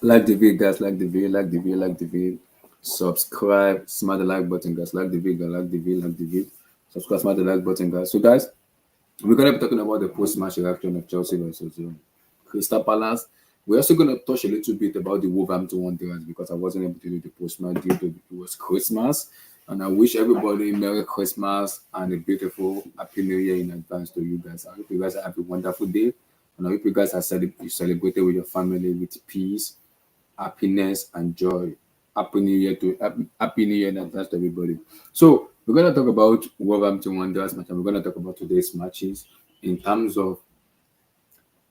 Like the video, guys. Like the video. Like the video. Like the video. Subscribe. Smash the like button, guys. Like the video. Like the video. Like the video. Subscribe. Smash the like button, guys. So, guys, we're gonna be talking about the post-match reaction of Chelsea versus Crystal Palace. We're also gonna touch a little bit about the Wolverhampton Wanderers because I wasn't able to do the post-match due to it was Christmas. And I wish everybody Merry Christmas and a beautiful Happy New Year in advance to you guys. I hope you guys have a wonderful day. And I hope you guys are celebrated with your family with peace, happiness, and joy. Happy New Year in advance to everybody. So we're gonna talk about Wolverhampton Wanderers match, and we're gonna talk about today's matches in terms of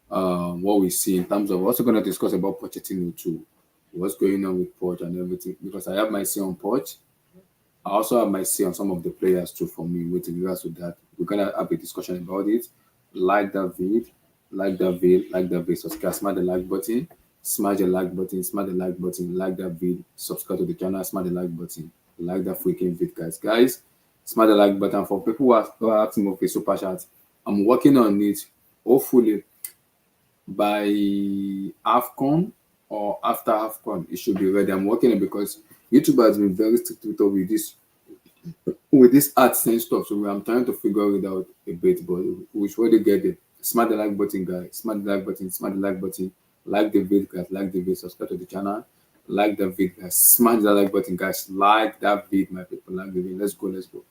what we see. In terms of we're also gonna discuss about Pochettino too, what's going on with Poch and everything. Because I have my say on Poch, I also have my say on some of the players too. For me, with regards to that, we're gonna have a discussion about it. Like that vid, like that vid. Subscribe, smash the like button, smash the like button, smash the like button, like that vid. Subscribe to the channel, smash the like button, like that freaking vid, guys. Smash the like button for people who are asking me for super chat. I'm working on it. Hopefully by AFCON or after AFCON, it should be ready. I'm working on it because YouTube has been very strict with this AdSense stuff. So I'm trying to figure it out a bit, but we should already get it. Smash the like button, guys. Smash the like button. Smash the like button. Like the video, guys. Like the video. Subscribe to the channel. Like the video, guys. Smash the like button, guys. Like that video, my people. Like the video. Let's go. Let's go.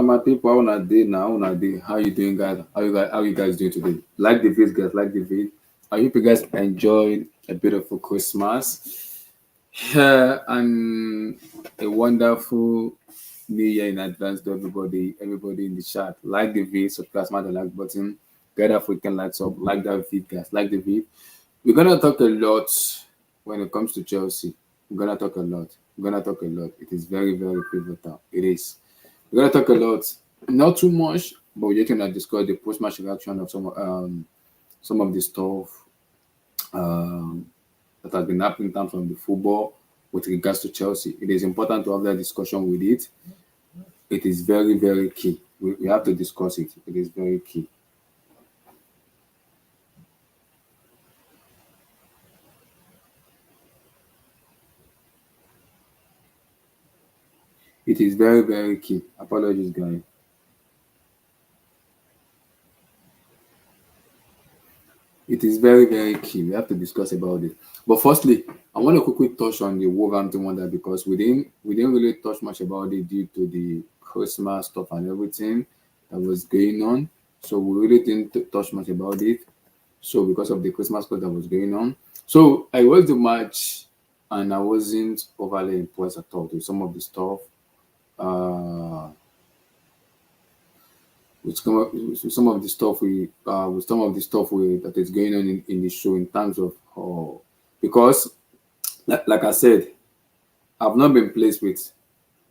My people, how una dey now? How una dey? How you doing, guys? How you guys doing today? Like the vid, guys. Like the vid. I hope you guys enjoyed a beautiful Christmas. Yeah, and a wonderful New Year in advance to everybody in the chat. Like the vid, subscribe, smash the like button, get that freaking lights up, like that vid, guys. Like the vid. We're gonna talk a lot when it comes to Chelsea. We're gonna talk a lot. We're gonna talk a lot. It is very, very pivotal. It is. We're gonna talk a lot, not too much, but we're just gonna discuss the post-match reaction of some of the stuff that has been happening in terms of the football with regards to Chelsea. It is important to have that discussion with it. It is very, very key. We have to discuss it. It is very key. It is very, very key. Apologies, guys. It is very, very key. We have to discuss about it. But firstly, I want to quickly touch on the Wolverhampton one because we didn't really touch much about it due to the Christmas stuff and everything that was going on. So we really didn't touch much about it. So because of the Christmas stuff that was going on. So I watched the match and I wasn't overly impressed at all with some of the stuff. Uh with some of the stuff that is going on in the show in terms of because like I said, I've not been pleased with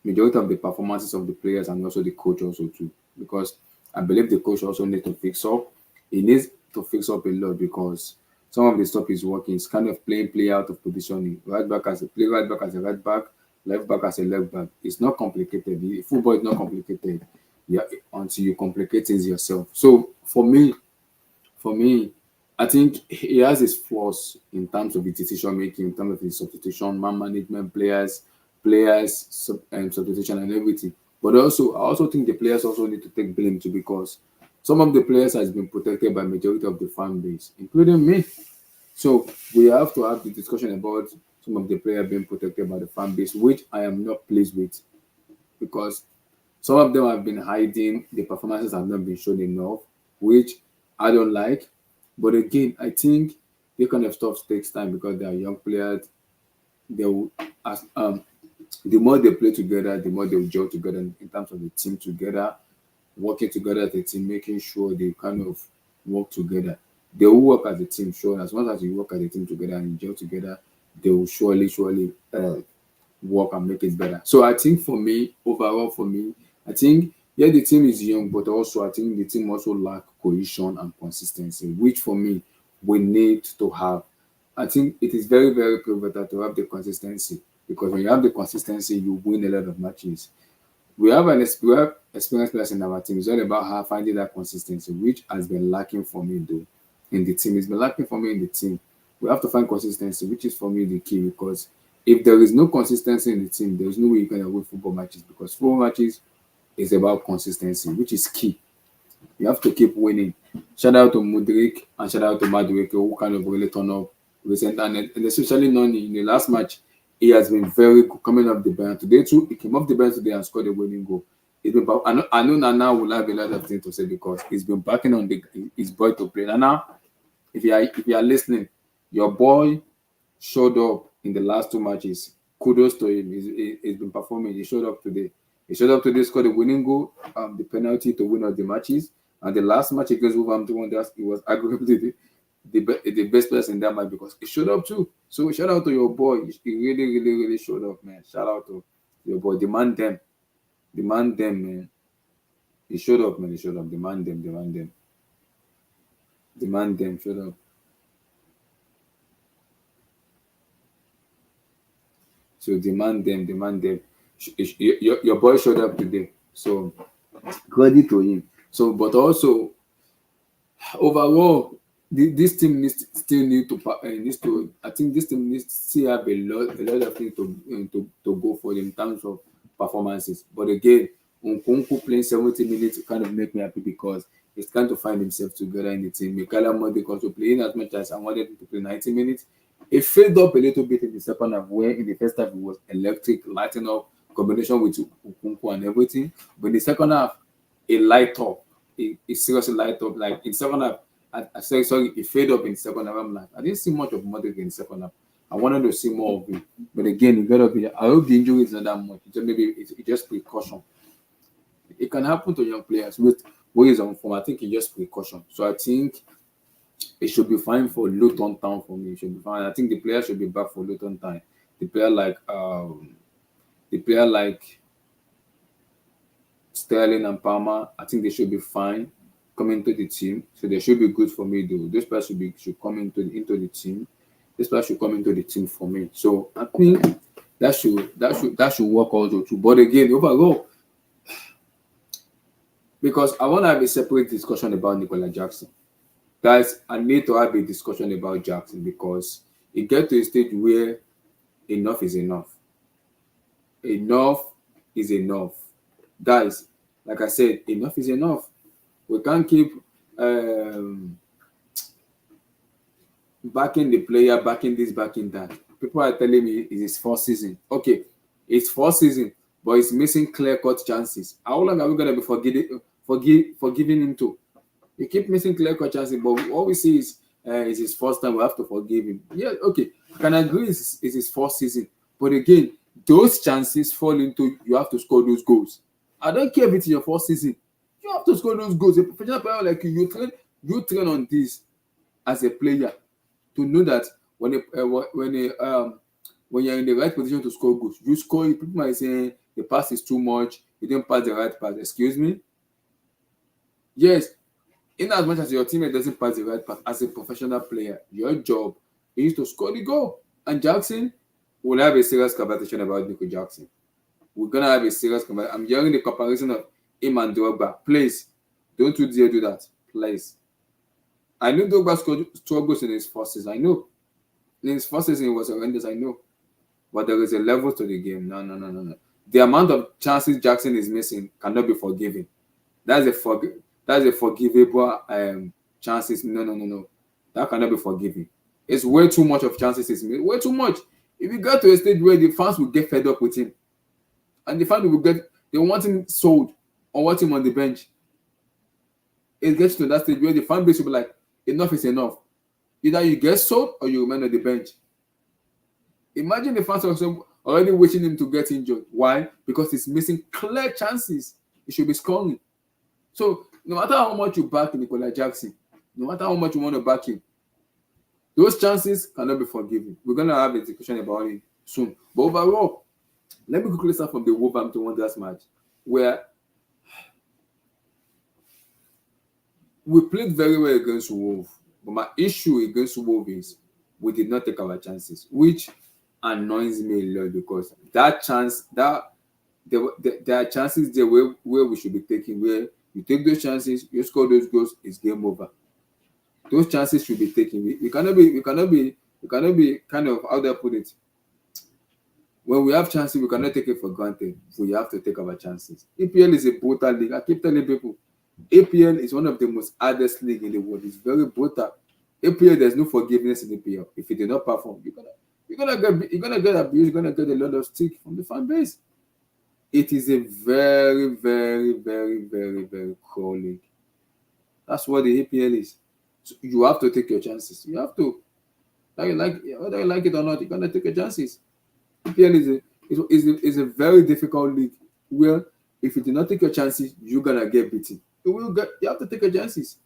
majority of the performances of the players and also the coach also too. Because I believe the coach also need to fix up. He needs to fix up a lot because some of the stuff he's working is kind of playing play out of positioning. Right back as a play right back as a right back, left back as a left back. It's not complicated. The football is not complicated. Yeah, until you complicate things yourself. So for me, I think he has his flaws in terms of his decision making, in terms of his substitution, man management, substitution and everything. But also, I also think the players also need to take blame too because some of the players has been protected by majority of the fan base, including me. So we have to have the discussion about some of the players being protected by the fan base, which I am not pleased with because some of them have been hiding, the performances have not been shown enough, which I don't like. But again, I think this kind of stuff takes time because they are young players. They will, as the more they play together, the more they will gel together in terms of the team together, working together as a team, making sure they kind of work together. They will work as a team, sure. As long as you work as a team together and you gel together, they will surely work and make it better. So I think for me, overall for me, I think yeah, the team is young, but also I think the team also lack cohesion and consistency, which for me we need to have. I think it is very pivotal to have the consistency because when you have the consistency, you win a lot of matches. We have experienced players in our team. It's all about how finding that consistency, which has been lacking for me though in the team. It's been lacking for me in the team. We have to find consistency, which is for me the key because if there is no consistency in the team, there's no way you can win football matches because football matches is about consistency, which is key. You have to keep winning. Shout out to Mudrik and shout out to Madueke who kind of really turn up recent and especially Noni in the last match. He has been very good coming off the bench today too. He came off the bench today and scored a winning goal. It's been, I know Nana will have a lot of things to say because he's been backing on his boy to play. Nana, if you are listening, your boy showed up in the last two matches. Kudos to him. He's been performing. He showed up today. He showed up today, scored a winning goal, the penalty to win all the matches. And the last match against Wolverhampton, he was arguably the best player in that match because he showed up too. So shout out to your boy. He really showed up, man. Shout out to your boy. Demand them, man. He showed up, man. He showed up. Demand them. Showed up. So demand them. Your boy showed up today. So credit to him. So, but also overall, this team still need to needs to. I think this team needs to still have a lot of things to go for in terms of performances. But again, Nkunku playing 70 minutes kind of make me happy because he's trying to find himself together in the team. Mikala Modric also playing as much as I wanted him to play 90 minutes. It filled up a little bit in the second half, where in the first half it was electric, lighting up, combination with Nkunku and everything. But in the second half, it light up. It seriously light up. Like in second half, I said sorry, it fade up in second half. I'm like, I didn't see much of Modric in second half. I wanted to see more of him. But again, you gotta be. I hope the injury is not that much. It's just precaution. It can happen to young players with who is on form. I think it's just precaution. So I think it should be fine for Luton Town for me. It should be fine. I think the player should be back for Luton Town. The player like Sterling and Palmer, I think they should be fine coming to the team. So they should be good for me though. This player should come into the team. This player should come into the team for me. So I think that should work also too. But again, overall, because I want to have a separate discussion about Nicola Jackson. Guys, I need to have a discussion about Jackson because it gets to a stage where enough is enough. Enough is enough. Guys, like I said, enough is enough. We can't keep backing the player, backing this, backing that. People are telling me it's his first season. Okay, it's first season, but it's missing clear-cut chances. How long are we going to be forgiving him to? He keep missing clear-cut chances, but all we see is his first time. We have to forgive him. Yeah, okay, I can agree it's his first season. But again, those chances fall into you have to score those goals. I don't care if it's your first season. You have to score those goals. A professional player like you train on this as a player to know that when you're in the right position to score goals, you score it. People might say the pass is too much, you didn't pass the right pass. Excuse me? Yes, in as much as your teammate doesn't pass the right pass, as a professional player, your job is to score the goal. And Jackson will have a serious conversation about Nico Jackson. We're gonna have a serious conversation. I'm hearing the comparison of him and Drogba. Please, don't you dare do that. Please. I know Drogba struggles in his first season. I know. In his first season, it was horrendous. I know. But there is a level to the game. No. The amount of chances Jackson is missing cannot be forgiven. That's a forgivable chances. No. That cannot be forgiven. It's way too much of chances is missing. Way too much. If you get to a stage where the fans will get fed up with him, and the fans they want him sold or want him on the bench, it gets to that stage where the fan base will be like, enough is enough. Either you get sold or you remain on the bench. Imagine the fans also already wishing him to get injured. Why? Because he's missing clear chances. He should be scoring. So no matter how much you back Nicola Jackson, no matter how much you want to back him, those chances cannot be forgiven. We're going to have a discussion about it soon. But overall, let me quickly start from the Wolverhampton Wanderers match, where we played very well against Wolves. But my issue against Wolves is we did not take our chances, which annoys me a lot, because that chance, there are chances there where we should be taking, where you take those chances, you score those goals, it's game over. Those chances should be taken. We cannot be kind of, how do I put it? When we have chances, we cannot take it for granted. We have to take our chances. EPL is a brutal league. I keep telling people, APL is one of the most hardest league in the world. It's very brutal. APL, there's no forgiveness in APL. If you do not perform, you're gonna get abused. You're gonna get a lot of stick from the fan base. It is a very, very, very, very, very cool league. That's what the APL is. So you have to take your chances. You have to. Whether you like it or not, you're gonna take your chances. EPL is a very difficult league where if you do not take your chances, you're gonna get beaten. You have to take your chances.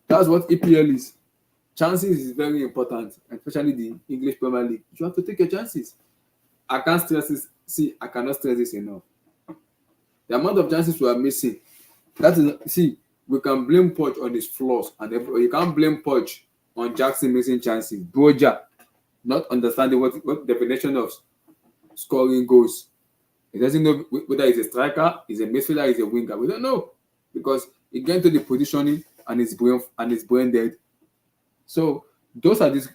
That's what EPL is. Chances is very important, especially the English Premier League. You have to take your chances. I cannot stress this enough. The amount of chances we are missing. We can blame Poch on his flaws, and you can't blame Poch on Jackson missing chances. Broja not understanding what definition of scoring goals. He doesn't know whether he's a striker, he's a midfielder, he's a winger. We don't know, because he get into the positioning and his brain dead. So those are the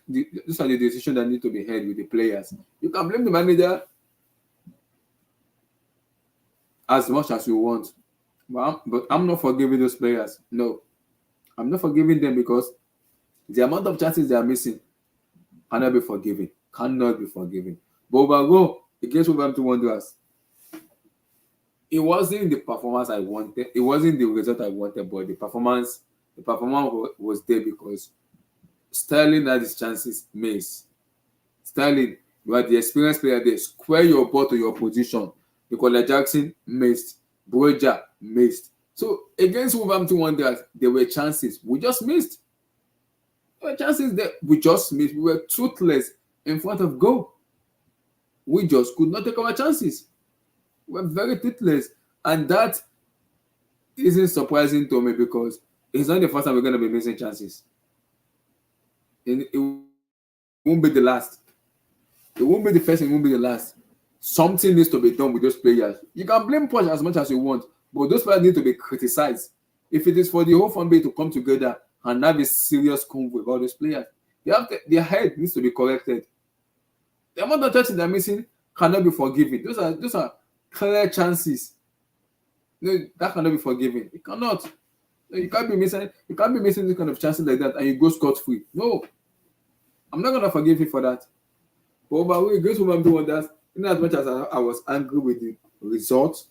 decisions that need to be heard with the players. You can blame the manager as much as you want, but I'm not forgiving those players. No, I'm not forgiving them, because the amount of chances they are missing cannot be forgiven. But overall, against Wolverhampton Wanderers, it wasn't the performance I wanted. It wasn't the result I wanted, but the performance was there, because Sterling had his chances missed. Sterling, you are the experienced player there. Square your ball to your position. Nicola Jackson missed. Broja missed. So against Wolverhampton Wanderers, there were chances. We just missed. There were chances that we just missed. We were toothless in front of goal. We just could not take our chances. We were very toothless. And that isn't surprising to me, because it's not the first time we're going to be missing chances. And it won't be the last. It won't be the first, it won't be the last. Something needs to be done with those players. You can blame Poch as much as you want, but those players need to be criticized. If it is for the whole fan base to come together and have a serious convo with all those players, their head needs to be corrected. The amount of chances they're missing cannot be forgiven. Those are clear chances. No, that cannot be forgiven. It cannot. You can't be missing this kind of chances like that and you go scot-free. No. I'm not gonna forgive you for that. But overall, against Wolverhampton Wanderers, in as much as I was angry with the result,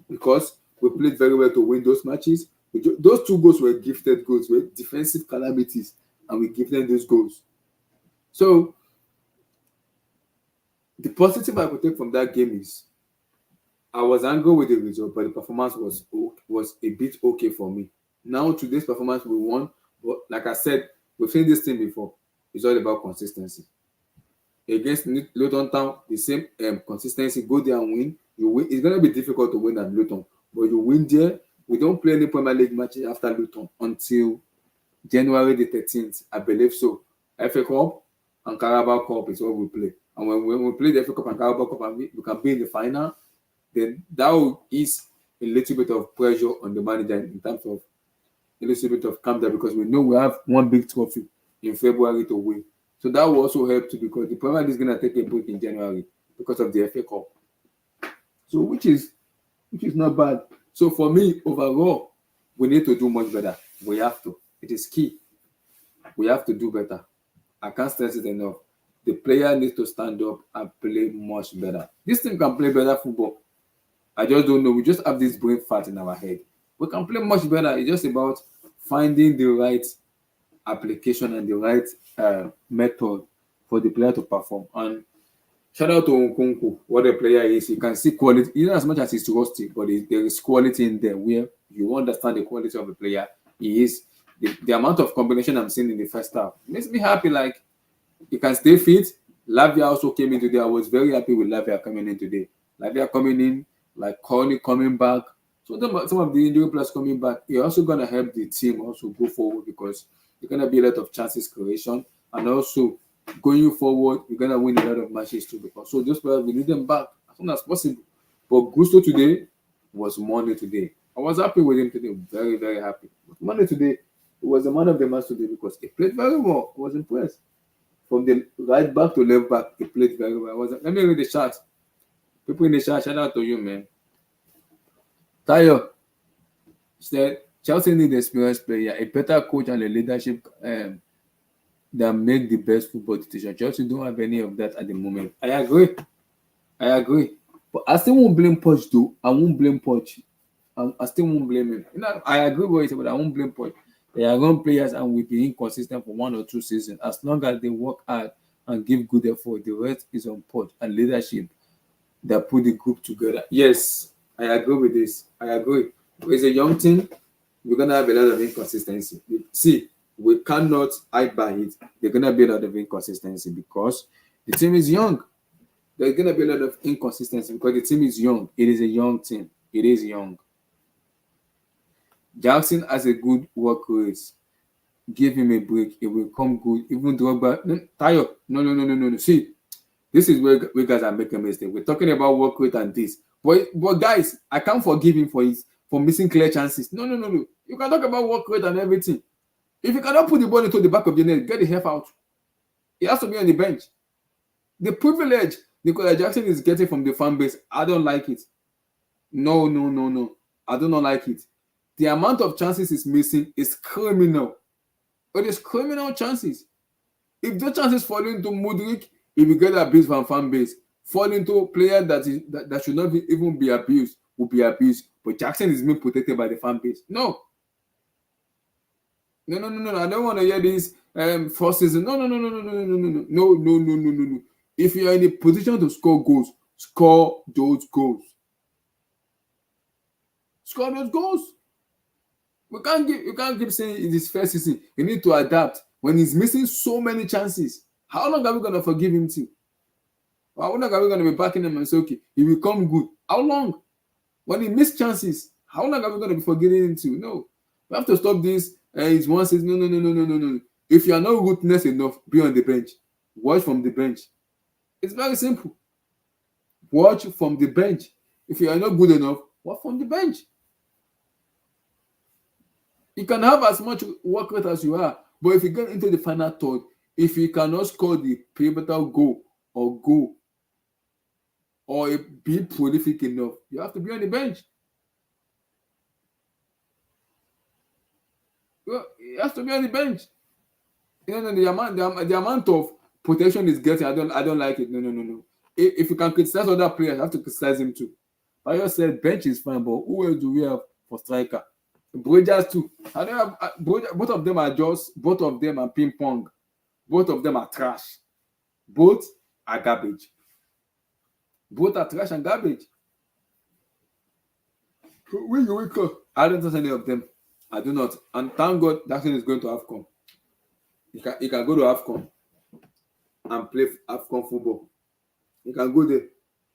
because we played very well to win those matches. Those two goals were gifted goals, were defensive calamities, and we gifted those goals. So the positive I could take from that game is I was angry with the result, but the performance was a bit okay for me. Now today's performance we won, but like I said, we've seen this thing before. It's all about consistency. Against Luton Town, the same consistency, go there and win. You win. It's gonna be difficult to win at Luton, but you win there. We don't play any Premier League matches after Luton until January the 13th, I believe so. FA Cup and Carabao Cup is what we play. And when we play the FA Cup and Carabao Cup and we can be in the final, then that will ease a little bit of pressure on the manager in terms of a little bit of calm down, because we know we have one big trophy in February to win. So that will also help too, because the Premier League is going to take a break in January because of the FA Cup. So which is not bad. So for me, overall, we need to do much better. We have to. It is key. We have to do better. I can't stress it enough. The player needs to stand up and play much better. This team can play better football. I just don't know. We just have this brain fat in our head. We can play much better. It's just about finding the right application and the right method for the player to perform. And shout out to Nkunku, what a player is. You can see quality, even as much as he's rusty, but there is quality in there where you understand the quality of the player. He is. The amount of combination I'm seeing in the first half makes me happy. Like, he can stay fit. Lavia also came in today. I was very happy with Lavia coming in today. Lavia coming in, like Connie coming back. So some of the injury players coming back, you're also going to help the team also go forward, because there's going to be a lot of chances creation, and also going forward, we're going to win a lot of matches too. Because so those players, we need them back as soon as possible. But Gusto today was money today. I was happy with him today, very, very happy. But money today, he was the man of the match today because he played very well. I was impressed. From the right back to left back, he played very well. Let me read the chat. People in the chat, shout out to you, man. Tayo said Chelsea need an experienced player, a better coach, and a leadership that make the best football decision. Chelsea don't have any of that at the moment. I agree. But I still won't blame Poch though. I won't blame Poch. I still won't blame him. I agree with what he said, but I won't blame Poch. They are young players and will be inconsistent for 1 or 2 seasons. As long as they work hard and give good effort, the rest is on Poch and leadership that put the group together. Yes, I agree with this. I agree. It's a young team. We're going to have a lot of inconsistency. See, we cannot hide by it. There's going to be a lot of inconsistency because the team is young. There's going to be a lot of inconsistency because the team is young. It is a young team. It is young. Jackson has a good work rate. Give him a break. It will come good. Even Drogba. Tayo. No. See, this is where guys are making a mistake. We're talking about work rate and this. But guys, I can't forgive him for missing clear chances. No. You can talk about work rate and everything. If you cannot put the ball into the back of the net, get the hell out. He has to be on the bench. The privilege Nicola Jackson is getting from the fan base, I don't like it. No. I do not like it. The amount of chances he's missing is criminal. It is criminal chances. If those chances fall into Mudryk, he will get abused from fan base. Fall into a player that should not even be abused, will be abused. But Jackson is being protected by the fan base. No. I don't want to hear this first season. No. If you are in a position to score goals, score those goals. Score those goals. You can't keep saying it is first season. You need to adapt when he's missing so many chances. How long are we gonna forgive him to? How long are we gonna be backing him and say, okay, he will come good? How long? When he missed chances, how long are we gonna be forgiving him to? No, we have to stop this. It's one season. No. If you are not ruthless enough, be on the bench. Watch from the bench. It's very simple. Watch from the bench. If you are not good enough, watch from the bench. You can have as much work rate as you are, but if you get into the final third, if you cannot score the pivotal goal or be prolific enough, you have to be on the bench. You have to be on the bench. The amount of protection is getting, I don't like it. No. If you can criticize other players, you have to criticize him too. I just said bench is fine, but who else do we have for striker? Bridges too. Both of them are ping pong. Both of them are trash. Both are garbage. Both are trash and garbage. I don't trust any of them. I do not. And thank God Jackson is going to AFCON. He can go to AFCON and play AFCON football. He can go there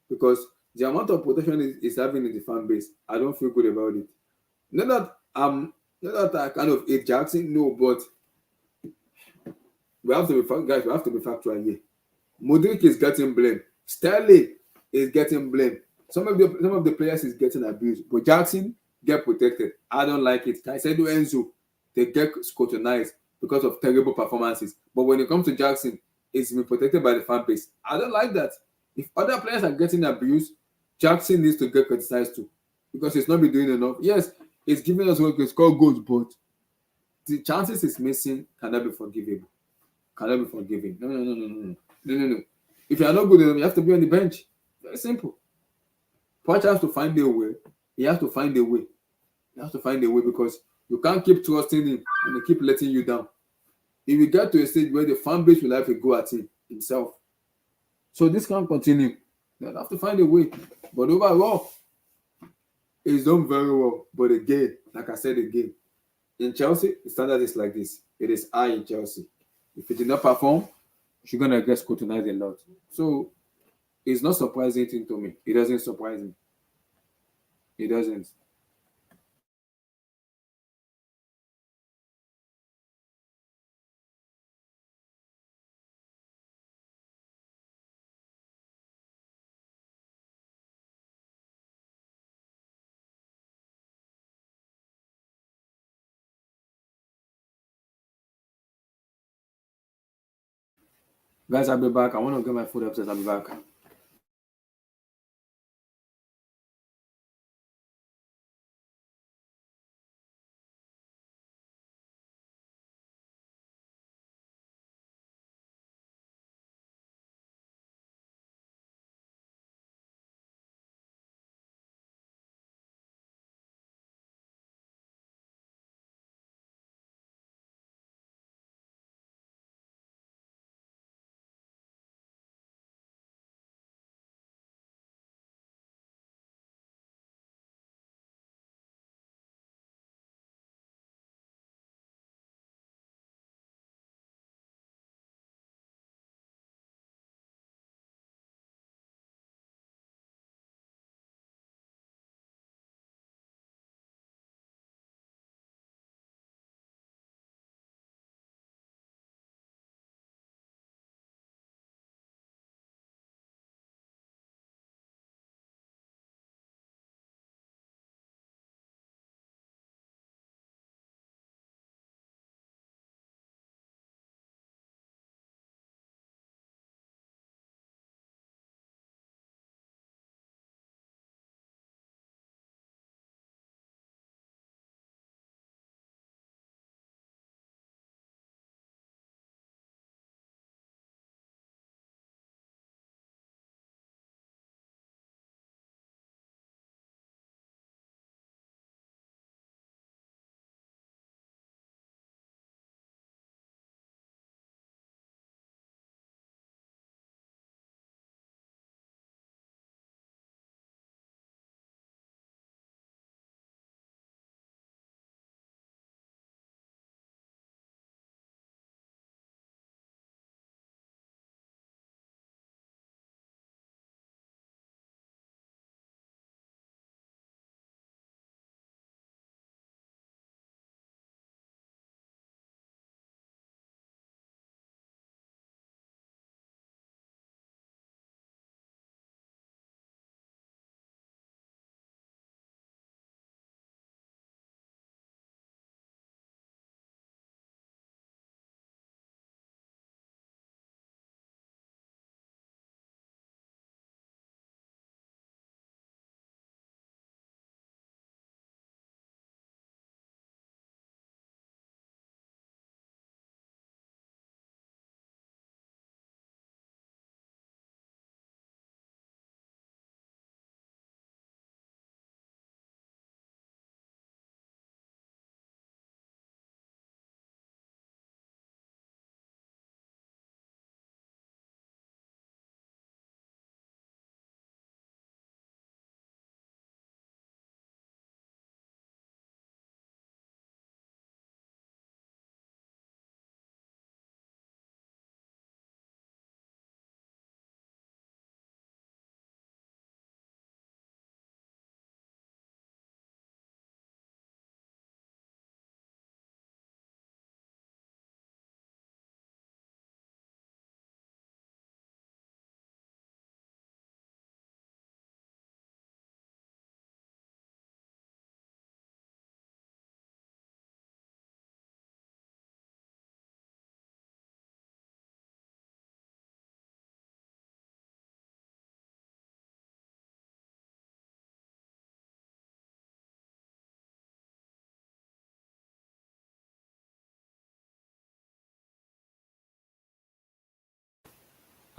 because The amount of protection is having in the fan base, I don't feel good about it. Not that not that I kind of hate Jackson, no, but we have to be guys, we have to be factual here. Modric is getting blamed. Sterling is getting blamed. Some of the players is getting abused, but Jackson get protected. I don't like it. Caicedo, Enzo, they get scrutinized because of terrible performances. But when it comes to Jackson, he's been protected by the fan base. I don't like that. If other players are getting abused, Jackson needs to get criticized too because he's not been doing enough. Yes, he's giving us what he score goals, but the chances he's missing cannot be forgivable. Cannot be forgiven. No, no, no, no, no, no, no, no. If you are not good enough, you have to be on the bench. Very simple. Poch has to find a way. He has to find a way. He has to find a way because you can't keep trusting him and he keep letting you down. He will get to a stage where the fan base will have a go at him himself. So this can't continue. They'll have to find a way. But overall, he's done very well. But again, like I said again, in Chelsea, the standard is like this. It is high in Chelsea. If he did not perform, you're gonna get scrutinized a lot. So it's not surprising thing to me. It doesn't surprise me. It doesn't. Guys, I'll be back. I want to get my food upstairs. I'll be back.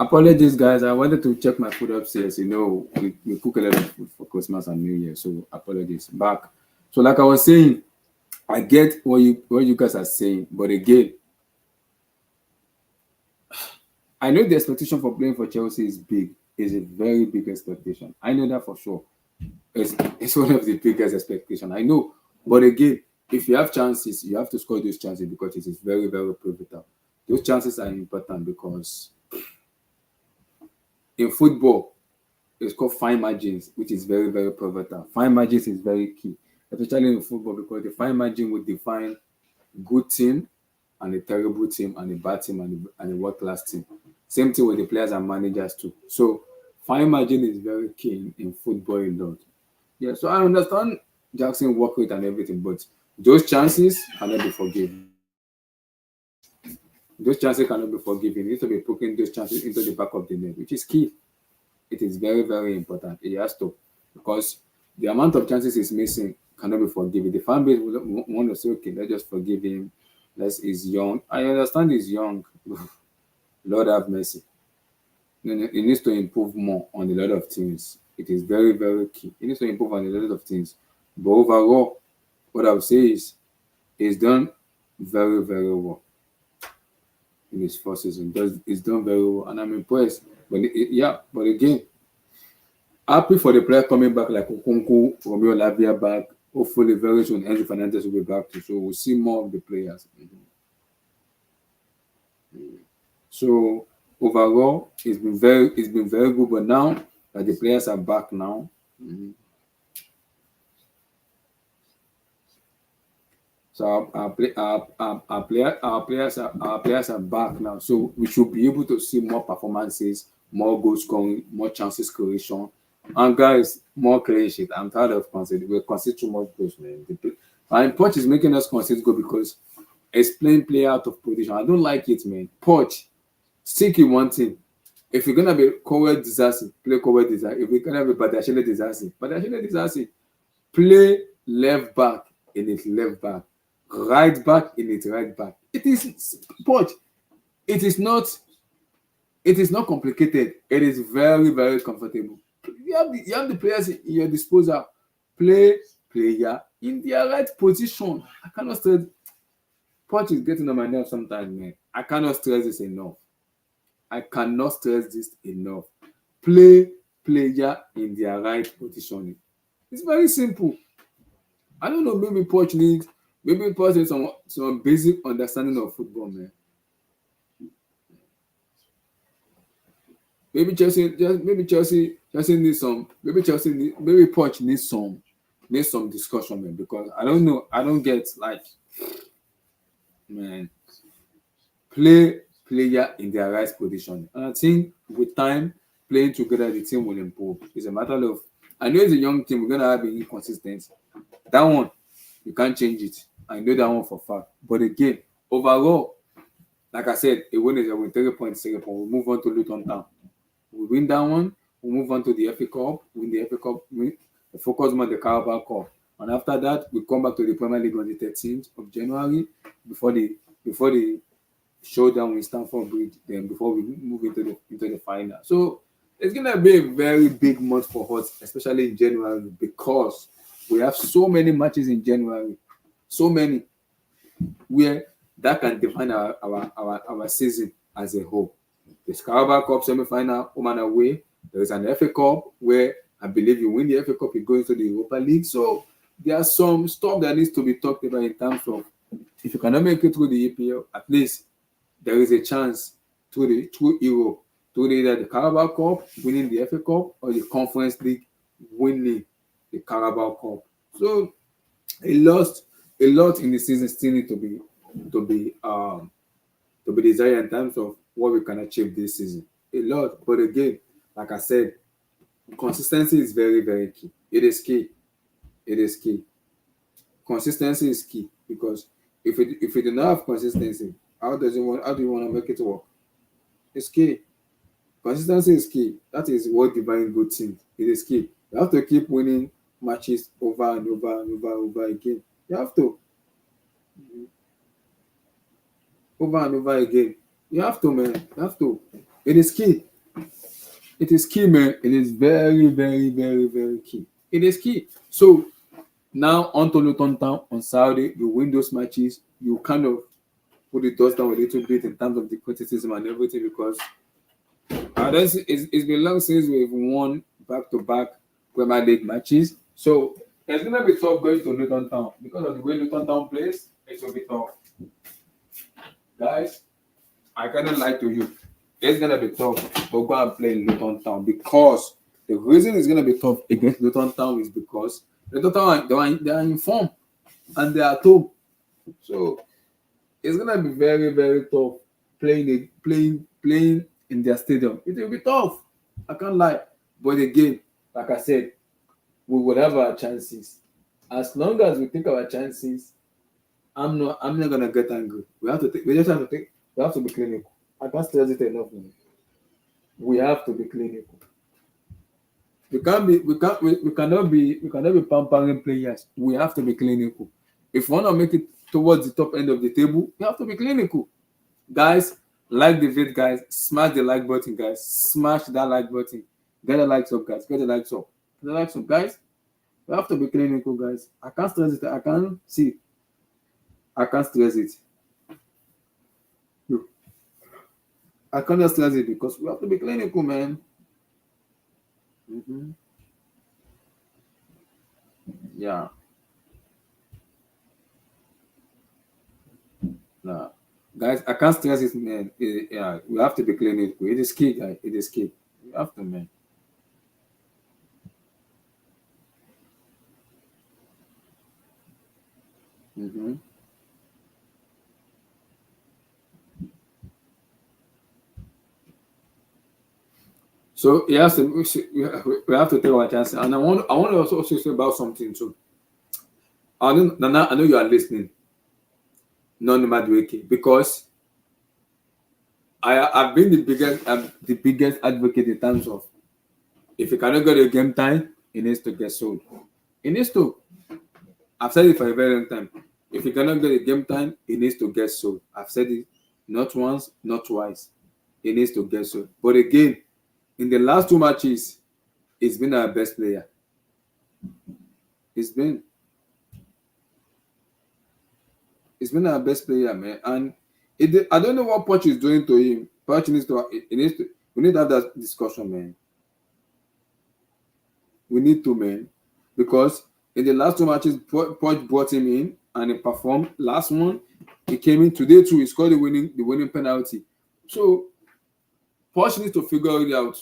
Apologies, guys. I wanted to check my food upstairs. We cook a lot of food for Christmas and New Year, so apologies. Back. So, like I was saying, I get what you guys are saying, but again, I know the expectation for playing for Chelsea is big. Is a very big expectation. I know that for sure. It's one of the biggest expectation. I know, but again, if you have chances, you have to score those chances because it is very, very pivotal. Those chances are important because in football, it's called fine margins, which is very, very pivotal. Fine margins is very key, especially in football, because the fine margin will define good team and a terrible team and a bad team and a world class team. Same thing with the players and managers too. So fine margin is very key in football a lot. Yeah, so I understand Jackson work rate and everything, but those chances cannot be forgiven. Those chances cannot be forgiven. You need to be putting those chances into the back of the net, which is key. It is very, very important. It has to, because the amount of chances he's missing cannot be forgiven. The fan base will want to say, okay, let's just forgive him. He's young. I understand he's young. Lord have mercy. He needs to improve more on a lot of things. It is very, very key. He needs to improve on a lot of things. But overall, what I would say is he's done very, very well in his first season. He's done very well, and I'm impressed. But again, happy for the player coming back like Okonkwo, Romeo Lavia back. Hopefully, very soon, Andrew Fernandez will be back too. So we'll see more of the players. So overall, it's been very good. But now that the players are back now, so our players are back now. So we should be able to see more performances, more goal scoring, more chances creation, and guys, more clean sheet. I'm tired of conceding. We concede too much goals, man. And Poch is making us concede goal because it's playing player out of position. I don't like it, man. Poch, stick in one thing. If you're gonna be Cowell disaster, play Cowell disaster. If you're gonna be Badashile disaster, play left back in it left back, right back in it right back. It is Poch. It is not. It is not complicated. It is very, very comfortable. You have the players in your disposal. Play player in their right position. I cannot stress. Poch is getting on my nerves sometimes, man. I cannot stress this enough. Play player in their right position. It's very simple. I don't know. Maybe Poch needs some basic understanding of football, man. Maybe Chelsea needs some. Maybe Poch needs some discussion, man. Because I don't know. I don't get like, man. Play player in their right position. And I think with time, playing together, the team will improve. It's a matter of, I know it's a young team, we're going to have inconsistency. That one, you can't change it. I know that one for fact. But again, overall, like I said, a win is a win, 3 points, 3 points. We'll move on to Luton Town. We win that one, we'll move on to the FA Cup, win the FA Cup, focus on the Carabao Cup. And after that, we come back to the Premier League on the 13th of January before the showdown with Stamford Bridge, then before we move into the final. So it's gonna be a very big month for us, especially in January, because we have so many matches in January, so many where that can define our season as a whole. The Carabao Cup semi-final, home and away. There is an FA Cup where I believe you win the FA Cup, you go into the Europa League. So there are some stuff that needs to be talked about in terms of, if you cannot make it through the EPL, at least there is a chance through Europe, through either the Carabao Cup, winning the FA Cup, or the Conference League, winning the Carabao Cup. So a lot in the season still need to be desired in terms of what we can achieve this season. A lot, but again, like I said, consistency is very, very key. It is key. Consistency is key, because if you do not have consistency, how do you want to make it work? It's key. Consistency is key. That is what defines good teams. It is key. You have to keep winning matches over and over again. You have to. Over and over again. You have to, man. You have to. It is key. It is key, man. It is very, very, very, very key. It is key. So now on to Luton Town on Saturday. You win those matches. You kind of put the dust down a little bit in terms of the criticism and everything because it's been long since we've won back-to-back Premier League matches. So it's gonna be tough going to Luton Town because of the way Luton Town plays. It will be tough, guys. I cannot lie to you. It's gonna be tough to go and play in Luton Town because the reason it's gonna be tough against Luton Town is because Luton Town they are in form and they are top. So it's gonna be very, very tough playing in their stadium. It will be tough. I can't lie. But again, like I said, we will have our chances. As long as we take our chances, I'm not gonna get angry. We have to be clinical. I can't stress it enough. Man. We have to be clinical. We cannot be pampering players. We have to be clinical. If we want to make it towards the top end of the table, we have to be clinical. Guys, like the vid, guys. Smash the like button, guys. Smash that like button. Get the likes up, guys. Get the likes up. Get the likes up, guys. We have to be clinical, guys. I can't stress it. I can't stress it. I can't stress it because we have to be clinical, man. Yeah. Nah. Guys, I can't stress it, man. Yeah, we have to be clinical. It is key, guys. It is key. We have to, man. So yes, we have to take our chances. And I want to also say about something too. I know you are listening, non-Madueke, because I've been the biggest advocate in terms of if you cannot get a game time, it needs to get sold. It needs to. I've said it for a very long time. If you cannot get a game time, it needs to get sold. I've said it not once, not twice. It needs to get sold. But again, in the last two matches, it's been our best player. It's been our best player, man. And I don't know what Poch is doing to him. Poch needs to. We need to have that discussion, man. We need to, man, because in the last two matches, Poch brought him in and he performed. Last one, he came in today too. He scored the winning penalty. So Poch needs to figure it out.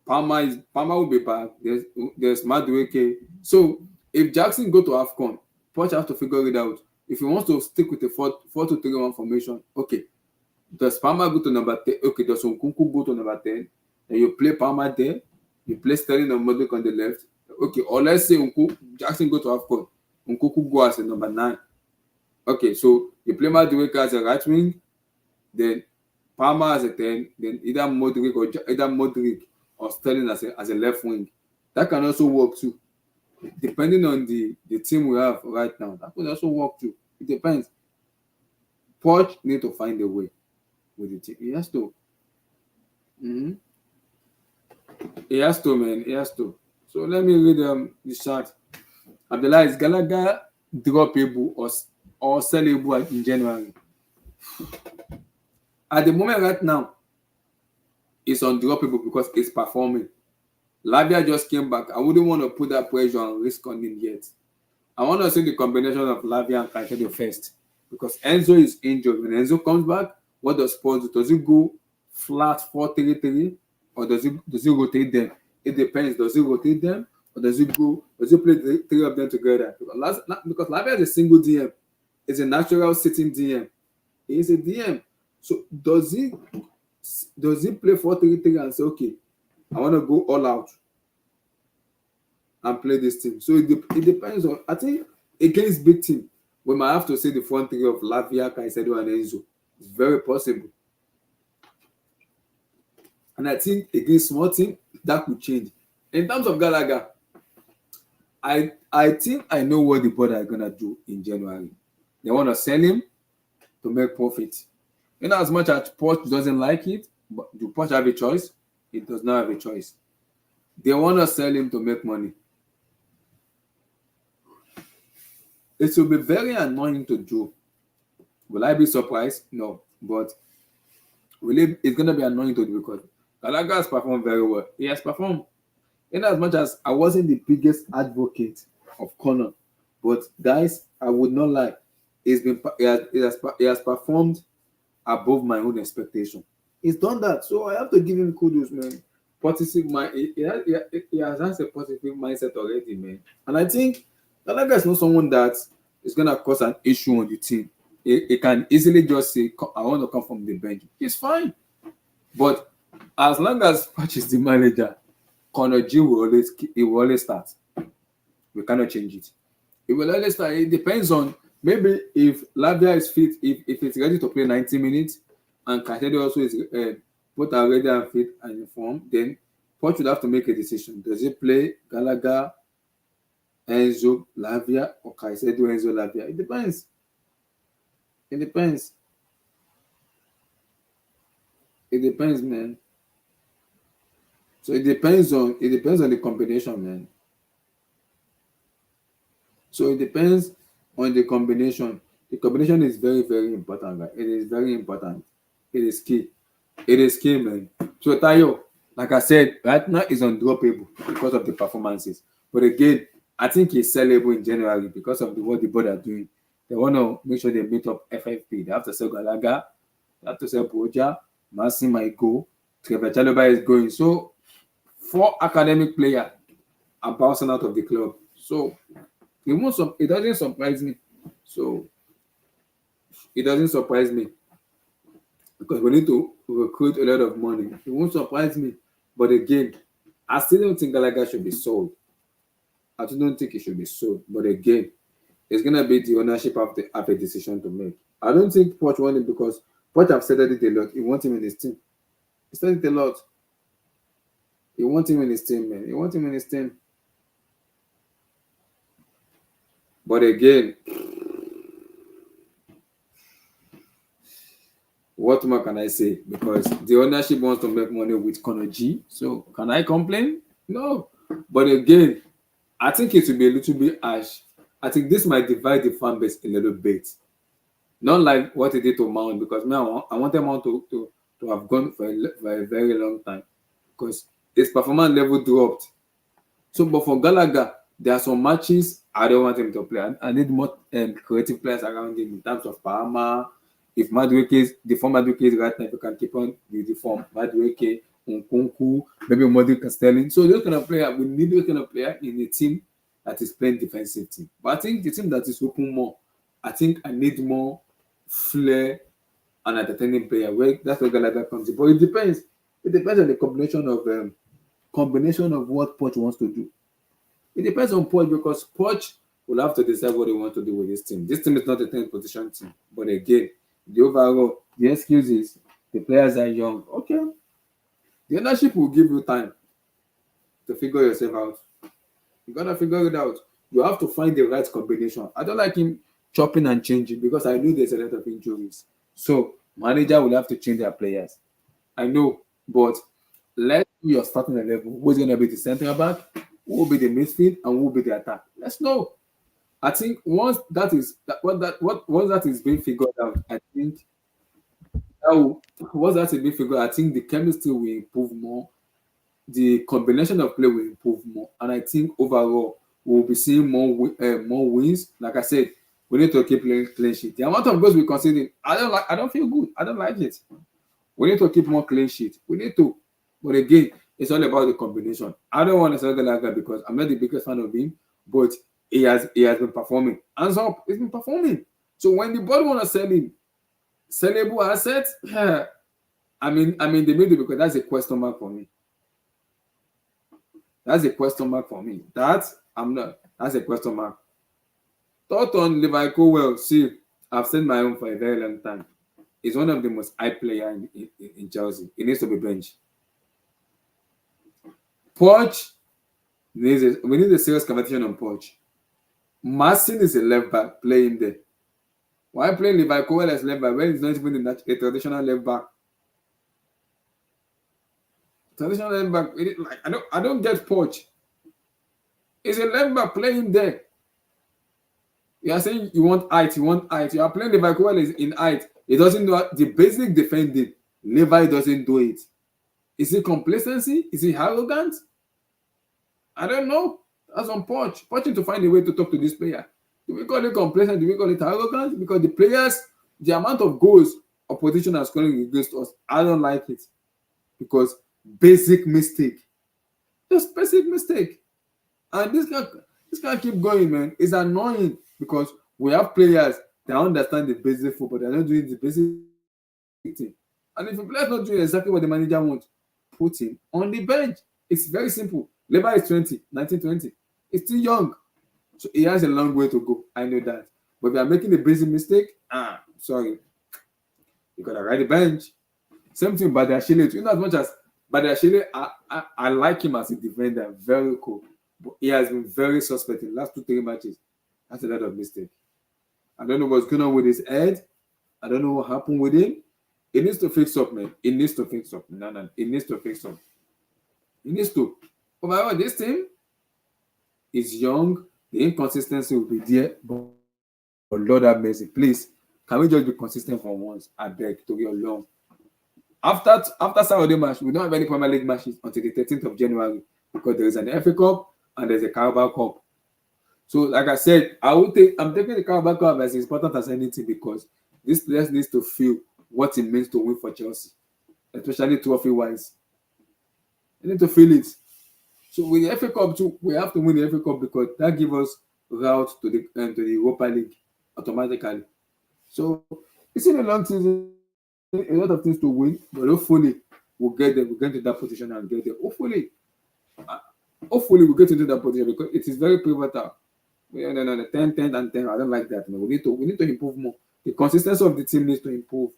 Palmer will be back. There's Madueke. So if Jackson go to AFCON, Poch has to figure it out. If he wants to stick with the 4-2-3-1 formation, okay. Does Palmer go to number 10? Okay, does Nkunku go to number 10? And you play Palmer there. You play Sterling and Modric on the left. Okay, or let's say Jackson go to AFCON. Nkunku go as a number 9. Okay, so you play Madueke as a right wing, then Palmer as a 10, then either Modric or Sterling as a left wing. That can also work too. Depending on the team we have right now, that could also work too. It depends. Poch need to find a way with the team. He has to. He has to, man. He has to. So let me read the chat. Abdullah, is Gallagher droppable or sellable in January? At the moment right now, it's undroppable because it's performing. Lavia just came back. I wouldn't want to put that pressure and risk on him yet. I want to see the combination of Lavia and Caicedo first because Enzo is injured. When Enzo comes back, what does Spurs do? Does he go flat 4-3-3 or does he rotate them? It depends. Does he rotate them or does he play three of them together? Because Lavia is a single DM. It's a natural sitting DM. He is a DM. So does he play 4-3-3 and say, okay, I want to go all out and play this team? So it depends on. I think against big team, we might have to say the front three of Lavia, Caicedo, and Enzo. It's very possible. And I think against small team, that could change. In terms of Gallagher, I think I know what the board are gonna do in January. They want to sell him to make profit. As much as Poch doesn't like it, but do Poch have a choice? He does not have a choice. They want to sell him to make money. It will be very annoying to do. Will I be surprised? No. But it's going to be annoying to do because Gallagher has performed very well. He has performed. In as much as I wasn't the biggest advocate of Connor, but guys, I would not lie. He has performed above my own expectation. He's done that, so I have to give him kudos, man. Positive mind. He has a positive mindset already, man. And I think Gallagher is not someone that is gonna cause an issue on the team. He can easily just say, "I want to come from the bench." He's fine, but as long as Poch is the manager, Connor G will always start. We cannot change it. It will always start. It depends on maybe if Lavia is fit, if it's ready to play 90 minutes, and Caicedo also is both are ready and fit and informed, then Poch would have to make a decision. Does he play Gallagher, Enzo, Lavia, or Caicedo, Enzo, Lavia? It depends. It depends. It depends, man. So it depends on the combination, man. So it depends on the combination. The combination is very, very important, right? It is very important. It is key. It is key, man. So Tayo, like I said, right now is undroppable because of the performances. But again, I think he's sellable in January because of what the board are doing. They want to make sure they meet up FFP. They have to sell Gallagher, they have to sell Poja, Massi might go, Trevor Chalobah is going. So 4 academic players are bouncing out of the club. So it doesn't surprise me. So it doesn't surprise me because we need to recruit a lot of money. It won't surprise me. But again, I still don't think Gallagher should be sold. I still don't think it should be sold. But again, it's gonna be the ownership have a decision to make. I don't think Poch wants him because Poch have said it a lot. He wants him in his team. He said it a lot. He wants him in his team, man. He wants him in his team. But again, what more can I say? Because the ownership wants to make money with Connor G. So can I complain? No. But again, I think it will be a little bit harsh. I think this might divide the fan base a little bit. Not like what he did to Mount, because now I wanted Mount to have gone for a very long time because his performance level dropped. So, but for Gallagher, there are some matches I don't want him to play. I need more creative players around him in terms of Parma. If the form Madueke is right now, if you can keep on with the form Madueke, Nkunku, maybe Modric and Sterling. So those kind of player, we need those kind of player in a team that is playing defensive team. But I think the team that is open more, I think I need more flair and entertaining player. That's where Gallagher comes in. But it depends. It depends on the combination of what Poch wants to do. It depends on Poch because Poch will have to decide what he wants to do with this team. This team is not a 10th position team. But again, the excuse is the players are young. Okay. The ownership will give you time to figure yourself out. You gotta figure it out. You have to find the right combination. I don't like him chopping and changing because I know there's a lot of injuries. So manager will have to change their players. I know, but let's do your starting 11. Who's gonna be the center back? Who will be the midfield and who will be the attack? Let's know. I think once that is being figured out, I think once that is being figured out, I think the chemistry will improve more. The combination of play will improve more, and I think overall we'll be seeing more wins. Like I said, we need to keep playing clean sheet. The amount of goals we conceding, I don't feel good. I don't like it. We need to keep more clean sheet. We need to, but again, it's all about the combination. I don't want to say like that because I'm not the biggest fan of him, but he has been performing. Hands up, he's been performing. So when the board want to sell him, sellable assets, I mean they made it because that's a question mark for me. That's a question mark for me. That's a question mark. Thought on Levi Cowell, see, I've said my own for a very long time. He's one of the most hyped players in Chelsea. He needs to be benched. Poch, we need a serious conversation on Poch. Marcin is a left back, playing there. Why playing Levi Cowell as left back when he's not even a traditional left back? Traditional left back. Like I don't get Poch. It's a left back playing there. You are saying you want height, you want height. You are playing Levi Kowal is in height. He doesn't know the basic defending. Levi doesn't do it. Is it complacency? Is it arrogant? I don't know. That's on Poch. Poching to find a way to talk to this player. Do we call it complacent? Do we call it arrogant? Because the players, the amount of goals opposition are scoring against us, I don't like it. Because basic mistake. Just basic mistake. And this can't keep going, man. It's annoying because we have players that understand the basic football. They're not doing the basic thing. And if the player's not doing exactly what the manager wants, put him on the bench. It's very simple. Levi is 1920. He's still young. So he has a long way to go. I know that. But if you are making a basic mistake, sorry. You got to ride the bench. Same thing Badiashile. You know, as much as Badiashile, I like him as a defender. Very cool. But he has been very suspect in the last 2-3 matches. That's a lot of mistake. I don't know what's going on with his head. I don't know what happened with him. He needs to fix up, man. He needs to fix up. No. He needs to fix up. He needs to. Overall, this team is young. The inconsistency will be there. But Lord have mercy. Please, can we just be consistent for once? I beg to get along. After Saturday match, we don't have any Premier League matches until the 13th of January because there is an FA Cup and there's a Carabao Cup. So, like I said, I'm taking the Carabao Cup as important as anything because this players needs to feel what it means to win for Chelsea, especially trophy-wise. They need to feel it. So with the FA Cup too, we have to win the FA Cup because that gives us route to the Europa League automatically. So it's in a long season, a lot of things to win, but hopefully we'll get there. We'll get to that position and get there. Hopefully we'll get into that position because it is very pivotal. No, 10, 10, and 10. I don't like that. No, we need to improve more. The consistency of the team needs to improve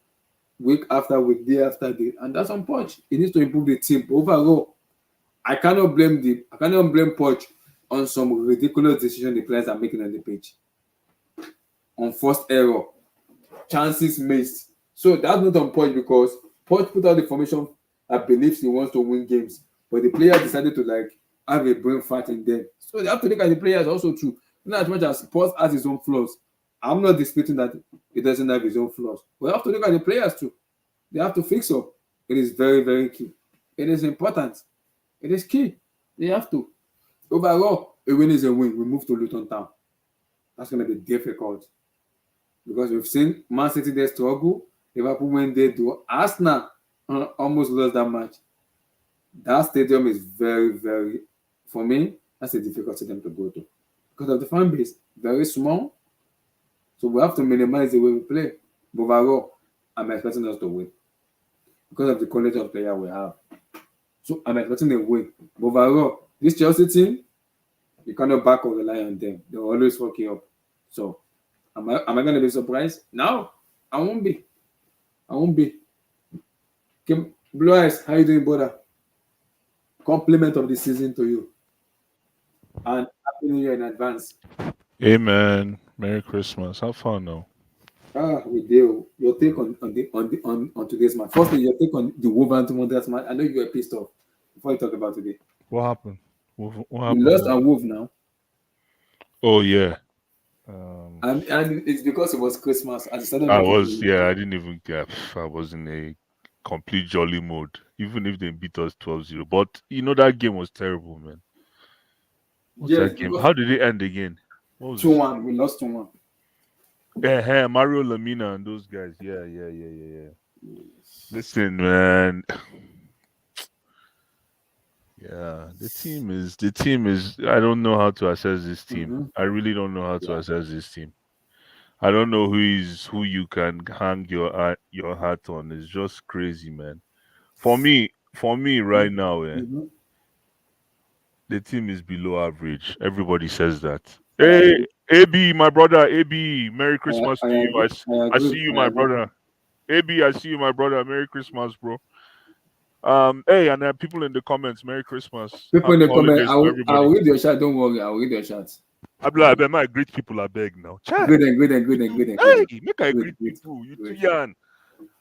week after week, day after day, and that's on Poch. It needs to improve the team overall. I cannot blame Poch on some ridiculous decision the players are making on the pitch. On first error, chances missed. So that's not on Poch because Poch put out the formation that believes he wants to win games, but the players decided to have a brain fart in them. So they have to look at the players also too. Not as much as Poch has his own flaws. I'm not disputing that he doesn't have his own flaws. We have to look at the players too. They have to fix up. It is very, very key. It is important. It is key. They have to. Overall, a win is a win. We move to Luton Town. That's going to be difficult. Because we've seen Man City there struggle. Liverpool when they do. Arsenal almost lost that match. That stadium is very, very, for me, that's a difficult stadium to go to. Because of the fan base, very small. So we have to minimize the way we play. But overall, I'm expecting us to win. Because of the quality of player we have. So I'm expecting a win. But overall, this Chelsea team, you cannot back or rely on them. They're always fucking up. So am I going to be surprised? No, I won't be. Okay, Blue Eyes, how you doing, brother? Compliment of the season to you. And Happy New Year in advance. Amen. Merry Christmas. Have fun now. We do. Your take on today's match. Firstly, your take on the Wolverhampton Wanderers match. I know you were pissed off before you talk about today. What happened? What You happened? lost and Wolf now. Oh yeah. And it's because it was Christmas. I decided I didn't even get. I was in a complete jolly mode, even if they beat us 12-0. But that game was terrible, man. What's that game? How did it end again? 2-1. We lost 2-1. Yeah, Mario Lamina and those guys. Yeah. Listen, man. Yeah, the team is. I don't know how to assess this team. Mm-hmm. I really don't know how to assess this team. I don't know who you can hang your hat on. It's just crazy, man. For me right now, the team is below average. Everybody says that. Hey, AB, my brother, AB, Merry Christmas to you. I see you, my brother. AB, I see you, my brother. Merry Christmas, bro. Hey, and there are people in the comments. Merry Christmas. People in the comments. I'll read your chat. Don't worry. I'll read your chat. I might greet people. I beg now. Good. Hey, make I greet people. You too young.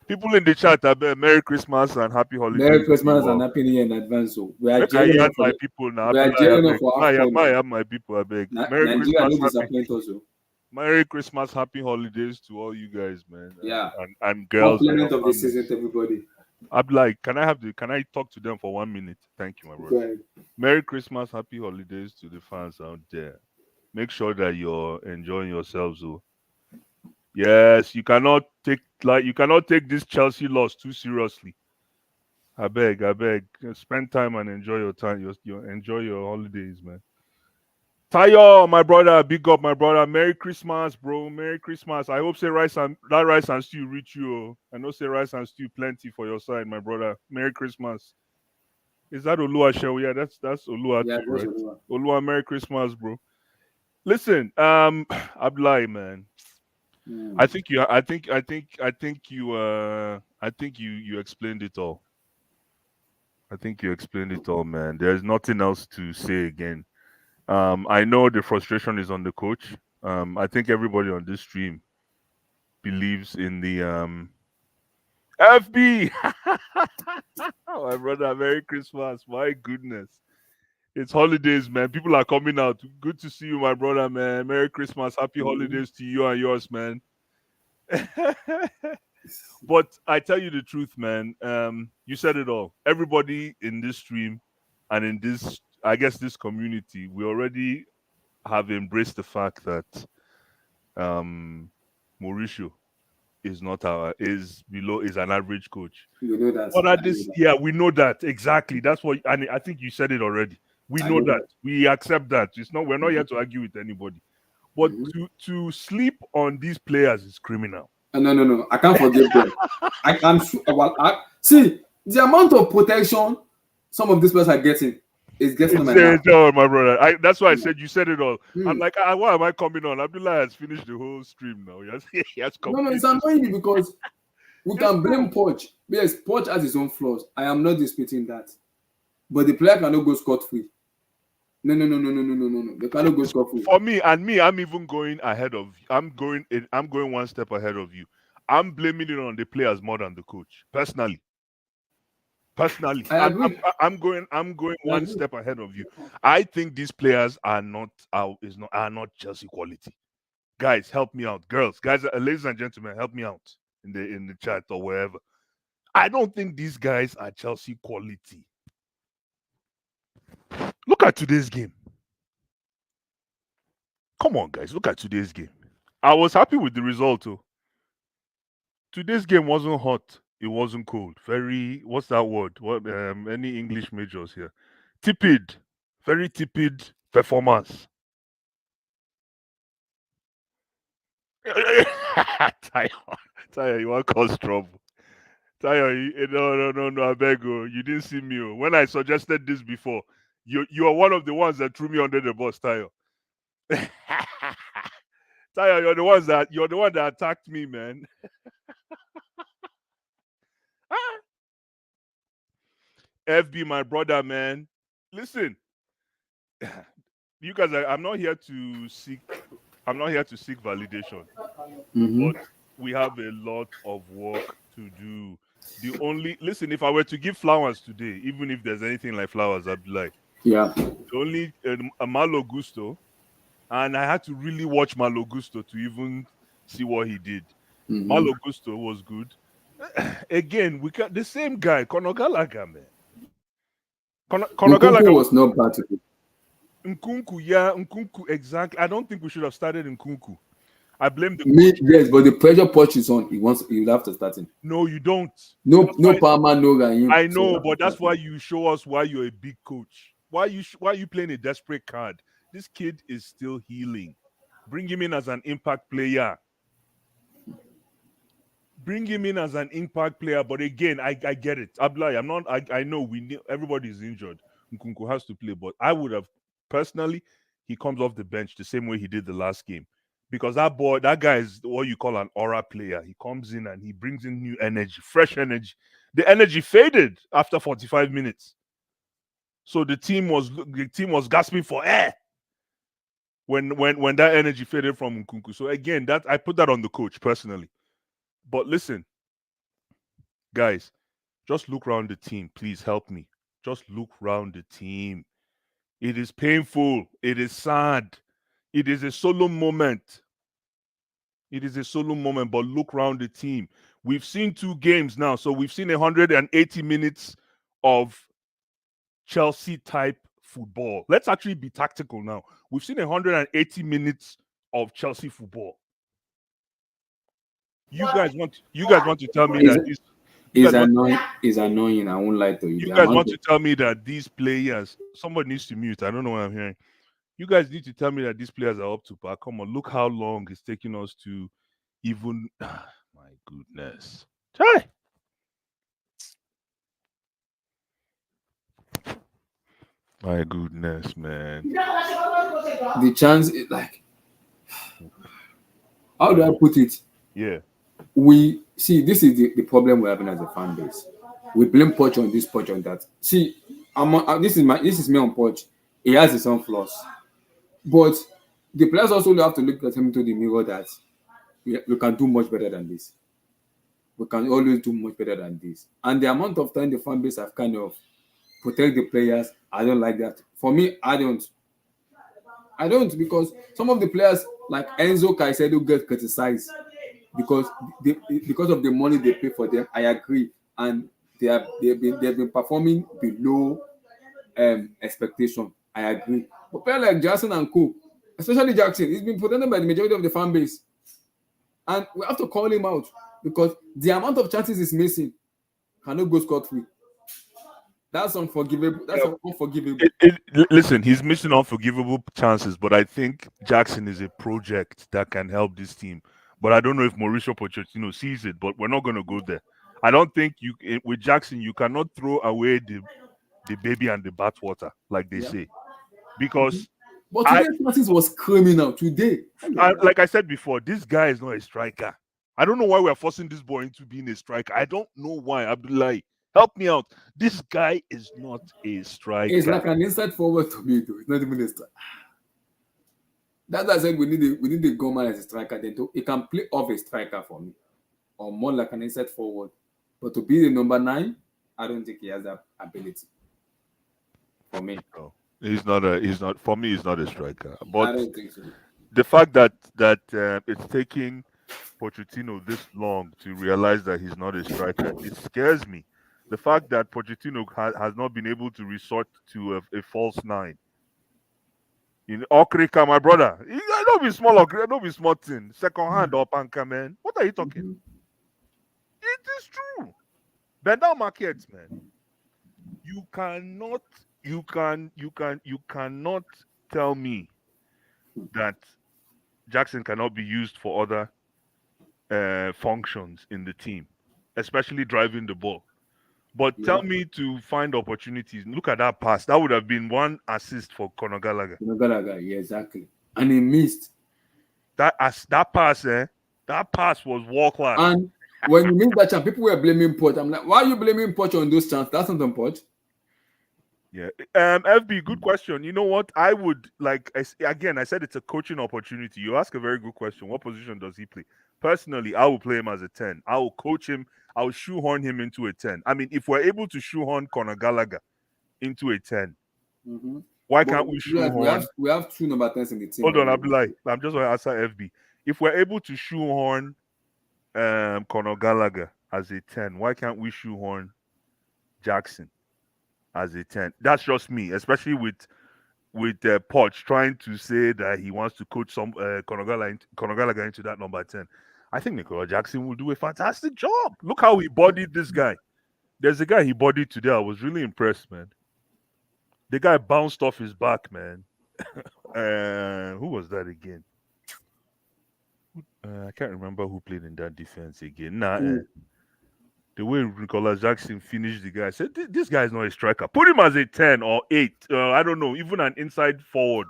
People in the chat, I bet Merry Christmas and Happy Merry Holidays to Christmas you and all. Happy New Year in advance. So we are Make I gearing yarn up for my the people now. we are I gearing up beg. for My AFCON. my people, I beg. Merry Nigeria Christmas, no happy. disappoint us. So. Merry Christmas, happy holidays to all you guys, man, Yeah. and girls and your Compliment of the season families. to everybody. I'm like, can I talk to them for 1 minute? Thank you, my Go brother. ahead. Merry Christmas, happy holidays to the fans out there. Make sure that you're enjoying yourselves, though. Yes, you cannot take this Chelsea loss too seriously. I beg, I beg. Spend time and enjoy your time. Enjoy your holidays, man. Tayo, my brother, big up, my brother. Merry Christmas, bro. Merry Christmas. I hope say rice and stew reach you. Oh. I know say rice and stew plenty for your side, my brother. Merry Christmas. Is that Olua show? Yeah, that's Olua Yeah, too, that's right? what we want. Olua, Merry Christmas, bro. Listen, Abdullah, man. Mm. I think you explained it all. I think you explained it all, man. There's nothing else to say again. I know the frustration is on the coach. I think everybody on this stream believes in the FB. Oh, my brother, Merry Christmas. My goodness. It's holidays, man. People are coming out. Good to see you, my brother, man. Merry Christmas. Happy Mm. holidays to you and yours, man. But I tell you the truth, man. You said it all. Everybody in this stream and in this, I guess, this community, we already have embraced the fact that Mauricio is not our is an average coach. You know that. But at I know this, that. yeah, we know that exactly. That's what, and I think you said it already. We I know know that. that. We accept that. It's not. We're not Mm-hmm. here to argue with anybody. But Mm-hmm. to sleep on these players is criminal. No. I can't forgive them. I can see the amount of protection some of these players are getting is getting on my nerve. It's all, my brother. That's why I Mm. said you said it all. I'm Mm. like, why am I coming on? Abdullah has finished the whole stream now. He has No, it's completed the annoying me stream. because we It's can true. blame Poch. Yes, Poch has his own flaws. I am not disputing that. But the player cannot go scot free. No. They cannot go scot free. For me, I'm even going ahead of. I'm going one step ahead of you. I'm blaming it on the players more than the coach. Personally, I agree. I'm going I one agree. step ahead of you. I think these players are not Chelsea quality. Guys, help me out. Girls, guys, ladies and gentlemen, help me out in the chat or wherever. I don't think these guys are Chelsea quality. Look at today's game. Come on, guys, look at today's game. I was happy with the result, too. Today's game wasn't hot. It wasn't cold. Very, what's that word? What any English majors here? Tepid. Very tepid performance. Tayo, Tayo, you want cause trouble. Tayo, no, I beg you. You didn't see me. Oh. When I suggested this before, you are one of the ones that threw me under the bus, Tayo. Tayo, you're the one that attacked me, man. FB, my brother, man. Listen, you guys, I'm not here to seek validation, Mm-hmm. but we have a lot of work to do. Listen, if I were to give flowers today, even if there's anything like flowers, I'd be like, Yeah. the only a Malo Gusto, and I had to really watch Malo Gusto to even see what he did. Mm-hmm. Malo Gusto was good. Again, we got the same guy, Conor Gallagher, man. Conor Nkunku Gallagher. was not bad today. Nkunku, exactly. I don't think we should have started Nkunku. I blame the Me, coach. yes, but the pressure Poch is on. He will have to start him. No, you don't. No Palmer, no Raheem. I So know, but that's why you show us why you're a big coach. Why are you playing a desperate card? This kid is still healing. Bring him in as an impact player. But again, I get it. Abdullah, I know everybody's injured. Nkunku has to play, but I would have personally, he comes off the bench the same way he did the last game. Because that guy is what you call an aura player. He comes in and he brings in new energy, fresh energy. The energy faded after 45 minutes. So the team was gasping for air when that energy faded from Nkunku. So again, that I put that on the coach personally. But listen, Guys, just look around the team. Please help me. Just look around the team. It is painful. It is sad. It is a solo moment. It is a solo moment, but look around the team. We've seen 2 games now. So we've seen 180 minutes of Chelsea type football. Let's actually be tactical now. We've seen 180 minutes of Chelsea football. You guys want to tell me that this is annoying. I won't lie to you. You guys want to tell me that these players, somebody needs to mute. I don't know what I'm hearing. You guys need to tell me that these players are up to par. Come on, look how long it's taking us to even. My goodness. Try. My goodness, man. The chance is like, how do I put it? Yeah. We see this is the problem we're having as a fan base. We blame Poch on this, Poch on that. See, this is me on Poch. He has his own flaws, but the players also have to look at him to the mirror that we can do much better than this. We can always do much better than this. And the amount of time the fan base have kind of protect the players, I don't like that. For me, I don't because some of the players like Enzo Caicedo get criticized because of the money they pay for them. I agree, and they've been performing below expectation. I agree, but players like Jackson and Co, especially Jackson, he's been protected by the majority of the fan base, and we have to call him out because the amount of chances he's missing cannot go scot-free. That's unforgivable. That's unforgivable. Listen, he's missing unforgivable chances, but I think Jackson is a project that can help this team. But I don't know if Mauricio Pochettino sees it, but we're not going to go there. I don't think with Jackson, you cannot throw away the baby and the bathwater, like they say. Because but today Francis was criminal today. Like I said before, this guy is not a striker. I don't know why we're forcing this boy into being a striker. I don't know why. Abdullahi, help me out. This guy is not a striker. It's like an inside forward to me, though. It's not even a striker. That's why I said we need a gunman as a striker. Then he can play off a striker for me, or more like an inside forward. But to be the number 9, I don't think he has that ability. For me, no, he's not. For me, he's not a striker. But I don't think so. The fact that it's taking Pochettino this long to realize that he's not a striker, it scares me. The fact that Pochettino has not been able to resort to a false 9. In Okrika, my brother, I don't be small. I don't be small thing. Second hand up and come in. What are you talking? It is true. Bend down markets, man. You cannot tell me that Jackson cannot be used for other functions in the team, especially driving the ball. But tell me to find opportunities. Look at that pass. That would have been 1 assist for Conor Gallagher. Yeah, exactly. And he missed. That pass, that pass was world class. And when you missed that chance, people were blaming Poch. I'm like, why are you blaming Poch on those chances? That's not on Poch. Yeah. FB, good question. You know what? I would like, again, I said it's a coaching opportunity. You ask a very good question. What position does he play? Personally, I will play him as a 10. I will coach him. I will shoehorn him into a 10. I mean, if we're able to shoehorn Conor Gallagher into a 10, why can't we shoehorn? We have 2 number 10s in the team. Hold on, Abdullahi. I'm just going to answer FB. If we're able to shoehorn Conor Gallagher as a 10, why can't we shoehorn Jackson as a 10? That's just me, especially with Poch trying to say that he wants to coach some Conor Gallagher into that number 10. I think Nicola Jackson will do a fantastic job. Look how he bodied this guy. There's a guy he bodied today. I was really impressed, man. The guy bounced off his back, man. Who was that again? I can't remember who played in that defense again. The way Nicola Jackson finished the guy, I said, this guy is not a striker. Put him as a 10 or 8. I don't know, even an inside forward.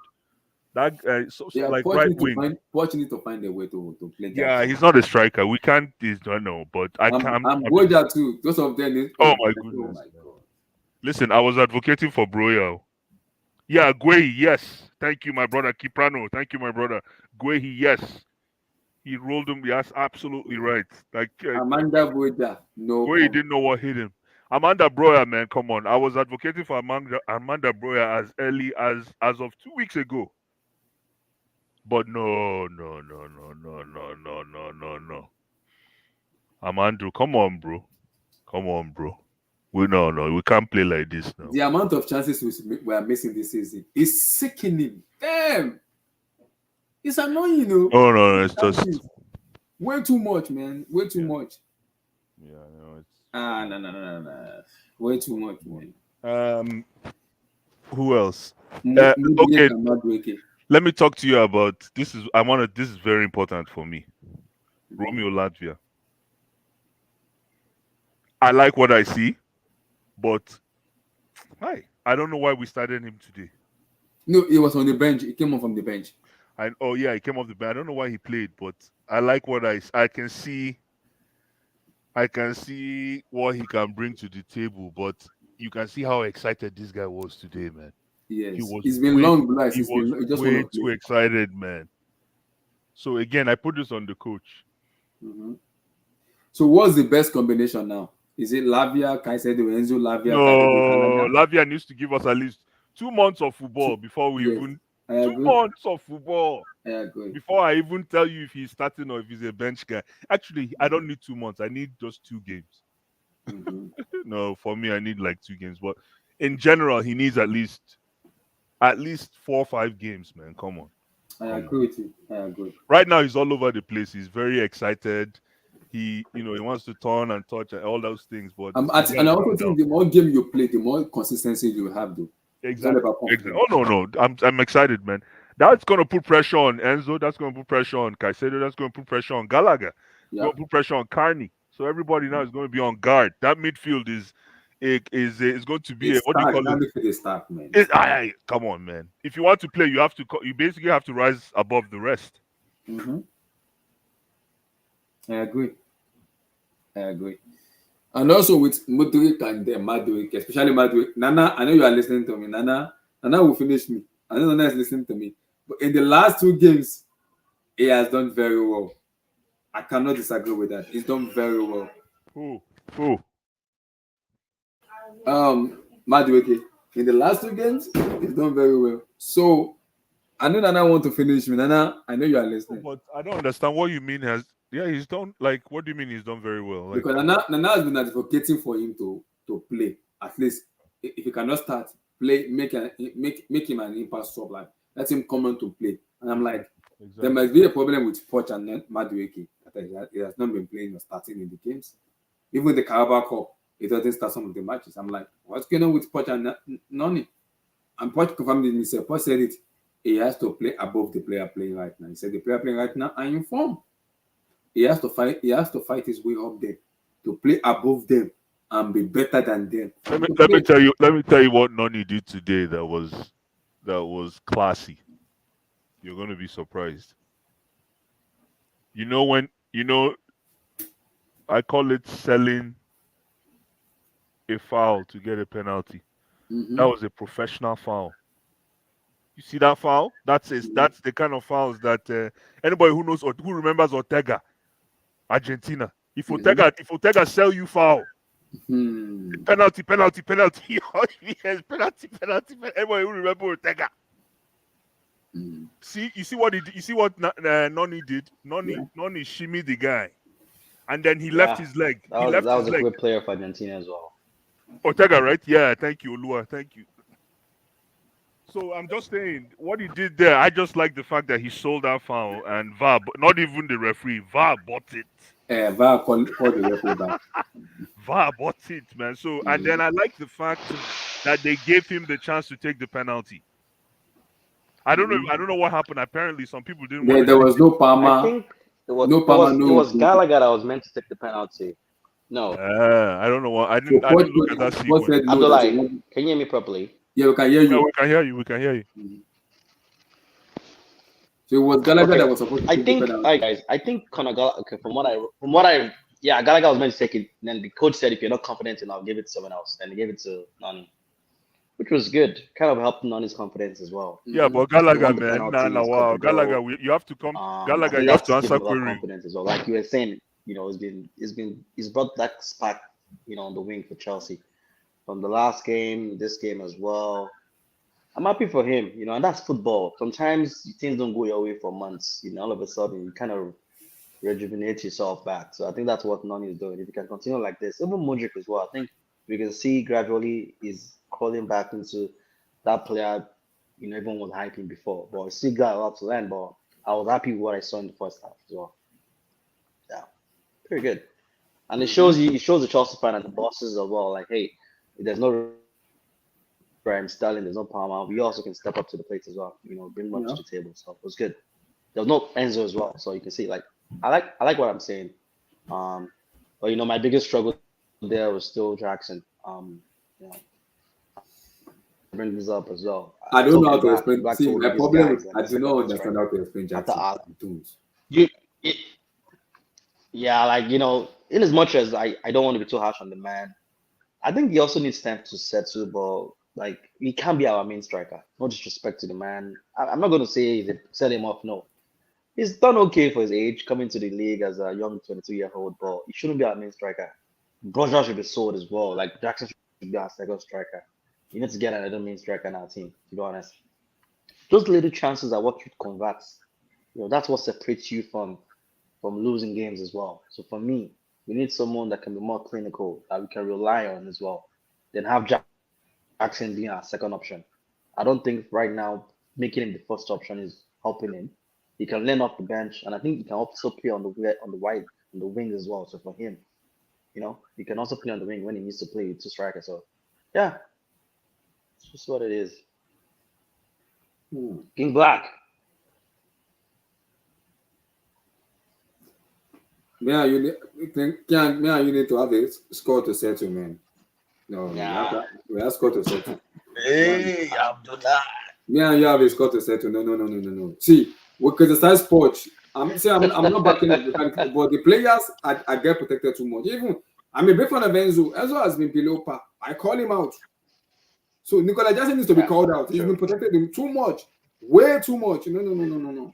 That like right wing. Poch need to find a way to play. Yeah, he's not a striker. We can't. But I'm going there too. Those of them. Oh my goodness! Oh my Listen, I was advocating for Broya. Yeah, Guehi, yes. Thank you, my brother. Kiprano, thank you, my brother. Guehi, yes. He rolled him. That's absolutely right. Like Amanda Boja, no Boy, he comment. didn't know what hit him. Amanda Broya, man, come on. I was advocating for Amanda Broya as early as of 2 weeks ago. But no. Amanda, come on, bro. Come on, bro. We can't play like this now. The amount of chances we are missing this season is sickening. Damn, it's annoying, you know. No, it's just way too much, man. Way too much. Yeah, it's no. Way too much, man. Who else? Okay, let me talk to you about this. This is very important for me. Romeo Latvia. I like what I see, but I don't know why we started him today. No, he was on the bench. He came on from the bench. He came off the bench. I don't know why he played, but I like what I can see. I can see what he can bring to the table, but you can see how excited this guy was today, man. Yes, he's been long, blessed. He was way too excited, man. So again, I put this on the coach. Mm-hmm. So what's the best combination now? Is it Lavia, Caicedo, Enzo, Lavia? No, Lavia needs to give us at least 2 months of football before we even 2 months of football. Before I even tell you if he's starting or if he's a bench guy. Actually, I don't need 2 months. I need just 2 games. Mm-hmm. No, for me, I need like 2 games. But in general, he needs at least 4 or 5 games, man. Come on. I agree with you. I agree. Right now, he's all over the place. He's very excited. He wants to turn and touch and all those things. But and I also think the more game you play, the more consistency you have, though. Exactly. Oh no, I'm excited, man. That's gonna put pressure on Enzo. That's gonna put pressure on Caicedo. That's gonna put pressure on Gallagher. Yeah. Gonna put pressure on Carney. So everybody now is going to be on guard. That midfield is going to be what do you call it? Start, man. Come on, man. If you want to play, you basically have to rise above the rest. Mm-hmm. I agree. And also with Mudrik and Madrik, especially Madrik. Nana, I know you are listening to me. Nana will finish me. I know Nana is listening to me. But in the last 2 games, he has done very well. I cannot disagree with that. He's done very well. Who? Madweke. In the last 2 games, he's done very well. So I know Nana want to finish me. Nana, I know you are listening. But I don't understand what you mean. He's done what do you mean he's done very well? Like, because Nana has been advocating for him to play. At least if he cannot start, play, make him an impact sub, like let him come on to play. And I'm like, There might be a problem with Poch and Madueke. He has not been playing or starting in the games. Even the Carabao Cup, he doesn't start some of the matches. I'm like, what's going on with Poch and Noni? And Poch confirmed it himself. Poch said it. He has to play above the player playing right now. He said the player playing right now are in form. He has to fight. He has to fight his way up there to play above them and be better than them. Let me tell you what Noni did today. That was classy. You're going to be surprised. I call it selling a foul to get a penalty. Mm-hmm. That was a professional foul. You see that foul? That's the kind of fouls that anybody who knows or who remembers Ortega, Argentina. If Ortega sell you foul, penalty. Yes, penalty. Everybody who remember Ortega. See, you see what Noni did? Noni shimmy the guy, and then he left his leg. That was a great player for Argentina as well. Ortega, right? Yeah, thank you, Olua. Thank you. So I'm just saying what he did there. I just like the fact that he sold that foul and VAR, not even the referee, VAR bought it. VAR called the referee back. VAR bought it, man. So and then I like the fact that they gave him the chance to take the penalty. I don't know what happened. Apparently, some people didn't. There was no Palmer. I think it was Gallagher that was meant to take the penalty. No. I don't know what. I didn't look at that sequence. Abdullah, can you hear me properly? Yeah, we can hear you. Yeah, we can hear you. So it was Gallagher that was supposed to take the penalty. I think Conor Gallagher. Okay, from what I Gallagher was meant to take it. Then the coach said, if you're not confident enough, give it to someone else. Then he gave it to Nani. which was good. Kind of helped him on his confidence as well. Yeah, but Gallagher, man, wow, Gallagher, you have to come. Gallagher, you have to answer query. Confidence as well. Like you were saying, he's brought that spark, on the wing for Chelsea from the last game, this game as well. I'm happy for him, and that's football. Sometimes things don't go your way for months. All of a sudden you kind of rejuvenate yourself back. So I think that's what Nani is doing. If you can continue like this, even Modric as well, I think we can see gradually is crawling back into that player, everyone was hyping before. But I still got a lot to learn, but I was happy with what I saw in the first half as well. Yeah, pretty good. And it shows the Chelsea fan and the bosses as well, like, hey, if there's no Raheem Sterling, there's no Palmer, we also can step up to the plate as well, bring much to the table. So it was good. There was no Enzo as well, so you can see, like, I like what I'm saying. But my biggest struggle there was still Jackson. Bring this up as well. I don't know how to explain. See, my problem is I do not understand how to explain Jackson. I don't. Yeah, like, in as much as I don't want to be too harsh on the man, I think he also needs time to settle, but like, he can't be our main striker. No disrespect to the man. I'm not going to say set him off, no. He's done okay for his age, coming to the league as a young 22-year-old, but he shouldn't be our main striker. Broja should be sold as well. Like, Jackson should be our second striker. You need to get another main striker in our team, to be honest. Those little chances are what you convert. That's what separates you from losing games as well. So for me, we need someone that can be more clinical, that we can rely on as well, than have Jackson being our second option. I don't think right now making him the first option is helping him. He can learn off the bench, and I think he can also play on the wing as well. So for him, he can also play on the wing when he needs to play with two strikers. So yeah, it's just what it is. King Black. You need to have a score to settle, man. No, yeah. We have score to settle. Hey, Abdullah. You have a score to settle. No. See, we criticize Poch. I'm not backing up, but the players I get protected too much. Even I'm a big fan of Enzo. Enzo has been below par. I call him out. So Nicola Jackson needs to be called out. He's been protected too much, way too much. No.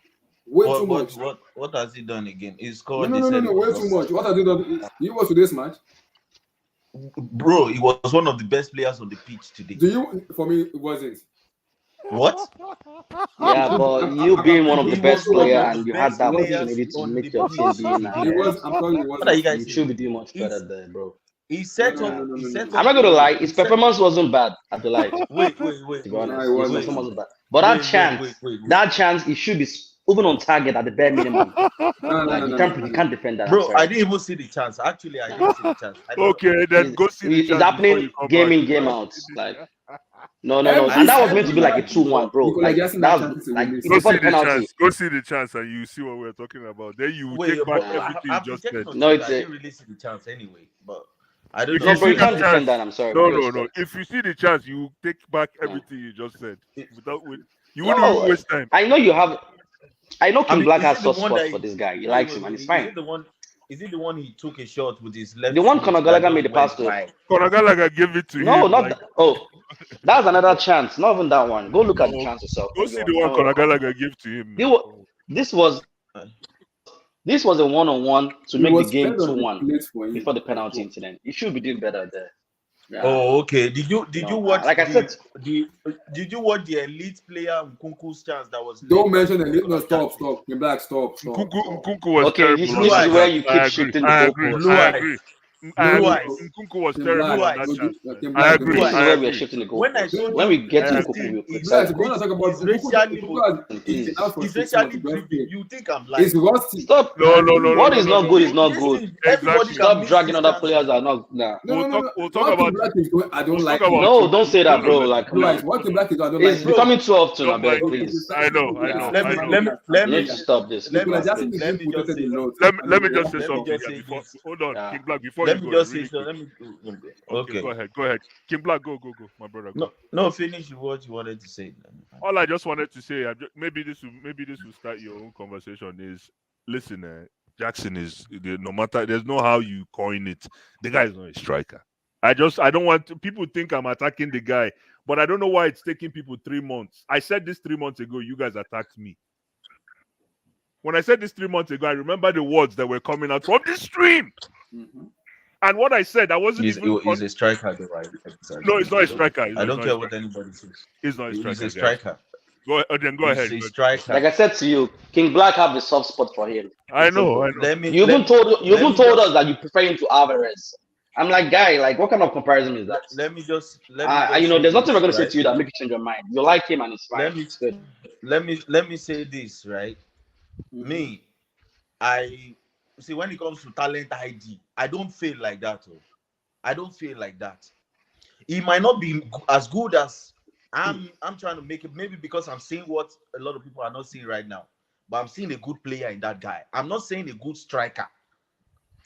Way too much. What has he done again? He's scored. No, way too much. What has he done? You watch today's match, bro. He was one of the best players on the pitch today. For me, it wasn't. What? Yeah, but you being one of the best players and you had that opportunity to make your team be in I'm telling you, what are you guys should be doing much better there, bro. He set up. I'm not gonna lie, his performance wasn't bad at the light. Wait. To be honest, his performance wasn't bad. But that chance, it should be even on target at the bare minimum. You can't defend that. Bro, I didn't even see the chance. Actually, I didn't see the chance. Okay, then go see the chance. It's happening game in, game out. Like, no. And that was meant to be like a 2-1, bro. Like, that was like before the penalty. Go see the chance and you see what we're talking about. Then you take back everything you just said. No, I didn't really see the chance anyway, but I don't know. No, bro, you can't defend that. I'm sorry. No. If you see the chance, you take back everything you just said. You wouldn't waste time. I know King Black has soft spot for this guy. He likes him and it's fine. Is it the one he took a shot with his left? The one Conor Gallagher made the pass to. Conor Gallagher gave it to him. No, not that. Oh, that's another chance. Not even that one. Go look at the chance yourself. Go see the one Conor Gallagher gave to him. This was a one-on-one to make the game 2-1 before the penalty incident. You should be doing better there. Yeah. Oh, okay. Did you watch? Like I said, did you watch the elite player Nkunku's chance that was? Don't mention elite. No, stop. In black, stop. Nkunku was okay. Terrible. This is where you keep shifting the goalposts. I agree. Nkunku was terrible. I agree. This is where we are shifting the goalposts. When we get to Nkunku, it's racially you think I'm lying? It's rusty. Stop. No. What is not good is not good. Exactly. Stop dragging other players are not. Nah. We'll talk about. I don't like. No, don't say that, bro. Like, what the black is, I don't like. It's becoming too often. I beg, please. I know. Let me stop this. Let me just say something. Hold on, King Black. Before let me just say so. Okay, go ahead. King Black, go, my brother. Go. No, finish what you wanted to say. All I just wanted to say, maybe this will start your own conversation. Is listen, Jackson is no matter. There's no how you coin it. The guy is not a striker. I don't want to, people think I'm attacking the guy, but I don't know why it's taking people 3 months. I said this 3 months ago. You guys attacked me. When I said this 3 months ago, I remember the words that were coming out from this stream. And what I said, I wasn't He's a striker, though, right? No, it's not a striker. I don't care what anybody says. He's not a striker. He's a striker. Go ahead. He's a striker. Like I said to you, King Black have the soft spot for him. I know. You even told us that you prefer him to Alvarez. I'm like, guy, like, what kind of comparison is that? Let me just there's nothing we're gonna say to you that make you change your mind. You like him and it's fine. Let me say this, right? Me, I see when it comes to talent ID, I don't feel like that. I don't feel like that. He might not be as good as I'm trying to make it, maybe because I'm seeing what a lot of people are not seeing right now. But I'm seeing a good player in that guy. I'm not saying a good striker.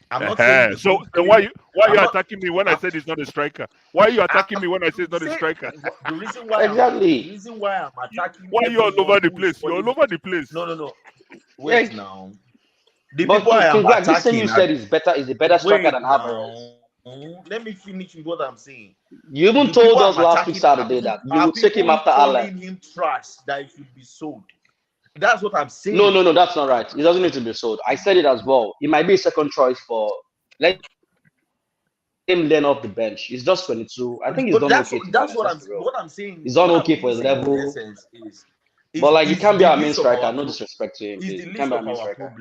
I'm not saying so then why you attacking me when I said he's not a striker? Why are you attacking me when I say he's not a striker? The reason why exactly. The reason why I'm attacking why you all over the place? You're all over the place. No. Wait now. The But people I am Black, attacking. this thing you said is a better striker than Alvarez. Let me finish with what I'm saying. You even told us last week Saturday that you would take him after Alan. Calling him trash that he should be sold. That's what I'm saying. No, that's not right. He doesn't need to be sold. I said it as well. He might be a second choice for let him learn off the bench. He's just 22. I think he's done okay. That's what I'm saying. He's done okay for his level. But like, he can't be our main striker. No disrespect to him. He can't be our main striker.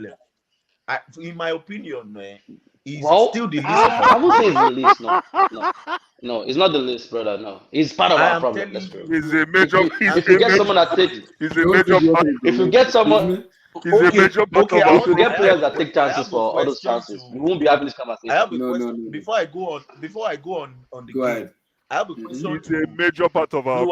In my opinion, he's Well, still the least. I would say he's the least. No, it's not the least, brother. No, he's part of our problem. Let's go. He's a major. If you get someone that takes, He's a major. if you get someone, He's a major part of if you get players that take chances for all those chances, we won't be having this conversation. I have a question. Before I go on the game, I have a question. He's a major part of our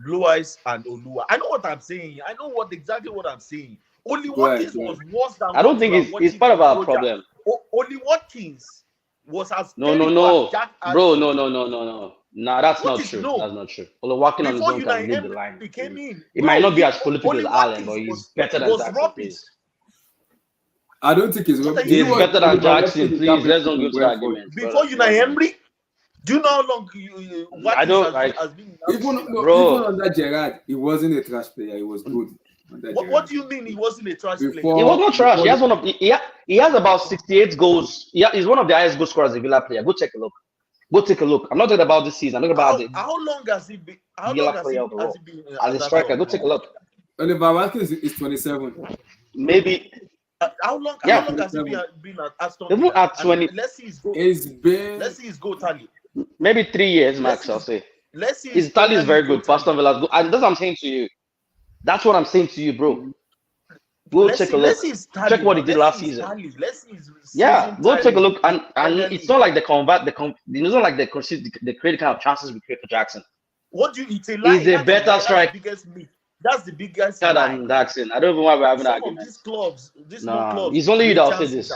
Blue Eyes and Olua. I know what I'm saying. I know exactly what I'm saying. Only Watkins was worse than. I don't think it's part of our problem. Only Watkins was as. No, bro, no. Nah, that's not true. That's not true. Although walking on his own can lead the line. It might not be as prolific as Allen, but he's better than Jackson. I don't think he's better than Jackson. Please, let's don't go to that argument. Before Unai Emery, do you know how long I don't like. Even under Gerrard, he wasn't a trash player. He was good. What do you mean he wasn't a trash player? He was not trash. He has he has about 68 goals. He's one of the highest goal scorers as a Villa player. Go take a look. I'm not talking about this season. I'm talking about how long has he been? How long has he been as a striker? Go take a look. Oliver Watkins is 27. Maybe. How long has he been at Aston Villa? Even at 20. Let's see his goal. Let's see his goal tally. Maybe 3 years max. I'll say. Let's see his tally is very good. Aston Villa's good, and that's what I'm saying to you. That's what I'm saying to you, bro. Go take a look. Check what he did last season. Go take a look. And it's not like they convert it's not like they create the kind of chances we create for Jackson. What do you? It's a lie. He's a better striker. That's the biggest lie. Than Jackson. I don't know why we're having an argument. These clubs, it's only you that'll say this.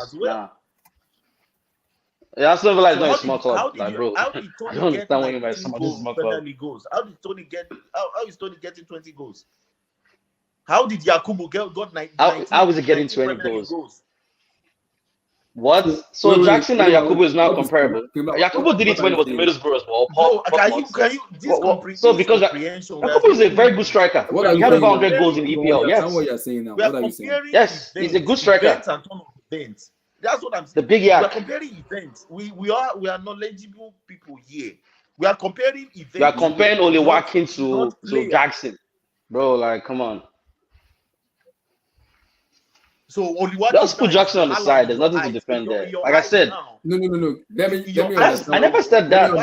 Aston Villa is not a small club, bro. I don't understand what you mean by some of these small clubs. How did Tony get? How is Tony getting 20 goals? How did Yakubu got 19? How is he getting 20 goals? What? So Jackson and Yakubu is now comparable. Yakubu did it when he was in Middlesbrough as well. Can you so because Yakubu is a very good striker. He had over 100 goals in EPL. Yes. What you're saying now? What are you saying? Yes, he's a good striker. That's what I'm saying. The big yak. We are comparing events. We are knowledgeable people here. We are comparing events. We are comparing only Watkins to Jackson, bro. Like, come on. So only what? Just put Jackson on the side. There's nothing to defend there. Like I said. No. Let me I never said that. No.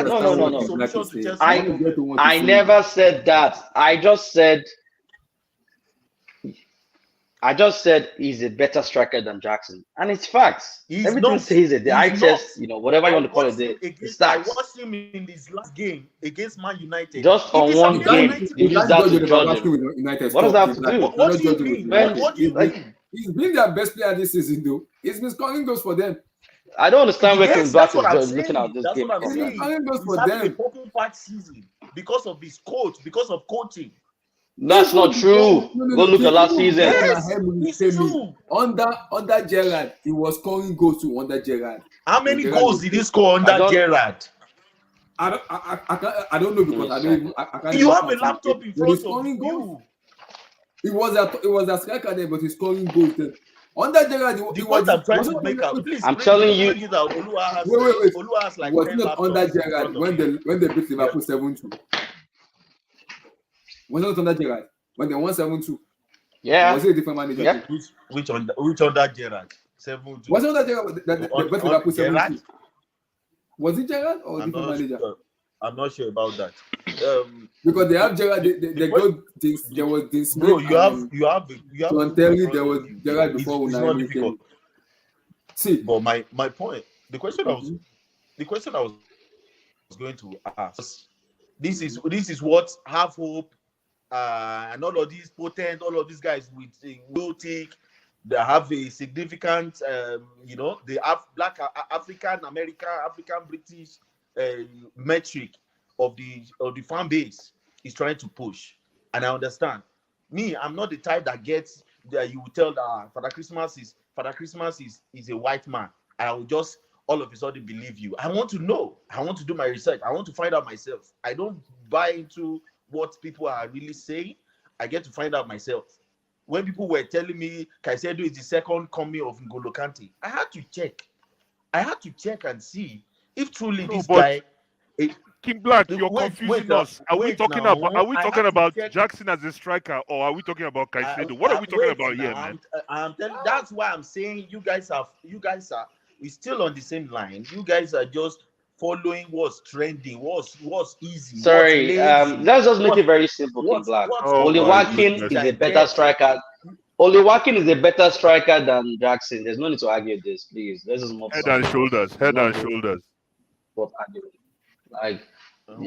I never said that. I just said he's a better striker than Jackson, and it's facts. Everything says it. The eye test, whatever you want to call it, the stats. I watched him in this last game against Man United. Just on one game, you use that to judge him. What does that have to do? What do you mean? He's been their best player this season, though. He's been scoring goals for them. I don't understand where King Black is looking at this game. He's been scoring goals for them. A Patch season because of his coach, because of coaching. That's not true. Go look at last season. Yes, it's true. Under Gerrard, he was scoring goals too. Under Gerrard, how many goals did he score under Gerrard? I don't know because I can't. You have a laptop in front of you. It was a striker there, but he's scoring goals then. Under Gerrard, the point I'm trying to make out. Please, I'm telling you. Wait. Olua has like was 10 not under Gerrard when they beat Liverpool 7-2. Was not under Gerrard when they won 7-2. Yeah. Was it a different manager? Yeah. Which under Gerrard? 7-2. Was it under Gerrard that they beat Liverpool 7-2? Was it Gerrard or a different manager? I'm not sure about that. Because they have Gerrard, they got this. There was this. Bro, you have. Don't tell me there was Gerrard before it's not difficult. See, but my point, the question I was going to ask. This is what Half Hope and all of these potent, all of these guys with will take. They have a significant, they have Black African American, African British metric of the fan base is trying to push, and I understand. Me, I'm not the type that gets that you will tell that Father Christmas is a white man. I will just all of a sudden believe you. I want to know. I want to do my research. I want to find out myself. I don't buy into what people are really saying. I get to find out myself. When people were telling me Caicedo is the second coming of N'Golo Kante, I had to check and see if truly this guy. King Black, you're confusing us. Are we talking about Jackson as a striker, or are we talking about Caicedo? What are we talking about here, man? I'm telling. That's why I'm saying you guys are. We're still on the same line. You guys are just following what's trending, what's easy. Sorry, let's just make it very simple, King Black. Oli Watkins is a better striker. Oli Watkins is a better striker than Jackson. There's no need to argue this, please. This is more head and shoulders. Like,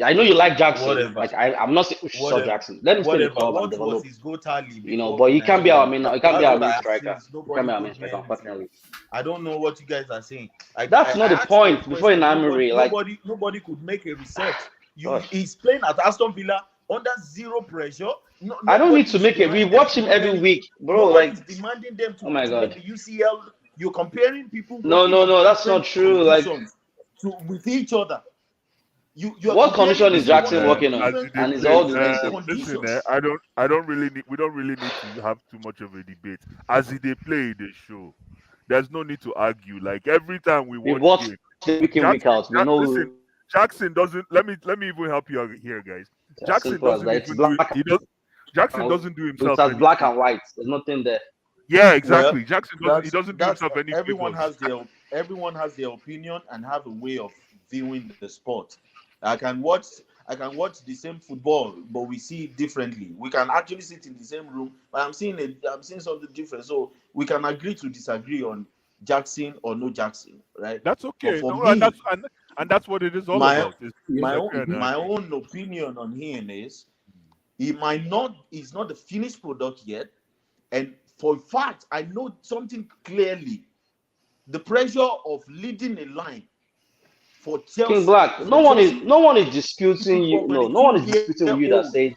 I know you like Jackson. Whatever. Like I'm not saying we should stop Jackson. Let him stay in the club and develop. But he can't be our main. He can't be our main striker. He can't be our main striker. Unfortunately, I don't know what you guys are saying. That's not the point. Before in Amory, like nobody could make a research. He's playing at Aston Villa under zero pressure. I don't need to make it. We watch him every week, bro. Like demanding them to. Oh my God. The UCL. You're comparing people. No, that's not true. Like with each other. What condition is Jackson working on? And it's all the same. Listen, we don't really need to have too much of a debate. As they play the show, there's no need to argue. Like every time we watch the week in, week out, we know. Listen, Jackson doesn't. Let me even help you out here, guys. Jackson doesn't do himself. It's black and white. There's nothing there. Yeah, exactly. Well, Jackson doesn't do himself any. Everyone has their opinion and have a way of viewing the sport. I can watch the same football, but we see it differently. We can actually sit in the same room, but I'm seeing something different. So we can agree to disagree on Jackson or no Jackson, right? That's okay. And that's what it is all about. My own opinion on him is he's not the finished product yet. And for a fact, I know something clearly. The pressure of leading a line for Chelsea. King Black, no one is disputing you. No one is disputing you that says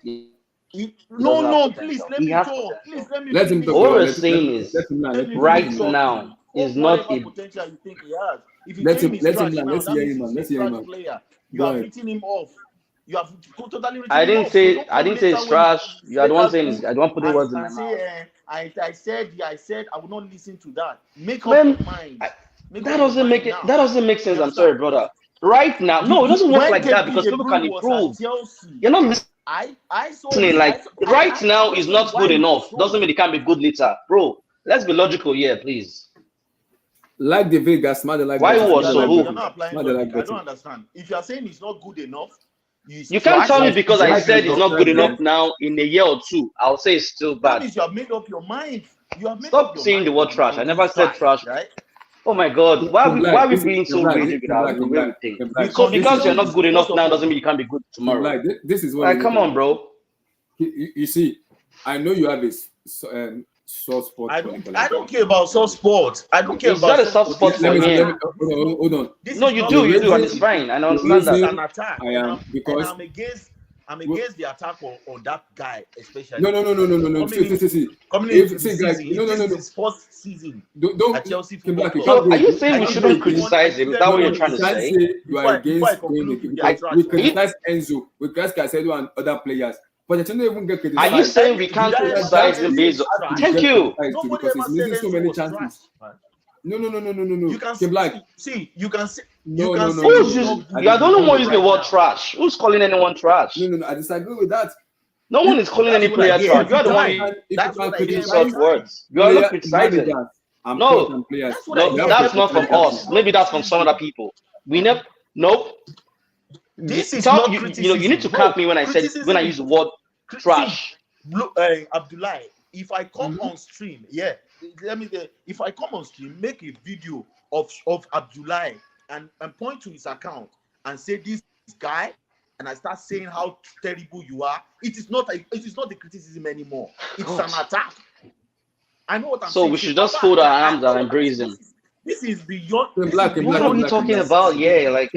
no, please let me go. Please let me. All we're saying is right now is not a potential you think he has. If let's hear him, man. Let's hear him. You are beating him off. You have totally. I didn't say it's trash. You are the one saying I don't put the words in my mouth. I said I will not listen to that. Make up your mind. That doesn't make sense. I'm sorry, brother. Right now, no, it doesn't work like that because people can improve. You're not listening. Right now is not good enough. Doesn't mean it can't be good later, bro. Let's be logical here, please. Like the Vegas, why was so? I don't understand. If you are saying it's not good enough, you can't tell me because I said it's not good enough now. In a year or two, I'll say it's still bad. That means you have made up your mind. Stop saying the word trash. I never said trash. Right? Oh my God! Why are we being so crazy with our thing? So because you're not good enough now doesn't mean you can't be good tomorrow. This is what. Come on, bro. You see, I know you have this soft spot. I don't care about soft sport. I don't care about. It's not a soft spot for me. Hold on. No, you do, and it's fine. I understand that. An attack. I am because I'm against I'm against the attack on that guy, especially. No. See. Coming If into see, the guys, season, no. this is his first season Don't at Chelsea Kim Football Black, you Club. can't So are go you against. saying we shouldn't criticize him? Is that what you're trying to You can't say? say you are against Before I going conclude, because they are we trash. criticize Enzo, we criticize Caicedo and other players, but they don't even get Are criticized. you saying we can't Did I ever criticize say him Enzo based was on... trash? Thank you. Nobody Because ever he's said missing so Enzo many was trash, chances. man. No. You can Kim Black. see, you can say, No. Who's using... You are the only one using the word trash. Who's calling anyone trash? No. I disagree with that. No one is calling any player trash. You are the one using such words. You are not criticizing. No, that's not from us. Maybe that's from some other people. We never. Nope. This is Tell not you, criticism. you need to cap me when I use the word trash. Abdullah, if I come on stream, if I come on stream, make a video of Abdullah and point to his account and say this guy, and I start saying how terrible you are, it is not a criticism anymore. It's an attack. I know what I'm saying. So we should just fold our arms and embrace him. This is beyond. What are we talking about? Yeah, like,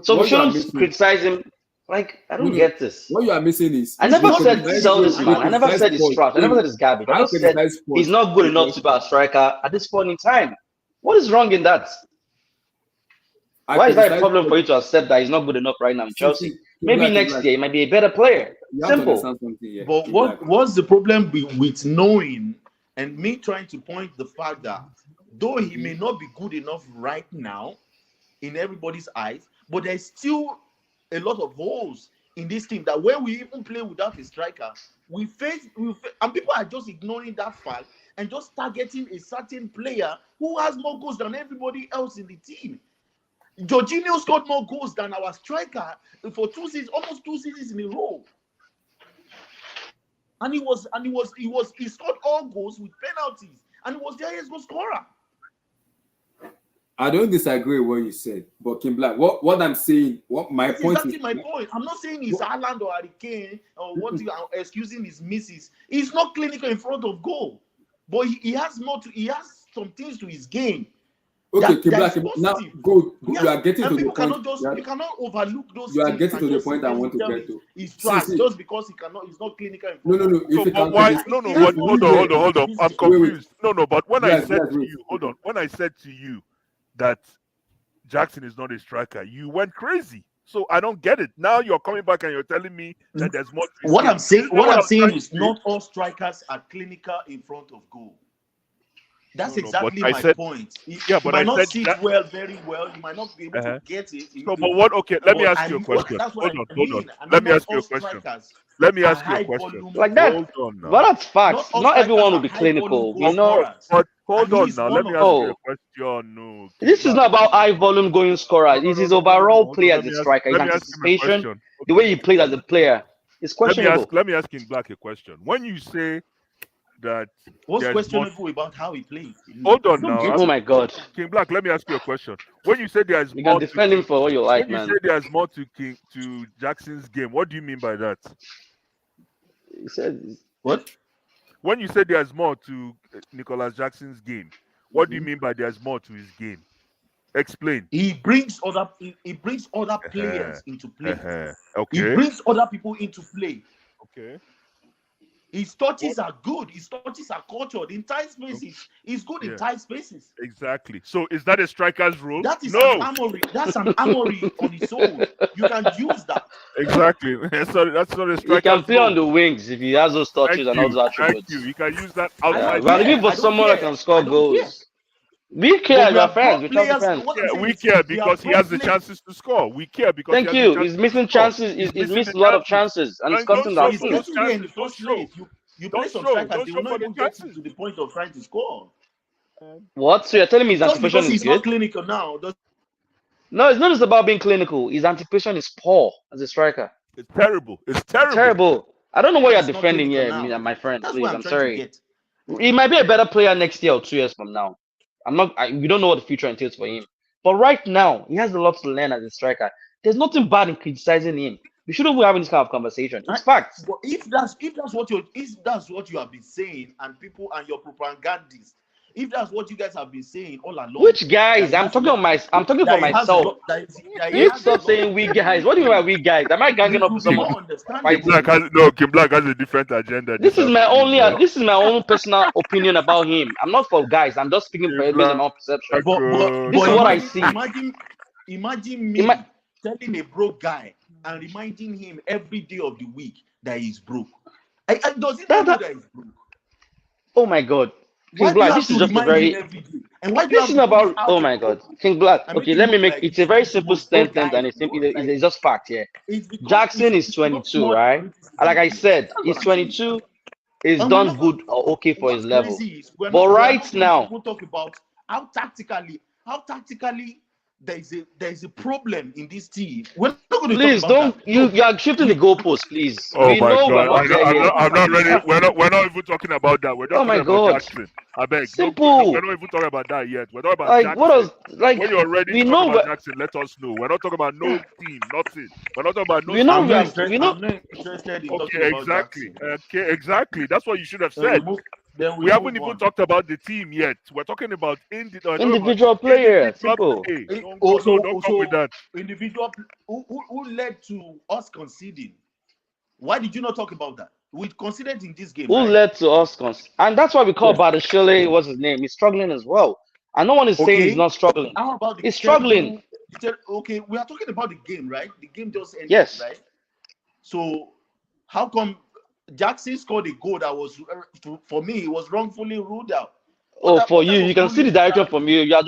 so we shouldn't criticize him. Like, I don't get this. What you are missing is I never said sell this man. I never said he's trash. I never said he's garbage. I just said he's not good enough to be a striker at this point in time. What is wrong in that? Why is that a problem for you to accept that he's not good enough right now in Chelsea? Maybe next year he might be a better player. Simple. But what's the problem with knowing and me trying to point the fact that though he may not be good enough right now in everybody's eyes, but there's still a lot of holes in this team that when we even play without a striker, we face, and people are just ignoring that fact and just targeting a certain player who has more goals than everybody else in the team. Jorginho scored more goals than our striker for almost 2 seasons in a row. And he scored all goals with penalties, and he was the highest goal scorer. I don't disagree with what you said, but Kim Black, what I'm saying, what my point is... Exactly my point. I'm not saying he's Haaland or Harry Kane or what you are excusing his misses. He's not clinical in front of goal, but he has some things to his game. Okay, Kim Black, now good. Yeah. You are getting and to the point. You cannot overlook those. You are getting to the point I want to get to. He's trash just because he's not clinical in No. front of Hold on. I'm confused. No. But when I said to you, hold on. When I said to you that Jackson is not a striker, you went crazy. So I don't get it. Now you're coming back and you're telling me that there's more. What I'm saying is not all strikers are clinical in front of goal. That's exactly my point. He might not see it very well. You might not be able to get it. But what? Okay, let me ask you a question. Hold on. Let me ask you a question. Like that. Hold on now. But that's facts. Not everyone will be clinical. We know. But hold on now. Let me ask you a question. No. This is not about high volume going scorer. This is overall play as a striker. His anticipation, the way he played as a player, is questionable. Let me ask King Black a question. When you say that what's questionable about how he plays? Hold on now. Oh my God, King Black, let me ask you a question. When you say there's you more, can defend him for all you like, man. When you say there's more to Jackson's game, what do you mean by that? He said what? When you say there's more to Nicholas Jackson's game, what do you mean by there's more to his game? Explain. He brings other players into play. Okay. He brings other people into play. Okay. His touches are good. His touches are cultured in tight spaces. He's good in tight spaces. Exactly. So is that a striker's role? That is an armory. That's an armory on its own. You can use that. Exactly. That's not a striker's role. He can play on the wings if he has those touches and all those attributes. Thank you. He can use that outside. We're looking for someone that can score goals. We care, we are friends. We care because he has the chances to score. We care because thank you. He's missing chances. He's missed a lot of chances, and it's costing that. He's getting there in the first place. You play some strikers, they will not even get to the point of trying to score. What? So you're telling me his anticipation is good? He's not clinical now. No, it's not just about being clinical. His anticipation is poor as a striker. It's terrible. Terrible. I don't know what you're defending here, my friend. Please, I'm sorry. He might be a better player next year or 2 years from now. We don't know what the future entails for him. But right now, he has a lot to learn as a striker. There's nothing bad in criticizing him. We shouldn't be having this kind of conversation. It's facts. But if that's what you have been saying, and people and your propagandists, if that's what you guys have been saying all along. Which guys? I'm talking for myself. You stop saying we guys. What do you mean by we guys? Am I ganging up with someone? Kim Black has a different agenda. This is my own personal opinion about him. I'm not for guys. I'm just speaking for based on my perception. This is what I see. Imagine me telling a broke guy and reminding him every day of the week that he's broke. Does it know that he's broke? Oh my God. King Black, this is just a very. And why this is about. Oh my God, King Black. Okay, let me make it's a very simple sentence, and it's just fact here. Jackson is 22, right? And like I said, he's 22. He's done good or okay for his level. But right now, we'll talk about how tactically there is a problem in this team. We're not going to please don't you are shifting the goalpost, please. Oh my God! I'm not ready. We're not even talking about that. We're just talking about Jackson. I beg. Simple. We're not even talking about that yet. We're talking about like Jackson. what else? Like when you're ready to talk about Jackson, let us know. We're not talking about no team, nothing. We're not talking about no. I'm not interested in okay, exactly. Okay, exactly. That's what you should have said. We haven't even talked about the team yet. We're talking about individual players. Simple. Don't come with that. Individual who led to us conceding. Why did you not talk about that? We conceded in this game. Who led to us and that's why we call Badashile. What's his name? He's struggling as well. And no one is saying he's not struggling. How about he's struggling. Okay, we are talking about the game, right? The game just ended, yes. Right? So how come Jackson scored a goal that was, for me, he was wrongfully ruled out? For you, you can see the direction from you. You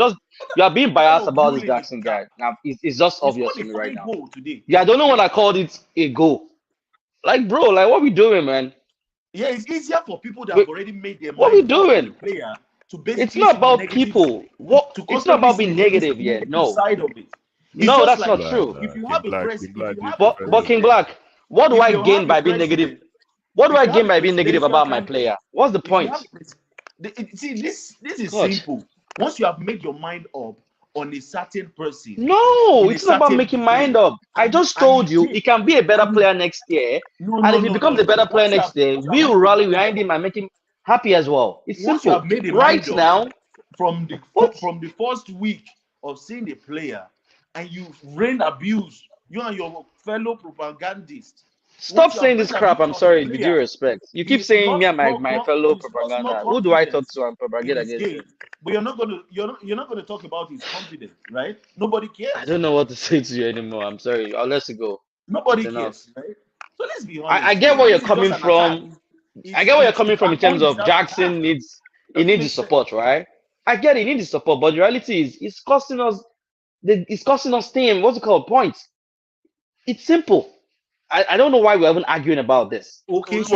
are being biased about this Jackson guy. Now it's just obvious to me right now. Yeah, I don't know when I called it a goal. Like, bro, like what we doing, man? Yeah, it's easier for people that have already made their mind. What we doing? Player to it's not about people. It's not about being negative yet. No. Side of it. No, that's not true. If you have a press, but King Black, what do I gain by being negative? What do I gain by being negative about my player? What's the point? See, this is simple. Once you have made your mind up on a certain person. No, it's not about making mind up. I just told you he can be a better player next year. And if he becomes a better player next year, we will rally behind him and make him happy as well. It's simple. Right now, from the first week of seeing the player and you rain abuse, you and your fellow propagandists. Stop saying this crap. I'm sorry, with due respect. You keep saying me and my fellow propaganda. Who do I talk to and propagate against? But you're not gonna talk about his confidence, right? Nobody cares. I don't know what to say to you anymore. I'm sorry. I'll let you go. Nobody cares, right? So let's be honest. I get where you're coming from. I get where you're coming from in terms of Jackson needs the support, right? I get it, he needs the support, but the reality is it's costing us team. What's it called? Points. It's simple. I don't know why we're even arguing about this. Okay. He's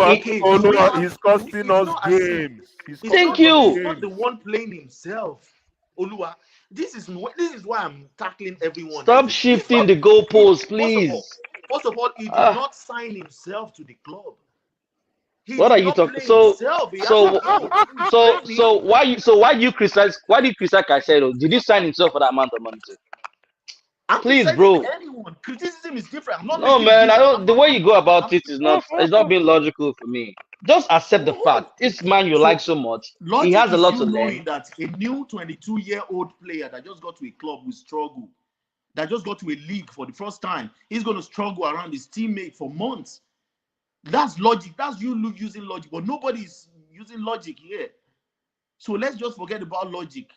costing us games. Thank you. He's not the one playing himself. Oluwa, this is why I'm tackling everyone. Stop shifting the goalposts, please. First of all, he did not sign himself to the club. What are you talking? So why do you criticize Caicedo? Did you sign himself for that amount of money too? Please, bro. Anyone. Criticism is different. No, man. I don't. The way you go about it is not. It's not being logical for me. Just accept the fact. This man you like so much, he has a lot to learn. That a new 22-year-old player that just got to a club will struggle. That just got to a league for the first time. He's going to struggle around his teammate for months. That's logic. That's you using logic, but nobody's using logic here. So let's just forget about logic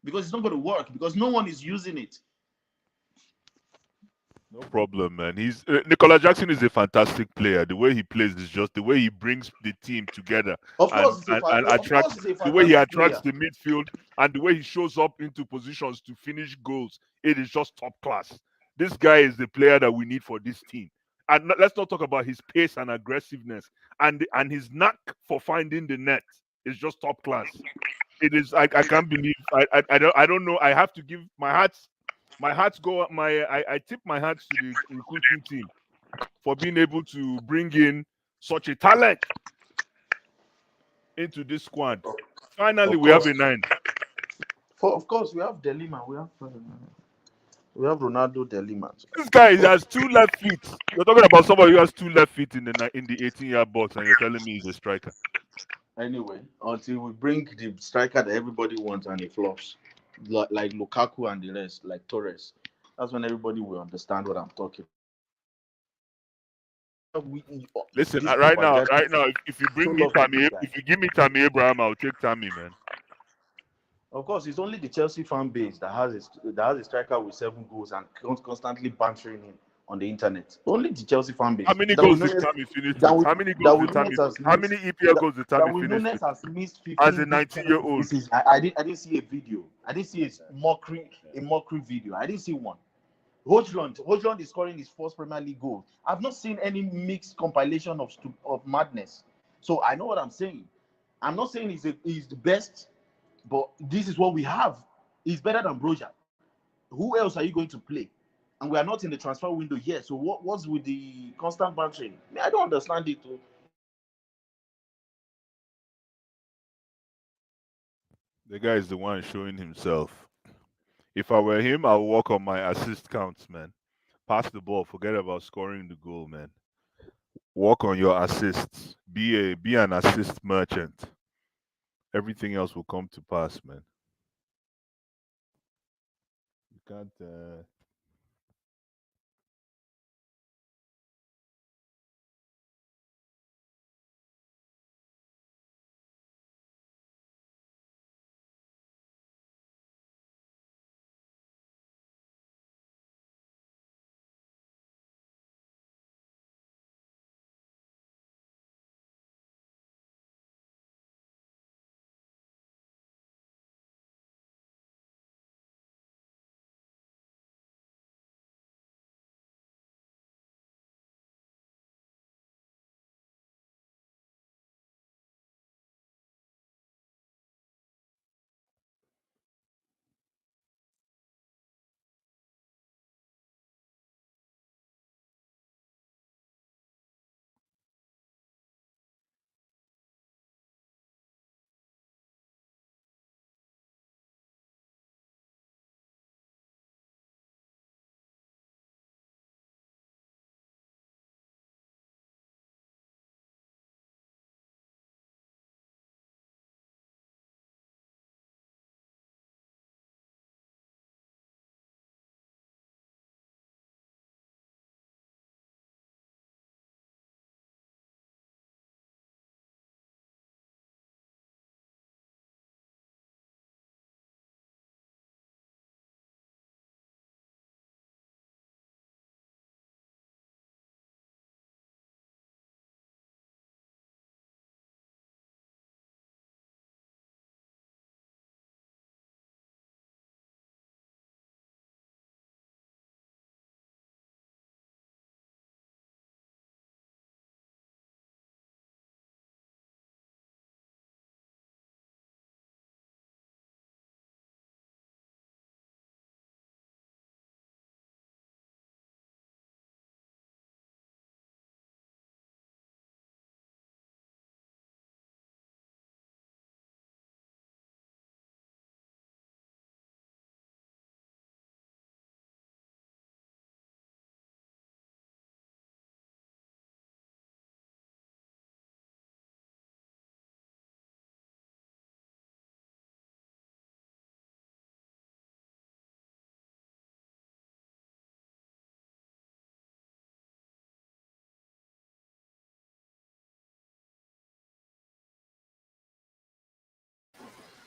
because it's not going to work because no one is using it. No problem, man. Nicola Jackson is a fantastic player. The way he plays is just the way he brings the team together. Of course, and attracts the way he attracts the midfield and the way he shows up into positions to finish goals. It is just top class. This guy is the player that we need for this team. And let's not talk about his pace and aggressiveness and his knack for finding the net. It's just top class. It is. I can't believe. I don't know. I have to give my heart. I tip my hat to the recruiting team for being able to bring in such a talent into this squad. Finally, we have a 9. Of course, we have Delima. We have Ronaldo Delima. This guy has 2 left feet. You're talking about somebody who has 2 left feet in the 18-yard box, and you're telling me he's a striker. Anyway, until we bring the striker that everybody wants and he flops, like Lukaku and the rest, like Torres, that's when everybody will understand what I'm talking. Listen, These right now, propagandists if you bring don't me love this guy. If you give me Tammy Abraham, I'll take Tammy, man. Of course, it's only the Chelsea fan base that has a striker with 7 goals and constantly bantering him on the internet. Only the Chelsea fan How base. many Darwin goals did Nunes, Tammy finish with? How many goals did Darwin Tammy? Nunes has How many missed. EPL goals did Tammy Darwin finish Nunes with? has missed As a 15 big penalties 19-year-old. this season. I didn't see a video. I didn't see a mockery video. I didn't see one. Hojlund is scoring his first Premier League goal. I've not seen any mixed compilation of madness. So I know what I'm saying. I'm not saying he's the best, but this is what we have. He's better than Broja. Who else are you going to play? And we are not in the transfer window yet. So what's with the constant bantering? I don't understand it. The guy is the one showing himself. If I were him, I'll work on my assist counts, man. Pass the ball. Forget about scoring the goal, man. Work on your assists. Be an assist merchant. Everything else will come to pass, man. You can't.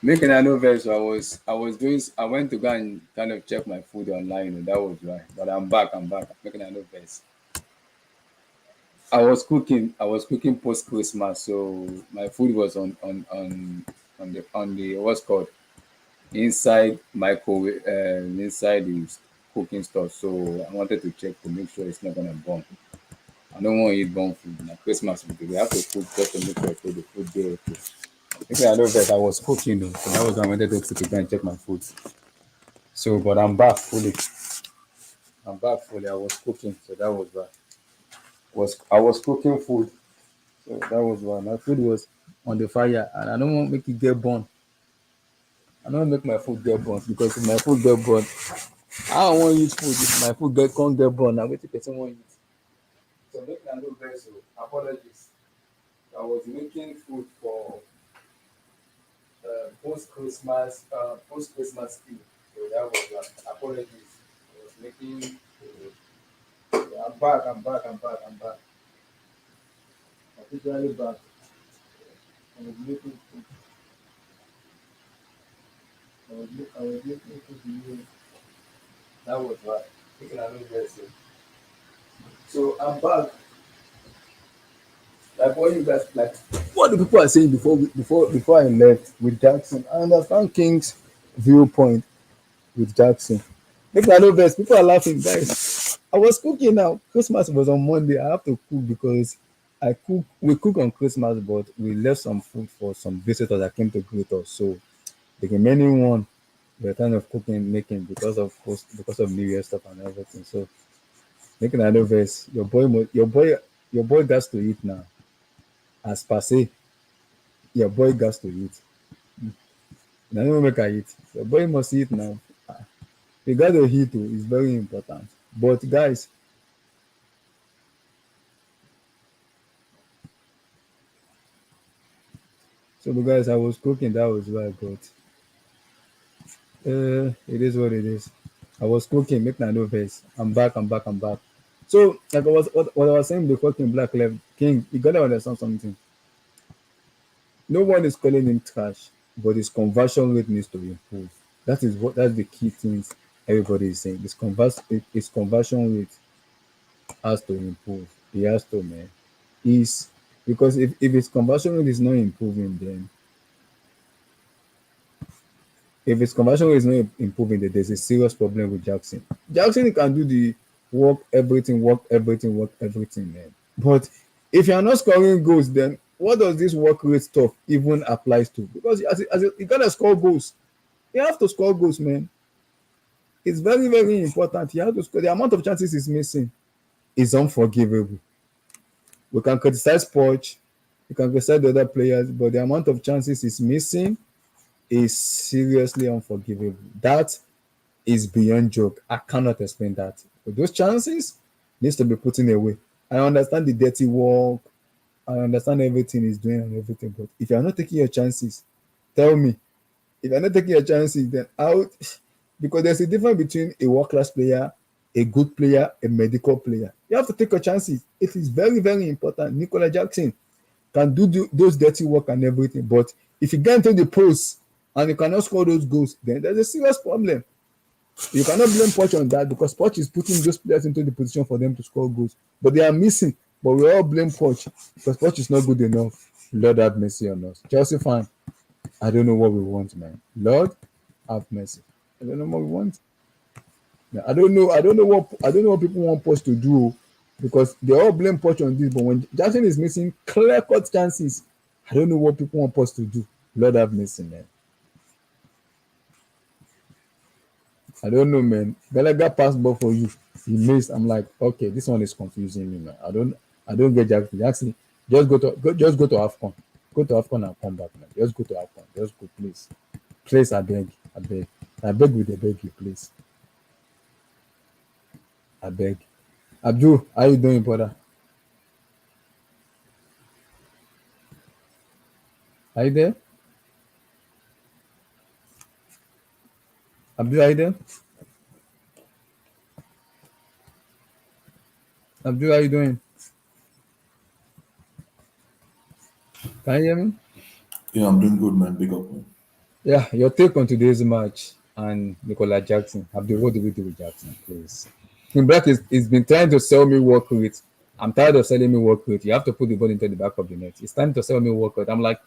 Making an over, so I went to go and kind of check my food online, and that was why. But I'm back. Making an over. I was cooking post Christmas, so my food was on the what's called inside microwave, inside the cooking stuff. So I wanted to check to make sure it's not gonna burn. I don't want to eat burn food. Now Christmas we have to cook just to make sure the food there. Okay. Making an over, I was cooking though, so that was why I wanted to go and check my food. So, but I'm back fully. I'm back fully. I was cooking, so that was why. I was cooking food, so that was why my food was on the fire, and I don't want to make it get burnt. I don't want to make my food get burnt because if my food get burnt, I don't want to eat food. If my food can't get burnt, now wait till person want eat. So make na no vex o. Apologies. I was making food for post Christmas Eve. So that was apologies. I was making. I'm back. I'm back. I'm back. I'm back. Officially back. I was making. I was making to you. That was right. Thinking I know best. So I'm back. Like what you guys like. What the people are saying before I left with Jackson. I understand King's viewpoint with Jackson. Make I know best. People are laughing, guys. I was cooking now. Christmas was on Monday. I have to cook because I cook. We cook on Christmas, but we left some food for some visitors that came to greet us. So the remaining one, we're kind of cooking, making because of New Year stuff and everything. So making I know best. Your boy got to eat now. As per se, your boy got to eat. Now no make I eat. Your boy must eat now. You got to eat too. It's very important. But guys, so the guys, I was cooking. That was why I got. It is what it is. I was cooking. Make no face. I'm back. I'm back. I'm back. So like I was what I was saying before King Black left. King, you gotta understand something. No one is calling him trash, but his conversion rate needs to improve. That's the key things everybody is saying. His conversion rate has to improve. He has to, man. Is because if his conversion rate is not improving, then if his conversion rate is not improving, then there's a serious problem with Jackson. Jackson can do the work everything, man. But if you're not scoring goals, then what does this work rate stuff even applies to? Because you gotta score goals. You have to score goals, man. It's very, very important. You have to score. The amount of chances he's missing is unforgivable. We can criticize Poch, we can criticize the other players, but the amount of chances he's missing is seriously unforgivable. That is beyond joke. I cannot explain that. But those chances needs to be put in away. I understand the dirty work. I understand everything he's doing and everything. But if you're not taking your chances, tell me. If you're not taking your chances, then out. Because there's a difference between a world-class player, a good player, a medical player. You have to take your chances. It is very, very important. Nicola Jackson can do those dirty work and everything. But if you get into the post and you cannot score those goals, then there's a serious problem. You cannot blame Poch on that because Poch is putting those players into the position for them to score goals. But they are missing. But we all blame Poch because Poch is not good enough. Lord have mercy on us. Chelsea fan, I don't know what we want, man. Lord have mercy. I don't know what we want. I don't know what people want Poch to do because they all blame Poch on this. But when Jackson is missing clear-cut chances, I don't know what people want Poch to do. Lord have mercy, man. I don't know, man. Gallagher passed ball for you. He missed. I'm like, okay, this one is confusing me, man. I don't get Jackson. Jackson, just go to AFCON. Go to AFCON and come back, man. Just go to AFCON. Just go, please. Please, I beg. I beg with the beg you, please. I beg. Abdul, how you doing, brother? Are you there? Abdul, are you there? Abdul, how you doing? Can you hear me? Yeah, I'm doing good, man. Big up, man. Yeah, your take on today's match and Nicola Jackson. Abdul, what do we do with Jackson, please? Kim Black is been trying to sell me work rate. I'm tired of selling me work rate. You have to put the ball into the back of the net. It's time to sell me work rate. I'm like,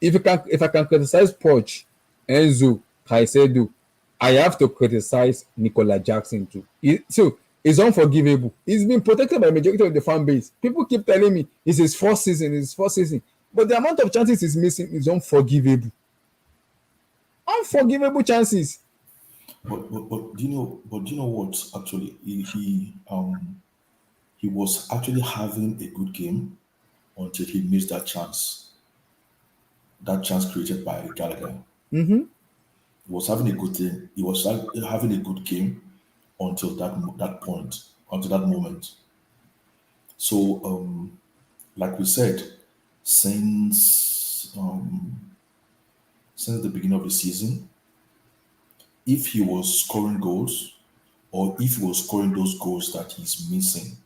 if I can criticize Poch, Enzo, Caicedo, I have to criticize Nicola Jackson too. So it's unforgivable. He's been protected by the majority of the fan base. People keep telling me it's his first season. But the amount of chances he's missing is unforgivable. Unforgivable chances. But do you know? But do you know what? Actually, he was actually having a good game until he missed that chance. That chance created by Gallagher. Mm-hmm. He was having a good thing. He was having a good game until that point, until that moment. So, like we said, since since the beginning of the season, if he was scoring goals or if he was scoring those goals that he's missing,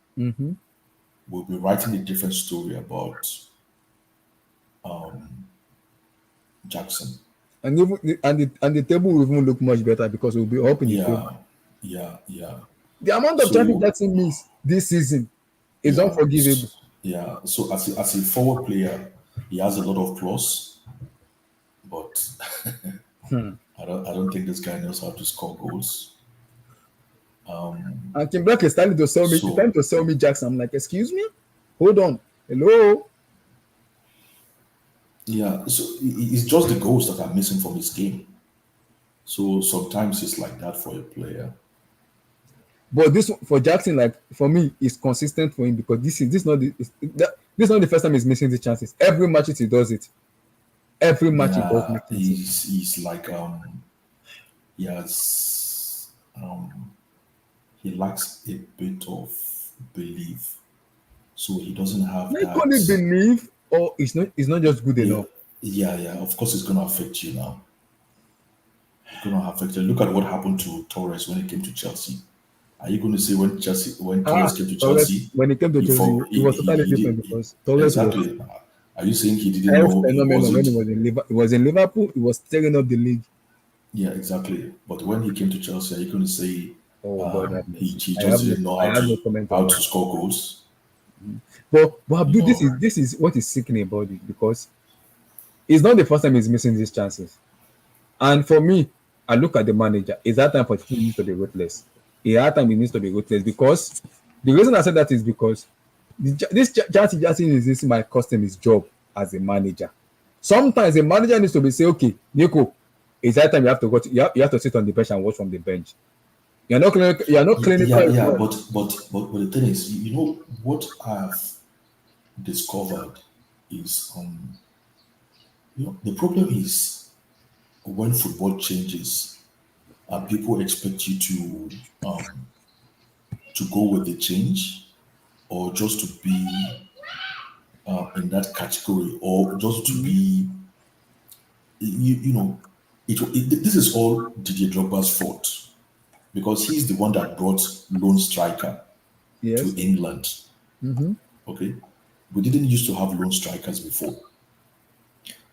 we'll be writing a different story about Jackson. And the table will even look much better because we'll be up in the table. Yeah. The amount of chances Jackson missed this season is unforgivable. Yeah. So as a forward player, he has a lot of plus, but I don't think this guy knows how to score goals. And Kim Black is starting to sell me Jackson. I'm like, excuse me? Hold on. Hello? Yeah, so it's just the goals that are missing from his game. So sometimes it's like that for a player. But this for Jackson, like for me, is consistent for him because this is not the first time he's missing the chances. Every match he does it. Every match he does make it. He's like he lacks a bit of belief, so he doesn't have that. Call it belief, or it's not just good enough. Yeah. Of course, it's gonna affect you now. It's gonna affect you. Look at what happened to Torres when he came to Chelsea. Are you going to say when Torres came to Chelsea? When he came to Chelsea, it was totally different because Torres exactly. Are you saying he didn't know? When he was in Liverpool, he was tearing up the league. Yeah, exactly. But when he came to Chelsea, are you going to say he just didn't know how to score goals? But Abdul, this is what is sickening about it because it's not the first time he's missing these chances. And for me, I look at the manager. It's that time for him needs to be ruthless. He needs to be ruthless because the reason I said that is because this Jackson might cost him his job as a manager. Sometimes a manager needs to be say, okay, Nico, it's that time you have to sit on the bench and watch from the bench. You're not clinical. Yeah. But the thing is, you know what I've discovered is the problem is when football changes. People expect you to go with the change, or just to be in that category, or just to be, this is all Didier Drogba's fault because he's the one that brought lone striker to England. Okay, we didn't used to have lone strikers before,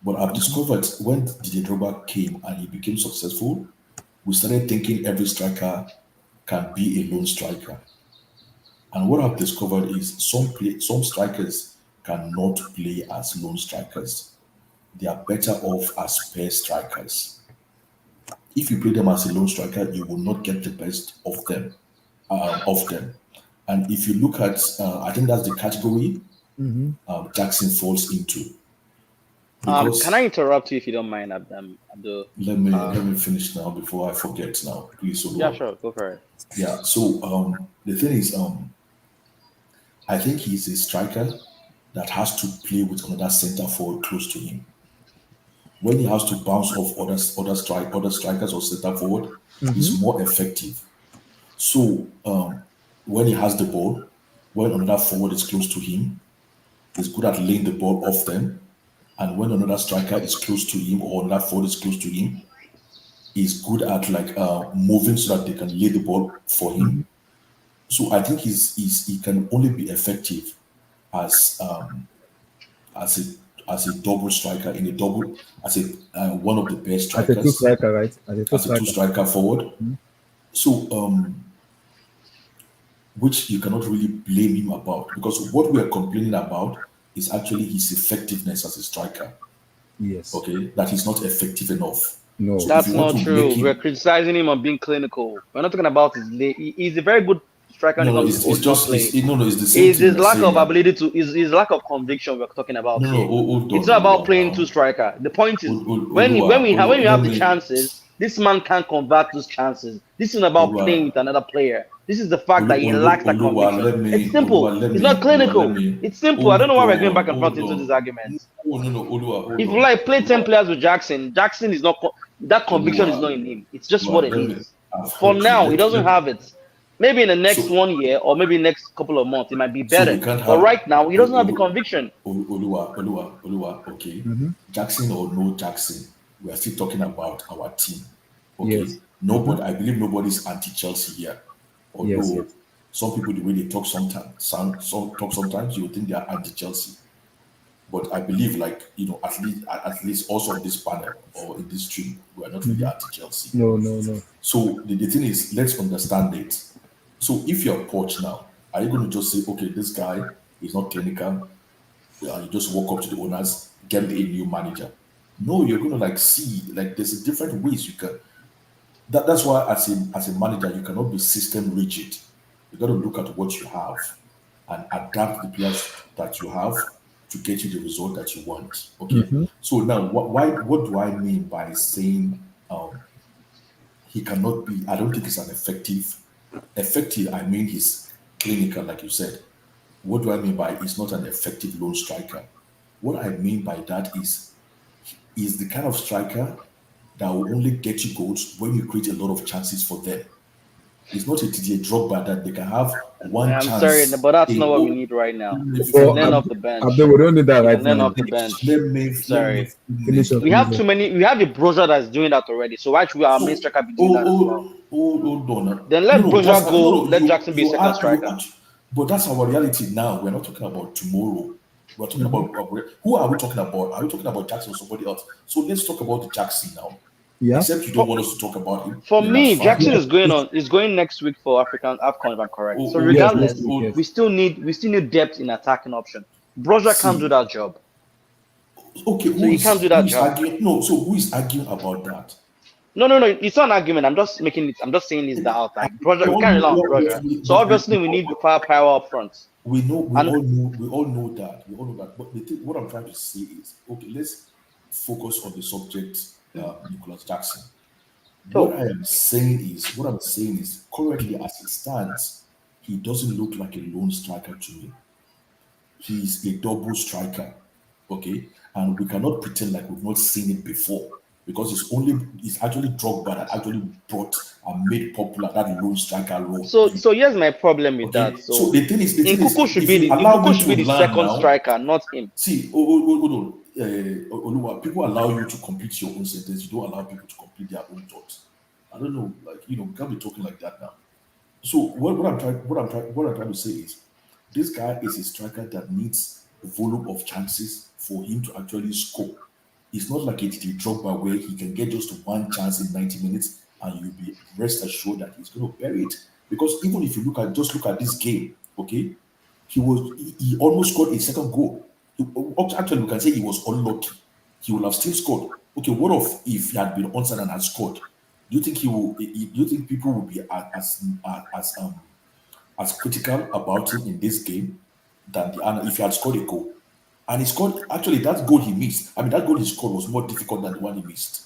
but I've discovered when Didier Drogba came and he became successful. We started thinking every striker can be a lone striker. And what I've discovered is some strikers cannot play as lone strikers. They are better off as pair strikers. If you play them as a lone striker, you will not get the best of them. And if you look at, I think that's the category Jackson falls into. Can I interrupt you if you don't mind, Abdul? Let me finish now before I forget now, please. Yeah, sure, go for it. Yeah, so the thing is, I think he's a striker that has to play with another centre forward close to him. When he has to bounce off other strikers or centre forward, he's more effective. So when he has the ball, when another forward is close to him, he's good at laying the ball off them. And when another striker is close to him or another forward is close to him, he's good at moving so that they can lay the ball for him. So I think he can only be effective as a double striker in a double as one of the best strikers. As a two striker, right? As a two striker forward. So which you cannot really blame him about because what we are complaining about is actually his effectiveness as a striker. Yes. Okay, that he's not effective enough. No, so that's not true. We're criticizing him on being clinical. We're not talking about he's a very good striker. It's the same. It's his lack of ability to his lack of conviction we're talking about. It's not about playing two striker. The point is when we have the chances, this man can't convert those chances. This isn't about playing with another player. This is the fact that he lacks that conviction. It's simple. It's not clinical. It's simple. I don't know why we're going back and forth into this argument. If you play 10 players with Jackson is not that conviction is not in him. It's just what it is. For now, he doesn't have it. Maybe in the next 1 year or maybe next couple of months, it might be better. But right now, he doesn't have the conviction. Okay. Jackson or no Jackson, we are still talking about our team. Okay, Yes. nobody. I believe nobody's anti-Chelsea here. Yes. Although some people, the way they talk sometimes you would think they are anti-Chelsea. But I believe, like, at least also on this panel or in this stream, we are not really anti-Chelsea. No, no, no. So the thing is, let's understand it. So if you're Poch now, are you going to just say, okay, this guy is not clinical, you just walk up to the owners, get a new manager? No, you're going to like see, like, there's different ways you can. That's why as a manager, you cannot be system rigid. You got to look at what you have and adapt the players that you have to get you the result that you want. Okay. So now, what do I mean by saying he cannot be? I don't think it's an effective. Effective, I mean he's clinical, like you said. What do I mean by he's not an effective lone striker? What I mean by that is he's the kind of striker that will only get you goals when you create a lot of chances for them. It's not a TJ Drogba that they can have one I'm chance. sorry, but that's not what we need right now. You can learn off the bench. We don't need that You right can learn now. off the bench. Sorry. Finish up. We have too many. We have a Broja that's doing that already. So why should our main striker be doing that as well? Hold on. Then let Broja go. Let Jackson be second striker. But that's our reality now. We're not talking about tomorrow. We're talking about who are we talking about? Are we talking about Jackson or somebody else? So let's talk about the Jackson now. Yeah. Except you don't want us to talk about him. For me, Jackson is going next week for African AFCON, if I'm correct. So regardless, we still need depth in attacking option. Broja can't do that job. Okay, so he can't do that job. So who is arguing about that? No, it's not an argument. I'm just saying this out. Like Broja, we can't rely on Broja. So obviously we need firepower up front. We all know that. But what I'm trying to say is, okay, let's focus on the subject, Nicholas Jackson. What I'm saying is, currently as it stands, he doesn't look like a lone striker to me. He's a double striker, okay? And we cannot pretend like we've not seen it before, because it's actually Drogba that actually brought and made popular that lone striker role. So here's my problem with that. So the thing is, Nkuku should be the second striker, not him. See, hold on. Oluwa, people allow you to complete your own sentence. You don't allow people to complete their own thoughts. I don't know, we can't be talking like that now. So what I'm trying to say is, this guy is a striker that needs a volume of chances for him to actually score. It's not like it's the Drogba where he can get just one chance in 90 minutes and you'll be rest assured that he's going to bury it. Because even if you look at this game, okay, he almost scored a second goal. Actually, we can say he was unlucky. He would have still scored. Okay, what if he had been onside and had scored? Do you think Do you think people will be as critical about him in this game than if he had scored a goal? And he scored. Actually, that goal he missed. I mean, that goal he scored was more difficult than the one he missed.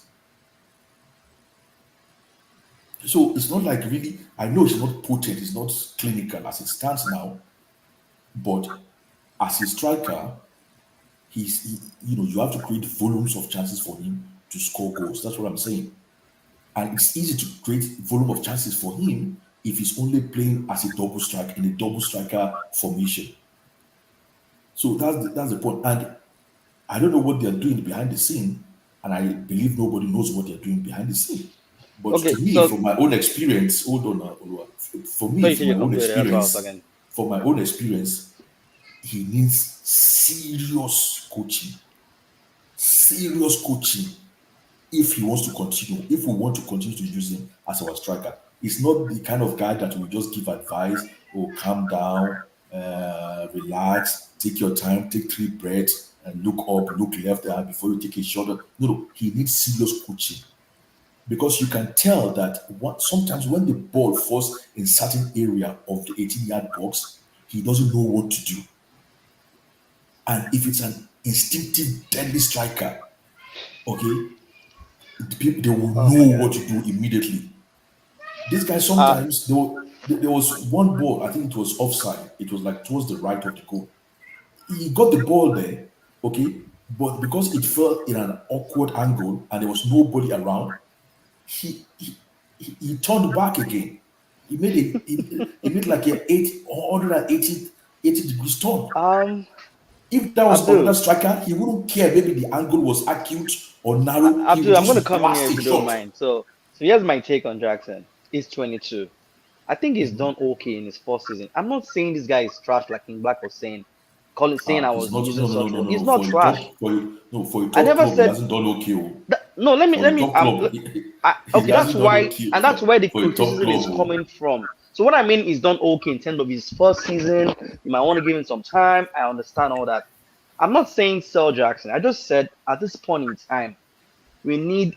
So it's not like really. I know it's not potent. It's not clinical as it stands now. But as a striker, you have to create volumes of chances for him to score goals. That's what I'm saying. And it's easy to create volume of chances for him if he's only playing as a double striker in a double striker formation. So that's the point. And I don't know what they're doing behind the scene, and I believe nobody knows what they're doing behind the scene. But to me, from my own experience, from my own experience, he needs serious coaching. Serious coaching. If he wants to continue, if we want to continue to use him as our striker. He's not the kind of guy that will just give advice, calm down, relax, take your time, take 3 breaths, and look up, look left before you take a shot. No, he needs serious coaching. Because you can tell that sometimes when the ball falls in certain area of the 18-yard box, he doesn't know what to do. And if it's an instinctive, deadly striker, okay, they will know what to do immediately. This guy sometimes there was one ball, I think it was offside. It was like towards the right of the goal. He got the ball there, okay, but because it fell in an awkward angle and there was nobody around, he turned back again. He made like an 180 degrees turn. If that was Abdul. another striker, he wouldn't care. Maybe the angle was acute or narrow. He Abdul, would I'm going to just come in here blast if it you don't short. mind. So here's my take on Jackson. He's 22. I think he's done okay in his first season. I'm not saying this guy is trash like King Black was saying. Saying I He's was not. using such word. He's No. not trash. For a I top never club, he said hasn't done okay. no. Let For a me. top club, he Okay, that's hasn't done why, okay. and that's where the For a top criticism is club. coming from. So what I mean is done okay in terms of his first season. You might want to give him some time. I understand all that. I'm not saying sell Jackson. I just said at this point in time, we need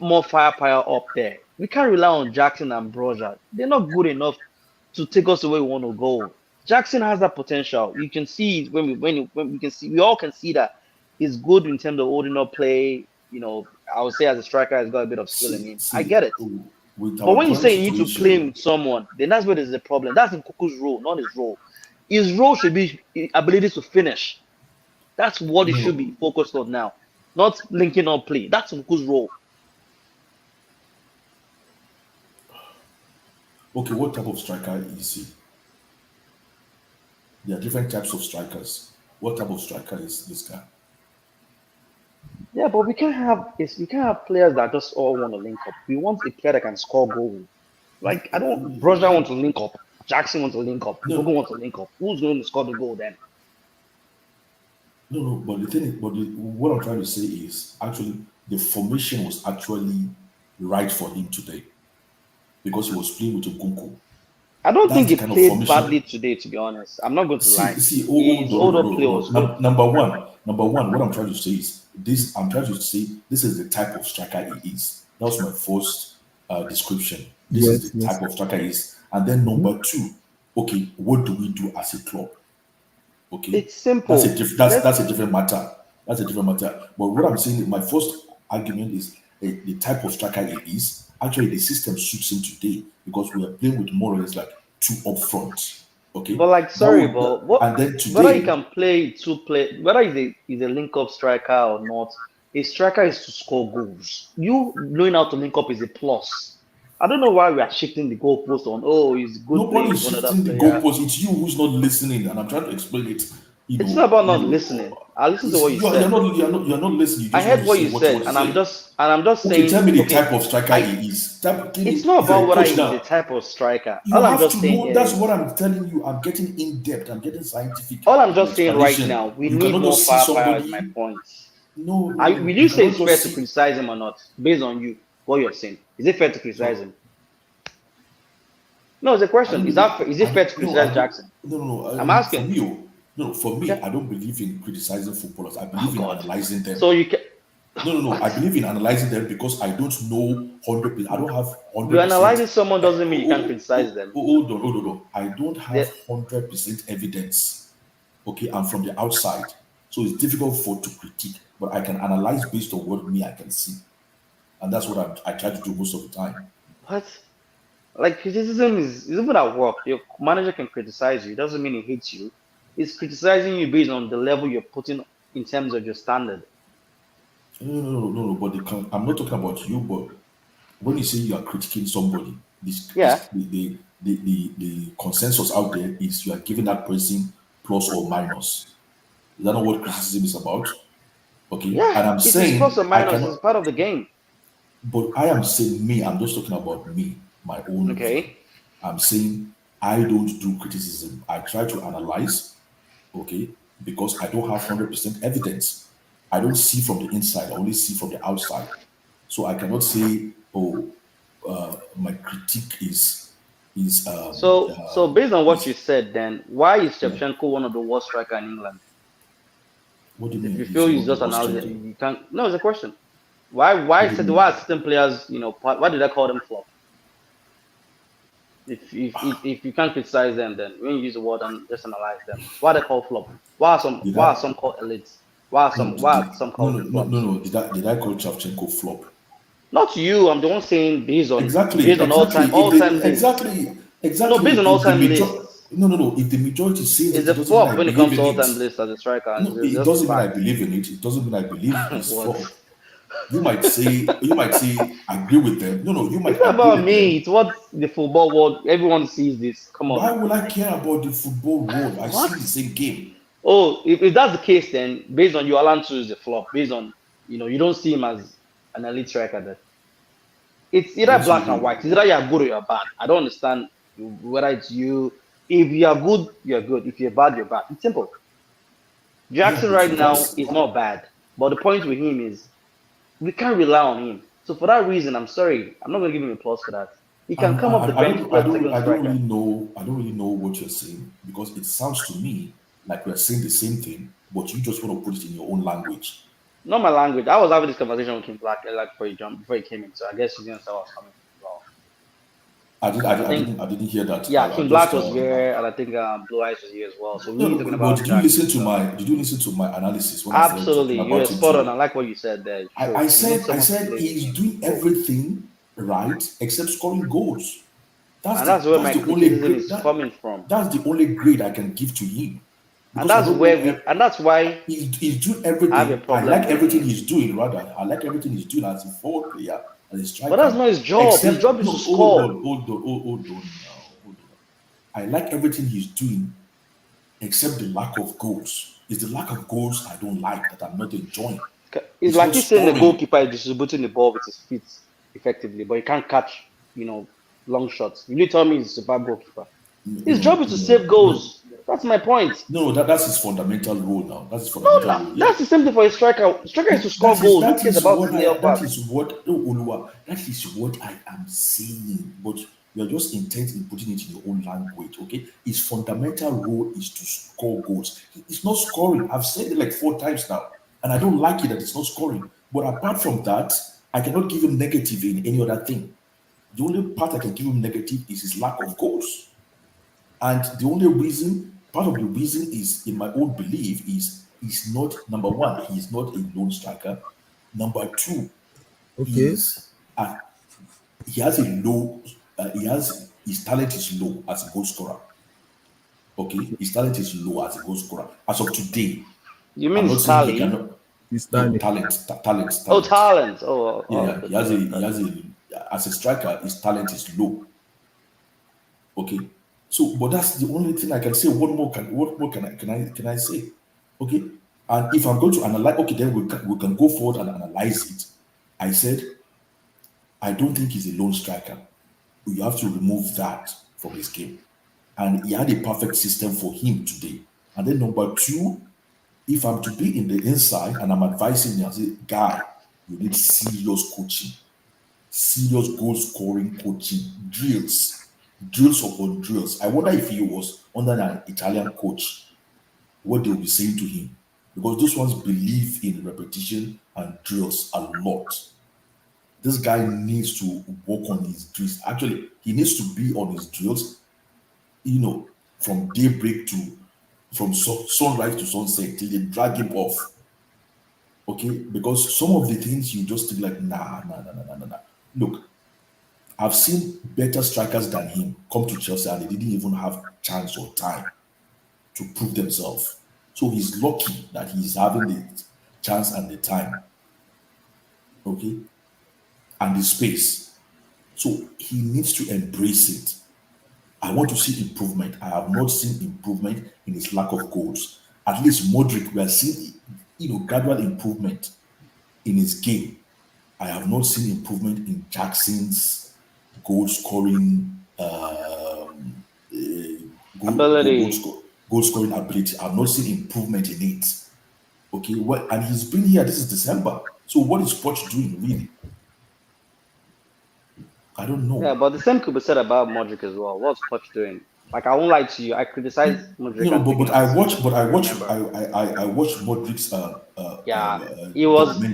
more firepower up there. We can't rely on Jackson and Broja. They're not good enough to take us the way we want to go. Jackson has that potential. You can see it when we can see, we all can see that he's good in terms of holding up play. You know, I would say as a striker, he's got a bit of skill in him. I get it. With But our when you current say you need to play situation, with someone, then that's where there's a problem. That's in Kuku's role, not his role. His role should be ability to finish. That's what he should be focused on now, not linking up play. That's Kuku's role. okay, what type of striker is he? There are different types of strikers. What type of striker is this guy? Yeah, but we can't have players that just all want to link up. We want a player that can score goals. Like Broja wants to link up. Jackson wants to link up. Gogo wants to link up. Who's going to score the goal then? No, but the thing is, what I'm trying to say is actually the formation was actually right for him today because he was playing with Ogunko. I don't think he played badly today, to be honest. I'm not going to lie. Number one, what I'm trying to say is this. I'm trying to say this is the type of striker he is. That was my first description. This is the type of striker he is. And then number two, okay, what do we do as a club? Okay, it's simple. That's a different matter. That's a different matter. But what I'm saying, my first argument is the type of striker he is. Actually, the system suits him today because we are playing with more or less like two up front. Okay, but like and then today, whether you can play whether he's a link up striker or not, a striker is to score goals. You knowing how to link up is a plus. I don't know why we are shifting the goalpost on. He's good. Nobody's shifting the goalpost. It's you who's not listening, and I'm trying to explain it. It's not about not listening. I listen to what you said. You're not listening. I heard what you said, and I'm just saying. Tell me the type of striker he is. It's not about whether he's the type of striker. You have to know. That's what I'm telling you. I'm getting in depth. I'm getting scientific. All I'm just saying right now, we need more firepower. Is my point. No. Will you say it's fair to criticize him or not, based on you what you're saying? Is it fair to criticize him? No, it's a question. Is it fair to criticize Jackson? No. I'm asking. For me, I don't believe in criticizing footballers. I believe in analyzing them. So you can. No. I believe in analyzing them because I don't know 100%. I don't have 100%. You analyzing someone doesn't mean you can criticize them. Hold on. I don't have 100% evidence. Okay, I'm from the outside, so it's difficult to critique. But I can analyze based on what I can see, and that's what I try to do most of the time. What? Like criticism is even at work. Your manager can criticize you. It doesn't mean he hates you. He's criticizing you based on the level you're putting in terms of your standard. No. But I'm not talking about you. But when you say you are critiquing somebody, the consensus out there is you are giving that person plus or minus. Is that not what criticism is about? Okay. Yeah. And I'm saying plus or minus is part of the game. But I am saying me. I'm just talking about me, my own. Okay. I'm saying I don't do criticism. I try to analyze. Okay, because I don't have 100% evidence. I don't see from the inside. I only see from the outside. So I cannot say, my critique is. So based on what you said, then why is Shevchenko one of the worst strikers in England? What do you mean? If you feel he's just analyzing, you can't. No, it's a question. Why are certain players? Why did I call them flop? If you can't criticize them, then when you use the word and just analyze them, why are they called flop? Why are some called elites? Why are some called flops? No. Did I call Shevchenko flop? Not you. I'm the one saying based on all time lists. Exactly. No, based on all time lists. No. If the majority says it's a flop when it comes to all time lists as a striker. No, it doesn't mean I believe in it. It doesn't mean I believe it's flop. You might say, agree with them. No, you might. It's not about me. It's what the football world. Everyone sees this. Come on. Why would I care about the football world? I see the same game. Oh, if that's the case, then based on you, Alan 2 is the flop. Based on, you don't see him as an elite striker. Then it's either Yes, you black and do. white. It's either you're good or you're bad. I don't understand whether it's you. If you're good, you're good. If you're bad, you're bad. It's simple. Yeah, Jackson but right you now can't. is not bad, but the point with him is we can't rely on him. So for that reason, I'm sorry, I'm not going to give him a plus for that. He can come off the bench and play as a second striker. I don't really know what you're saying because it sounds to me like we're saying the same thing, but you just want to put it in your own language. Not my language. I was having this conversation with King Black like before he came in, so I guess he's gonna say I was coming from as well. I didn't hear that. Yeah, I King just Black was here, and I think Blue Eyes was here as well. So we no, were no. talking But about Jackson. did you listen to my analysis when I started Absolutely, talking you were about him spot on. today? I like what you said there. True. I You need said someone to play with he's him. doing everything right except scoring goals. And that's where my That's the only criticism grade. is coming from. That's the only grade I can give to him. And Because that's why he's doing I have a everything. I problem like with everything him. he's doing, rather. I like everything he's doing as a forward player, as a striker. But that's not his job. His job is to hold score. on, hold on. I like everything he's doing, except the lack of goals. It's the lack of goals I don't like, that I'm not enjoying. It's like he's saying the goalkeeper is distributing the ball with his feet effectively, but he can't catch, long shots. You tell me he's a superb goalkeeper. His job is to save goals. That's my point. No, that's his fundamental role now. That's his fundamental role. Yeah. That's the same thing for a striker. Striker is to score goals. Who cares about the layoff pass? That is what I am saying. But you're just intent in putting it in your own language, okay? His fundamental role is to score goals. It's not scoring. I've said it like 4 times now, and I don't like it that it's not scoring. But apart from that, I cannot give him negative in any other thing. The only part I can give him negative is his lack of goals. And the only reason, part of the reason is, in my own belief, is he's not, number one, he's not a lone striker. Number two, he has a low, his talent is low as a goal scorer. Okay, his talent is low as a goal scorer. As of today. You mean his talent? Talent. Oh, talent. Oh, yeah. He has as a striker, his talent is low. Okay. So, but that's the only thing I can say. What more can I say? Okay. And if I'm going to analyze, okay, then we can go forward and analyze it. I said, I don't think he's a lone striker. You have to remove that from his game. And he had a perfect system for him today. And then number two, if I'm to be in the inside and I'm advising him, I say, guy, you need serious coaching, serious goal scoring coaching, drills upon drills. I wonder if he was under an Italian coach, what they'll be saying to him. Because those ones believe in repetition and drills a lot. This guy needs to work on his drills. Actually, he needs to be on his drills, from daybreak from sunrise to sunset till they drag him off. Okay? Because some of the things you just think like, nah. Look, I've seen better strikers than him come to Chelsea and they didn't even have chance or time to prove themselves. So he's lucky that he's having the chance and the time. Okay? And the space. So he needs to embrace it. I want to see improvement. I have not seen improvement in his lack of goals. At least Modric, we are seeing, gradual improvement in his game. I have not seen improvement in Jackson's goal scoring ability. Goal scoring ability. I've not seen improvement in it. Okay, and he's been here. This is December. So what is Poch doing really? I don't know. Yeah, but the same could be said about Modric as well. What's Poch doing? Like, I won't lie to you. I criticize Modric. But I watched Modric's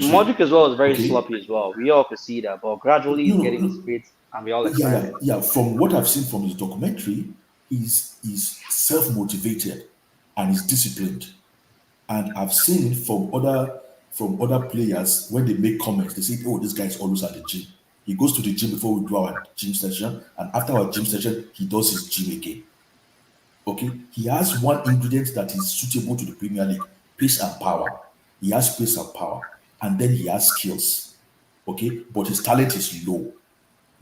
Modric as well is very sloppy as well. We all could see that, but gradually he's getting his feet, and we all excited. Yeah. From what I've seen from his documentary, he's self-motivated and he's disciplined. And I've seen it from other players when they make comments. They say, "Oh, this guy is always at the gym. He goes to the gym before we do our gym session, and after our gym session, he does his gym again." Okay, he has one ingredient that is suitable to the Premier League: pace and power. He has pace and power, and then he has skills. Okay, but his talent is low.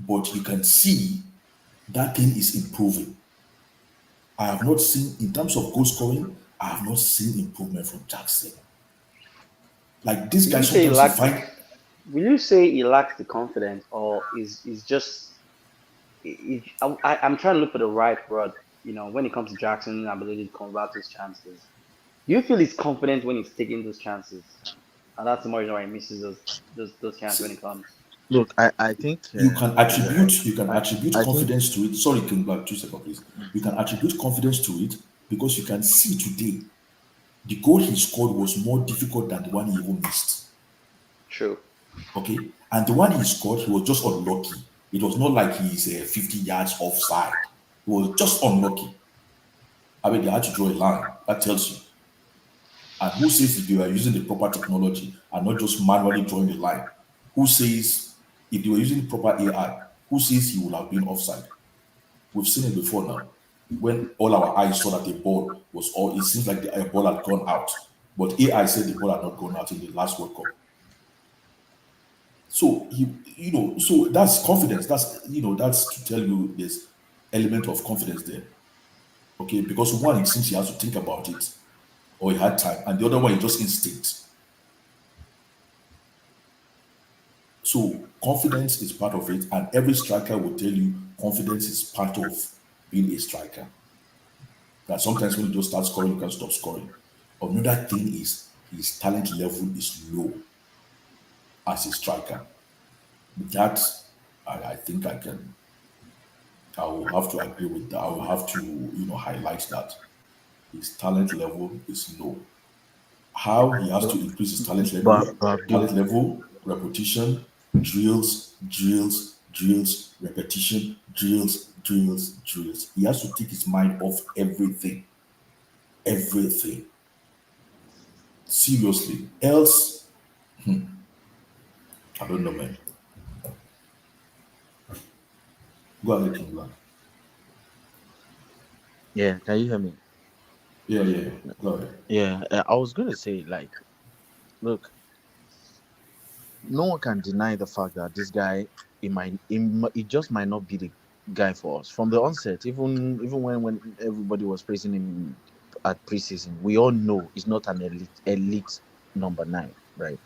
But you can see that thing is improving. I have not seen, in terms of goal scoring, I have not seen improvement from Jackson. Like this Will guy, you say he sometimes he lacks? find Will you say he lacks the confidence, or is just? I'm trying to look for the right word. When it comes to Jackson's ability to convert those chances, do you feel he's confident when he's taking those chances, and that's the more reason why he misses those chances when it comes? Look, I think you can attribute I think confidence to it. Sorry, King Black, 2 seconds, please. You can attribute confidence to it because you can see today the goal he scored was more difficult than the one he even missed. True. Okay, and the one he scored, he was just unlucky. It was not like he's 50 yards offside. He was just unlucky. I mean, they had to draw a line. That tells you. And who says if they were using the proper technology and not just manually drawing the line? Who says if they were using proper AI, who says he would have been offside? We've seen it before now. When all our eyes saw that the ball was all, it seems like the ball had gone out. But AI said the ball had not gone out in the last World Cup. So so that's confidence. That's to tell you there's element of confidence there. Okay, because one, it seems he has to think about it, or he had time, and the other one is just instinct. So confidence is part of it, and every striker will tell you confidence is part of being a striker. That sometimes when you just start scoring, you can stop scoring. Another thing is his talent level is low as a striker. That I think I will have to agree with that. I will have to highlight that his talent level is low. How he has to increase his but talent Abdul, level, repetition, drills, drills, drills, repetition, drills, drills, drills. He has to take his mind off everything. Everything. Seriously. Else, I don't know, man. Go ahead, King Black. yeah, can you hear me? Yeah, yeah, yeah. Go ahead. Yeah, I was gonna say, like, look, no one can deny the fact that this guy, it just might not be the guy for us from the onset. Even when everybody was praising him at preseason, we all know he's not an elite number nine, right?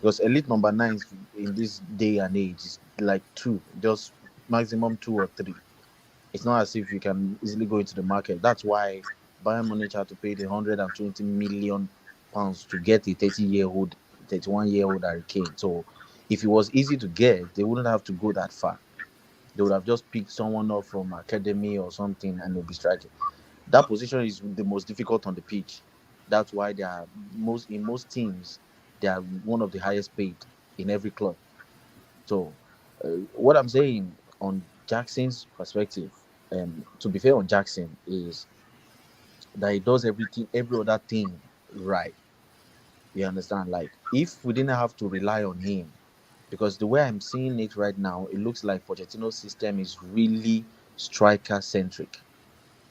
Because elite number nines in this day and age is like two, just maximum two or three. It's not as if you can easily go into the market. That's why Bayern Munich had to pay the 120 million pounds to get a 30-year-old, 31-year-old Harry Kane. So if it was easy to get, they wouldn't have to go that far. They would have just picked someone up from academy or something and they'll be striking. That position is the most difficult on the pitch. That's why they are most teams, they are one of the highest paid in every club. So, what I'm saying on Jackson's perspective, to be fair on Jackson, is that he does everything, every other thing right. You understand? Like, if we didn't have to rely on him, because the way I'm seeing it right now, it looks like Pochettino's system is really striker centric.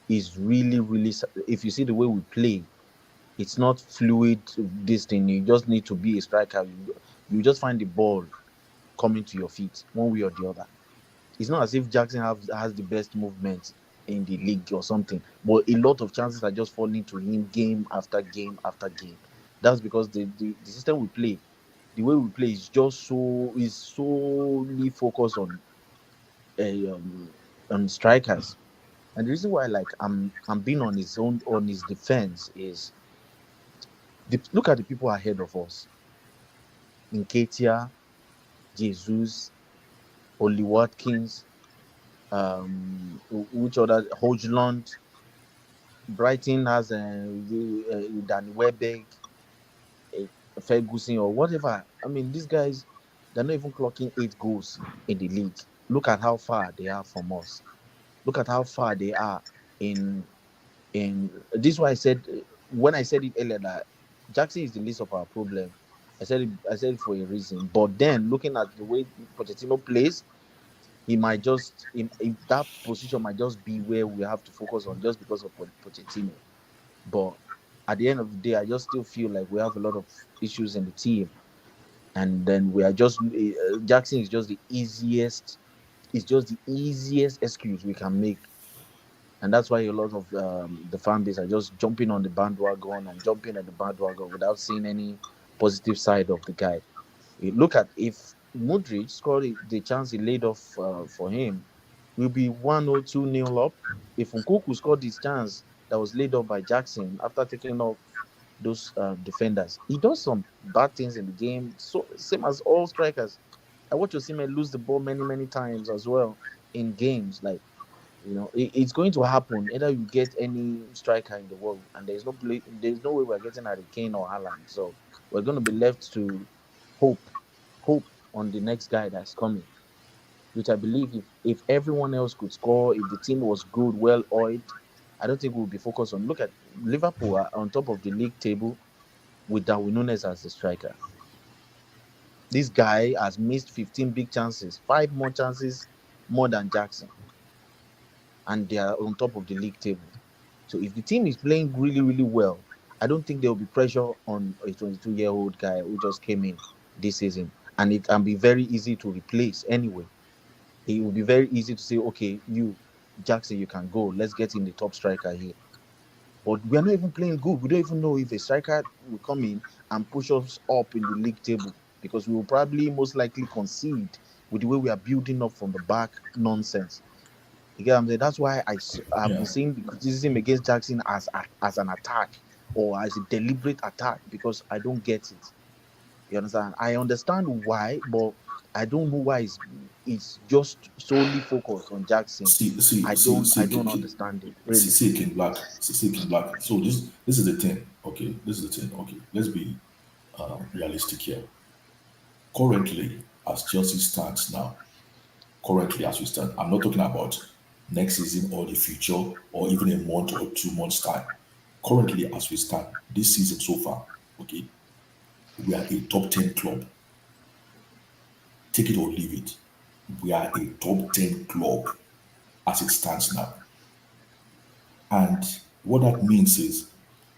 Is really, really. If you see the way we play, it's not fluid. This thing, you just need to be a striker. You just find the ball coming to your feet one way or the other. It's not as if Jackson has the best movement in the league or something, but a lot of chances are just falling to him game after game after game. That's because the system we play, the way we play is solely focused uh, um, on strikers. And the reason why like I'm being on his defense is look at the people ahead of us. Nketiah, Jesus, Oli Watkins, which other Hodgland. Brighton has Dan Welbeck, Ferguson, or whatever. I mean, these guys, they're not even clocking 8 goals in the league. Look at how far they are from us. Look at how far they are in this. Is why I said when I said it earlier that Jackson is the least of our problem. I said it for a reason. But then looking at the way Pochettino plays, he might just in that position might just be where we have to focus on just because of Pochettino. But at the end of the day, I just still feel like we have a lot of issues in the team, and then we are just Jackson is just the easiest. It's just the easiest excuse we can make And that's why a lot of the fan base are just jumping on the bandwagon and jumping at the bandwagon without seeing any positive side of the guy. You look at if Modric scored the chance he laid off for him, we'll be 1-0, 2-0 up. If Nkunku scored his chance that was laid off by Jackson after taking off those defenders, he does some bad things in the game. So same as all strikers. I watch Osimhen lose the ball many, many times as well in games. Like, it's going to happen. Either you get any striker in the world, and there's no way we're getting Harry Kane or Haaland. So we're going to be left to hope on the next guy that's coming. Which I believe if everyone else could score, if the team was good, well oiled, I don't think we'll be focused on. Look at Liverpool are on top of the league table with Darwin Núñez as the striker. This guy has missed 15 big chances, 5 more chances more than Jackson, and they are on top of the league table. So if the team is playing really, really well, I don't think there will be pressure on a 22-year-old guy who just came in this season, and it can be very easy to replace anyway. It will be very easy to say, okay, you, Jackson, you can go. Let's get in the top striker here. But we are not even playing good. We don't even know if a striker will come in and push us up in the league table, because we will probably most likely concede with the way we are building up from the back nonsense. You get what I'm saying? That's why I've been seeing the criticism against Jackson as an attack or as a deliberate attack, because I don't get it. You understand? I understand why, but I don't know why it's just solely focused on Jackson. I don't understand it. Really. See, King Black. So this is the thing. Okay, let's be realistic here. Currently, as Chelsea stands now, as we stand, I'm not talking about next season or the future or even a month or 2 months time. Currently, as we stand, this season so far, okay, we are a top 10 club. Take it or leave it. We are a top 10 club as it stands now. And what that means is,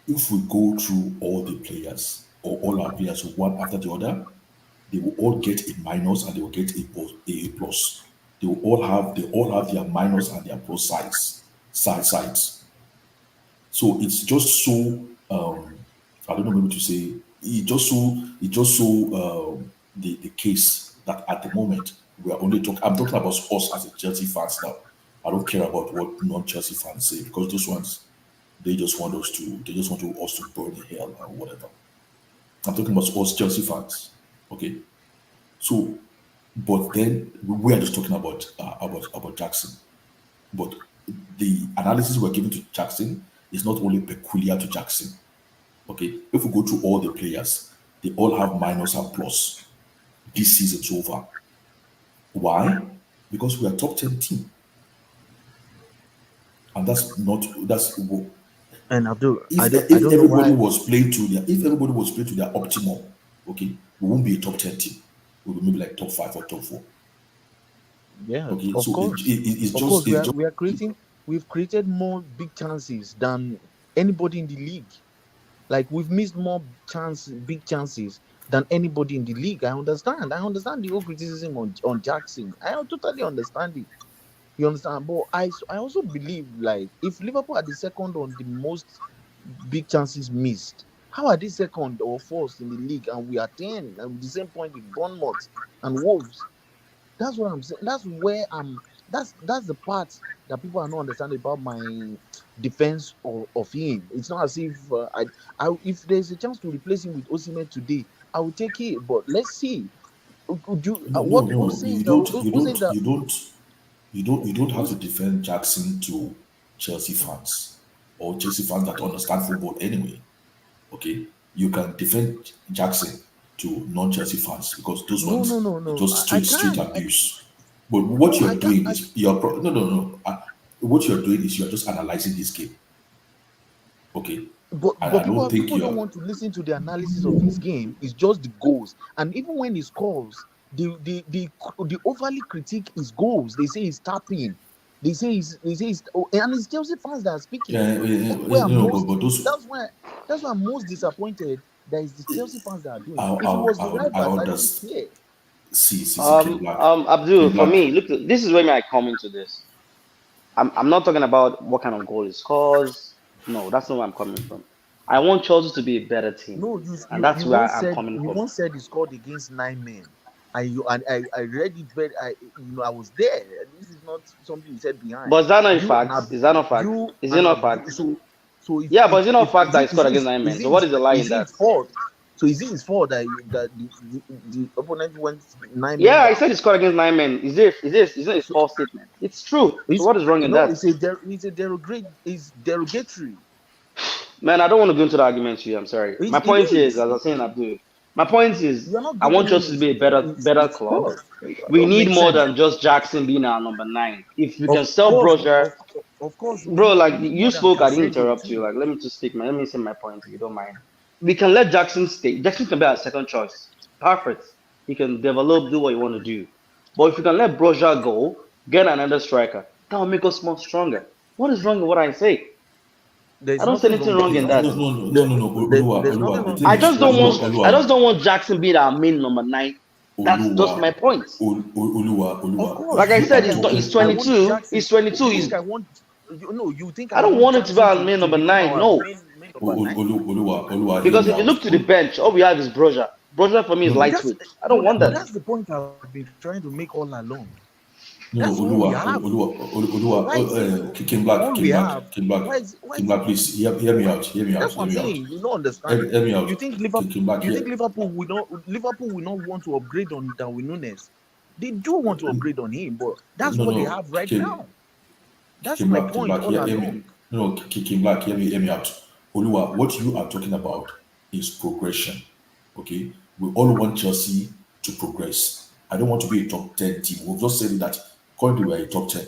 if we go through all the players or all our players one after the other, they will all get a minus and they will get a plus. They all have their minus and their plus sides. So it's just so I don't know maybe to say it just so the case that at the moment we are only talking. I'm talking about us as a Chelsea fans now. I don't care about what non-Chelsea fans say, because those ones they just want us to burn in hell or whatever. I'm talking about us Chelsea fans. Okay. So, but then we are just talking about Jackson. But the analysis we're giving to Jackson is not only peculiar to Jackson. Okay, if we go through all the players, they all have minus and plus. This season's over. Why? Because we are top 10 team. And and Abdul, if everybody was playing to their optimum, okay, we won't be a top 10 team. We'll be maybe like top 5 or top 4. Yeah, okay, of so course. We've created more big chances than anybody in the league. Like, we've missed more big chances than anybody in the league. I understand the whole criticism on Jackson. I totally understand it. You understand? But I also believe, like, if Liverpool are the second on the most big chances missed, how are they second or first in the league and we are 10 and the same point with Bournemouth and Wolves? That's what I'm saying. That's the part that people are not understanding about my defense of him. It's not as if if there's a chance to replace him with Osimhen today, I will take it. But let's see. Who says you don't have to defend Jackson to Chelsea fans or Chelsea fans that understand football anyway. Okay, you can defend Jackson to non-Chelsea fans, because those ones just straight abuse. But what you're doing is what you're doing is you're just analyzing this game. Okay. But people don't want to listen to the analysis of his game. It's just the goals. And even when he scores, the overly critique his goals. They say he's tapping. They say he's and it's Chelsea fans that are speaking. That's why I'm most disappointed. That is the Chelsea fans that are doing it. If it was the rivals, I don't care. Abdul, for me, look, this is where I come into this. I'm not talking about what kind of goal he scores. No, that's not where I'm coming from. I want Chelsea to be a better team, No, and that's you where once I'm said coming from. he scored against 9 men. I read it very I was there. This is not something you said behind. But is that not a You and fact? Is that not fact? you Is it and not Abdul. fact? So Yeah, but is it not fact that he scored against nine men? So what is the lie in is it that? his fault? So is it his fault that the opponent went 9 men Yeah, I down? said he scored against nine men. Is it a So false statement? It's true. So it's what is wrong in no, that? it's a derogatory. Man, I don't want to go into the argument with you. I'm sorry. My It point is, is. as I was saying, Abdul, my point is, You're not I want giving Chelsea to him be a better his club. fault. It We don't need make more sense. than just Jackson being our number nine. If we can Of sell course, Brozier, of course, bro, like we need you more than spoke, I didn't Casedo interrupt you. too. Like, let me just speak, man. Let me say my point if you don't mind. We can let Jackson stay. Jackson can be our second choice. Perfect. He can develop, do what you want to do. But if you can let Brozier go, get another striker, that will make us more stronger. What is wrong with what I say? I There's don't see nothing anything wrong. wrong There's in No, that. nothing. no, no, no, There, no, no. Oluwa, there's nothing Oluwa. The wrong. thing I is, just don't want I Oluwa, just don't want Jackson being our main number nine. That's just my Oluwa, point. Of Oluwa. Like course, I You said, are me. he's talking. I want 22. Jackson. He's 22. You think I want? No, you think I I don't want want him to be Jackson our main to number become nine. our No. main number nine? Oluwa, hear Because me if you out. look to the bench, all we have is Brozier. Brozier for me is No, no, That's lightweight. I don't want but that. no, that's the point I've been trying to make all along. no, That's all we have. Why is it all we have? Why King is it? Black, please hear me Why? out, hear me out, That's what hear I'm me out, saying. You don't understand. hear me You out. think King Black, You think here. Liverpool will not want to upgrade on Darwin Nunes? They do want to upgrade on him, but that's No, what they no, have right now. That's King my Black, King point Black, all hear me. along. No, King Black, hear me out. Oluwa, what you are talking about is progression. Okay, we all want Chelsea to progress. I don't want to be a top 10 team. We've just said that currently we are a top 10.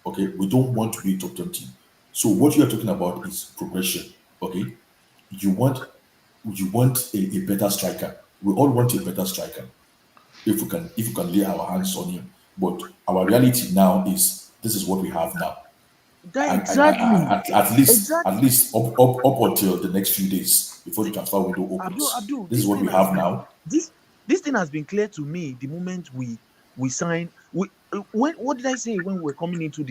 Okay, we don't want to be a top 10 team. So what you are talking about is progression. Okay, you want a better striker. We all want a better striker if we can lay our hands on him. But our reality now is this is what we have now. Exactly. At Exactly. least up until the next few days before the transfer window opens. Abdul, This is what we have now. this thing has been clear to me the moment we sign. When what did I say when we were coming into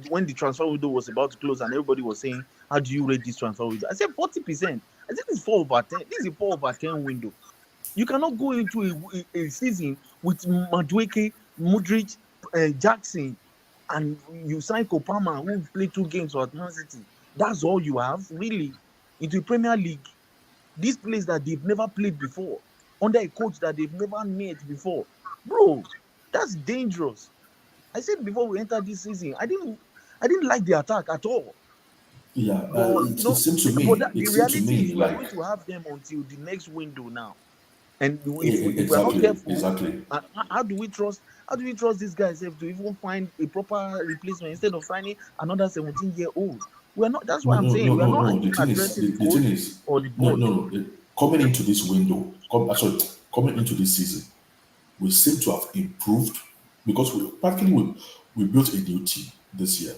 when the transfer window was about to close and everybody was saying, how do you rate this transfer window? I said 40%. I said it's 4/10. This is a 4/10 window. You cannot go into a season with Madueke, Mudrik, Jackson, and you sign Kopama, who played 2 games for Man City. That's all you have, really, into the Premier League. This place that they've never played before, under a coach that they've never met before. Bro, that's dangerous. I said before we entered this season, I didn't like the attack at all. Yeah, But it seemed to me. It the seemed to reality me is we are like going to have them until the next window now. And if we are not careful, exactly. how do we trust this guy to even find a proper replacement instead of signing another 17-year-old? We're not. That's why I'm saying we are not No. The even thing is, addressing the the thing coach is, or the board. coming into this window, coming into this season, we seem to have improved because we built a new team this year.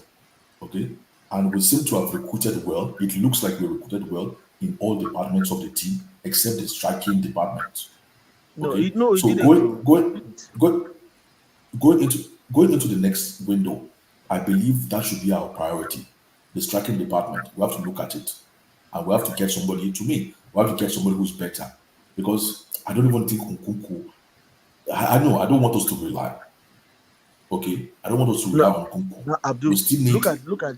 Okay, and we seem to have recruited well. It looks like we recruited well in all departments of the team except the striking department. Okay, No, it so didn't. Though. going going into going into the next window, I believe that should be our priority. The striking department. We have to look at it, and we have to get somebody. To me, we have to get somebody who's better, because I don't even think Nkunku. I know I don't want us to rely. Okay, I don't want us to No, rely on Nkunku. no, We Abdul, still need, look or at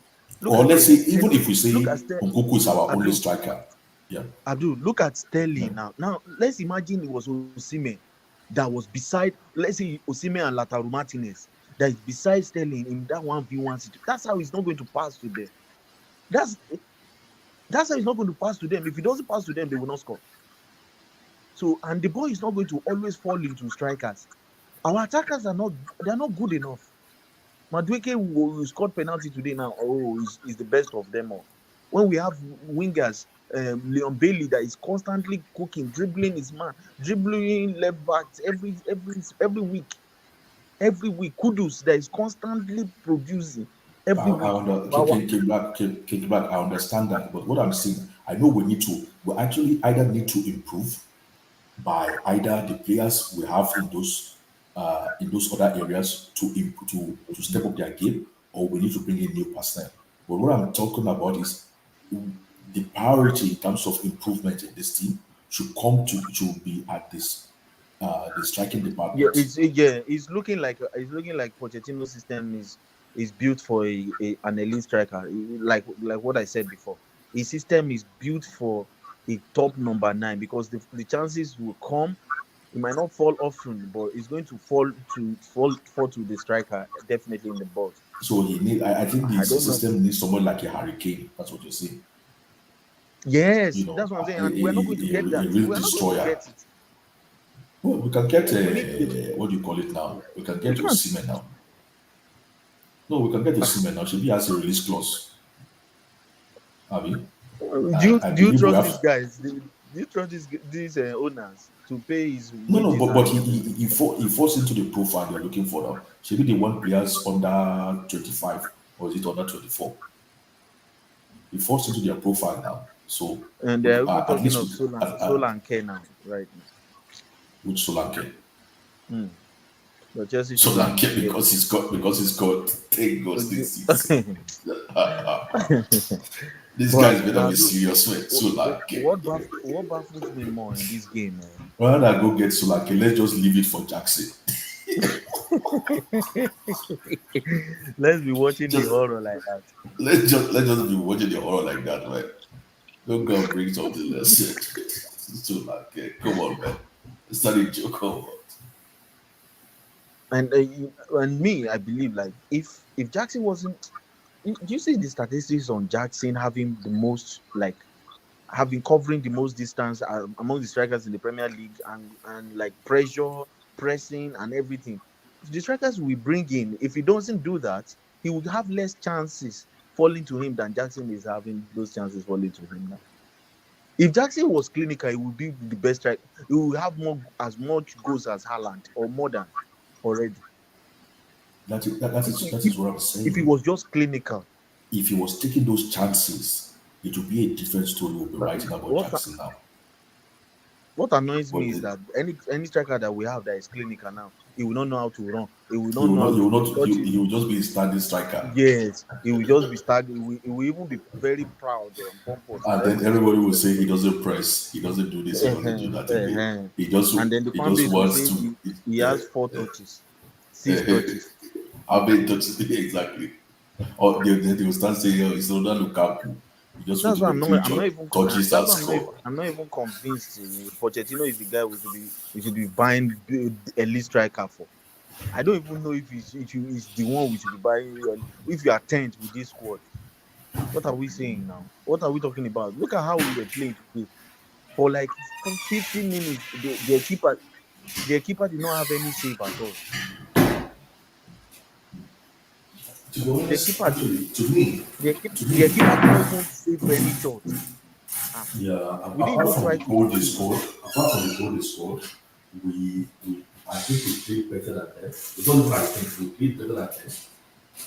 let's say, even if we look say at Nkunku is our only Abdul, striker, yeah, Abdul, look at yeah. Sterling now. Now let's imagine it was Osimhen that was beside, let's say Osimhen and Lautaro Martinez that is beside Sterling in that 1v1 situation. That's how he's not going to pass to them. That's that's how he's not going to pass to them. If he doesn't pass to them, they will not score. So, and the ball is not going to always fall into strikers. Our attackers are not, they're not good enough. Madueke, who scored penalty today now, is the best of them all. When we have wingers, Leon Bailey that is constantly cooking, dribbling his man, dribbling left backs every week. Kudus that is constantly producing every I week. under, But kick back. I understand that, but what I'm saying, I know we actually either need to improve by either the players we have in those other areas to step up their game, or we need to bring in new personnel. But what I'm talking about is the priority in terms of improvement in this team should be at this the striking Yeah, department. it's looking like Pochettino's system is built for an elite striker. Like what I said before, his system is built for a top number 9 because the chances will come. It might not fall often, but it's going to fall to the striker definitely in the box. So I think I the don't know. system needs someone like a hurricane. That's what you're saying. Yes, You know, that's what I'm saying, a, and we're not going to a, get a that. real We're not going to destroyer. get it. Well, we can get We need to. what do you call it now? We can We get can't. Osimhen now. No, we can get Osimhen now. Should has a release clause. I mean, I Do you believe we trust these have. guys? Do you trust these owners to pay his No, wages but and everything? he falls into the profile they're looking for now. Should they want players under 25 or is it under 24? He falls into their profile now. So And they're even at talking least of Solanke now, right now. with Solanke. But Chelsea should go and Solanke get. because he's got 10 goals this But season. This guy's better now, be serious, man. Solanke. what baffles me more in this game, man? Rather than go get Solanke, let's just leave it for Jackson. Let's be watching the horror like that. Let's just be watching the horror like that, man. Don't go and bring something else. Solanke, come on, man. It's not a joke. Come on. And me, I believe like if Jackson wasn't, do you see the statistics on Jackson having the most covering the most distance among the strikers in the Premier League and like pressing and everything? The strikers we bring in, if he doesn't do that, he would have less chances falling to him than Jackson is having those chances falling to him now. If Jackson was clinical, he would be the best striker. He would have as much goals as Haaland or more than already. That is what I'm saying. If he was just clinical, if he was taking those chances, it would be a different story. We'll be writing about Jackson now. What annoys me is that any striker that we have that is clinical now, he will not know how to run. He will will just be a standing striker. Yes, he will just be standing. He will even be very proud and pompous. And then everybody will say he doesn't press, he doesn't do this, he doesn't do that. He just and then the fan base will say he has 4 touches, 6 touches. How many touches exactly? Or they will start saying, "Oh, it's not Lukaku." That's why I'm not even convinced Pochettino is the guy we should be buying elite striker for. I don't even know if he's the one we should be buying. If you are 10th with this squad, what are we saying now? What are we talking about? Look at how we were playing today. For like 15 minutes, their keeper did not have any save at all. To be honest, their keeper did not even save any shot. Yeah, apart from the goal they scored, I think we played better than them. It's not like I think we played better than them.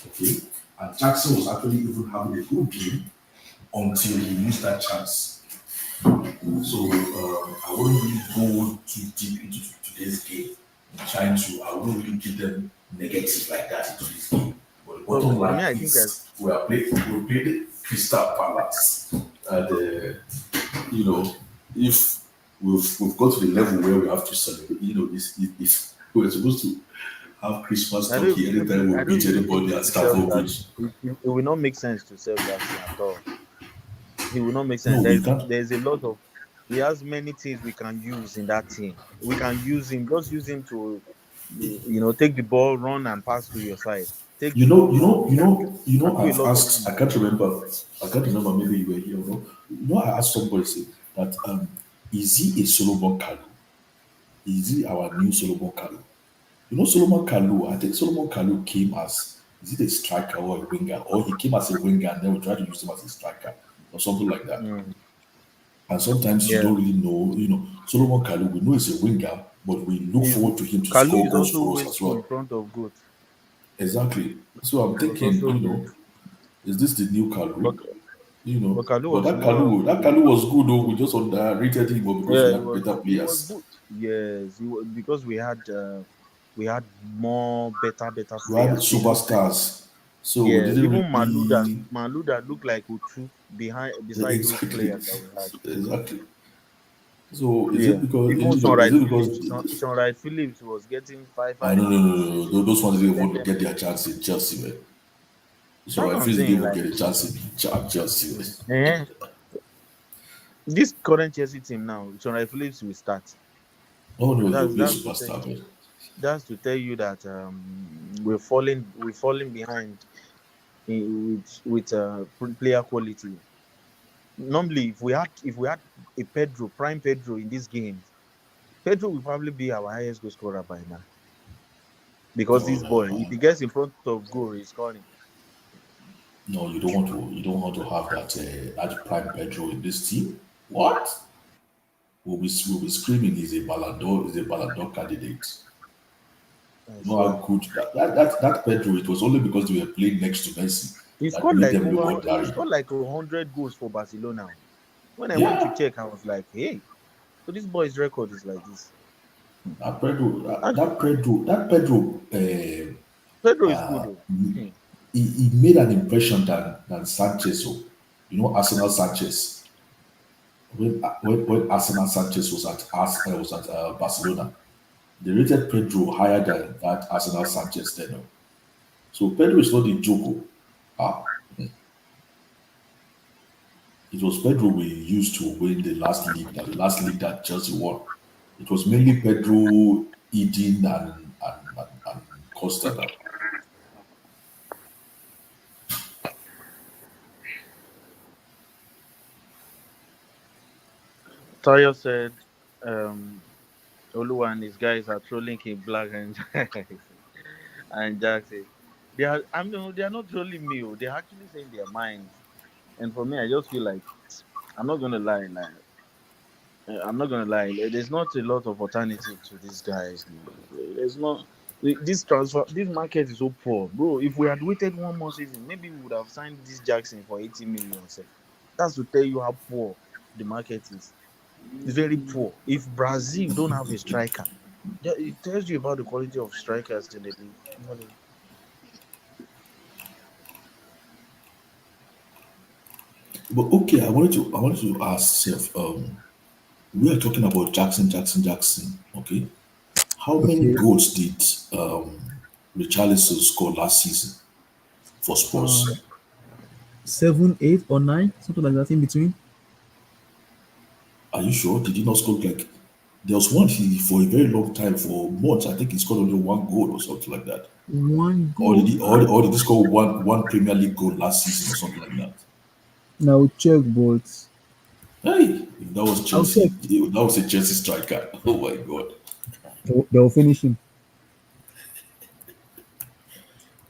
Okay, and Jackson was actually even having a good game until he missed that chance. So I wouldn't really go too deep into today's game. I wouldn't really give them negative like that into this game. But the bottom line is we played Crystal Palace, and if we've got to the level where we have to celebrate, if we're supposed to have Christmas turkey anytime we beat anybody at Stamford Bridge. It will not make sense to sell that at all. It will not make sense. There's a lot of. He has many things we can use in that team. We can use him. Just use him to, take the ball, run and pass to your side. I've asked. I can't remember. Maybe you were here. I asked somebody say that is he a Solomon Kalou? Is he our new Solomon Kalou? Solomon Kalou. I think Solomon Kalou came as is it a striker or a winger, or he came as a winger and then we tried to use him as a striker or something like that. And sometimes you don't really know. Solomon Kalou, we know he's a winger, but we look forward to him to score goals for us as well. In front of goal. Exactly. So I'm thinking, is this the new Kalou? But that Kalou was good though. We just underrated him because we had better players. Yes, because we had more better players. We had superstars. So we Yeah, didn't even really Maluda looked like Utu beside those exactly players that we had. exactly. So Yeah, even is Sunrise it Phillips, because Sunrise Phillips was getting I five no no no no assists no, those ones didn't and even 10 get their points. chance in Chelsea, man. So That's I what I'm feel they didn't saying. even Like, get a chance in Chelsea. Man. eh, this current Chelsea team now, Sunrise Phillips will start. Oh no, he'll That's be a that's to tell, superstar, man. that's to tell you that we're falling behind with player quality. Normally, if we had a prime Pedro in these games, Pedro will probably be our highest goal scorer by now. Because No, this boy, if he gets in front of goal, he's scoring. no, you don't want to have that prime Pedro in this team. What? We'll be screaming he's a Ballon d'Or candidate. I You know swear. how good that Pedro, it was only because they were playing next to Messi He that scored made like them look over. He ordinary. scored like 100 goals for Barcelona. When I went to Yeah, check, I was like, "Hey, so this boy's record is like this." And that Pedro, Pedro is good, though. Hmm. he made an impression than Sanchez. Oh. You know, Arsenal Sanchez. When Arsenal Sanchez was at Barcelona, they rated Pedro higher than that Arsenal Sanchez then. Oh. So Pedro is not a joke. Oh. Ah, it was Pedro we used to win the last league that Chelsea won. It was mainly Pedro, Eden, and Costa. Now. Tayo said, Oluwa and his guys are trolling King Black and and Jack said, they are not trolling me. Oh. They're actually saying their minds. And for me, I just feel like I'm not gonna lie. I'm not gonna lie. There's not a lot of alternative to these guys. There's not. This market is so poor, bro. If we had waited one more season, maybe we would have signed this Jackson for 80 million. Sef. That's to tell you how poor the market is. It's very poor. If Brazil don't have a striker, it tells you about the quality of strikers in the league. But okay, I wanted to ask Seth, we are talking about Jackson. Okay. How many Okay. goals did Richarlison score last season for Um, Spurs? 7, 8, or 9, something like that in between. Are you sure? Did he not score like there was one he for a very long time for months? I think he scored only one goal or something like that. One Or did goal. or did he score one Premier League goal last season or something like that? Now check, but Hey, if that was I'll check. Chelsea, that was a Chelsea striker. Oh my god. They'll finish him.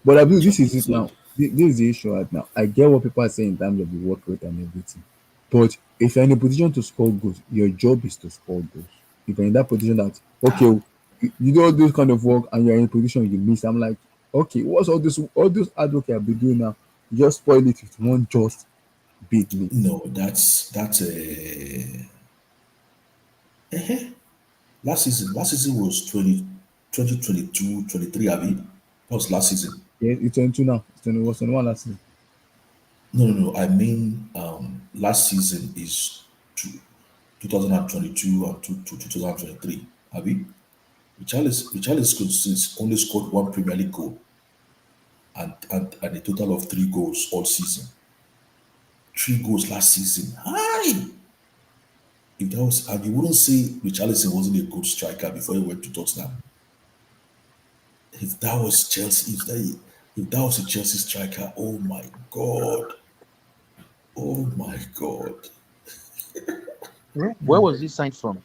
But I believe this is it So now. This is the issue right now. I get what people are saying in terms of the work rate and everything. But if you're in a position to score goals, your job is to score goals. If you're in that position that, okay, you do all this kind of work and you're in a position you miss, I'm like, okay, what's all this hard work I've been doing now? You just spoil it with one just big miss. no, that's last season was 2022, 23. I mean, that was last season. Yeah, it's 22 now. It was 21 last season. No. I mean, last season is 2022 and to 2023. Abi, Richarlison only scored one Premier League goal and a total of 3 goals all season. 3 goals last season. Hi! If that was, and you wouldn't say Richarlison wasn't a good striker before he went to Tottenham. If that was Chelsea, if that was a Chelsea striker, oh my god, oh my god. Where was he signed from?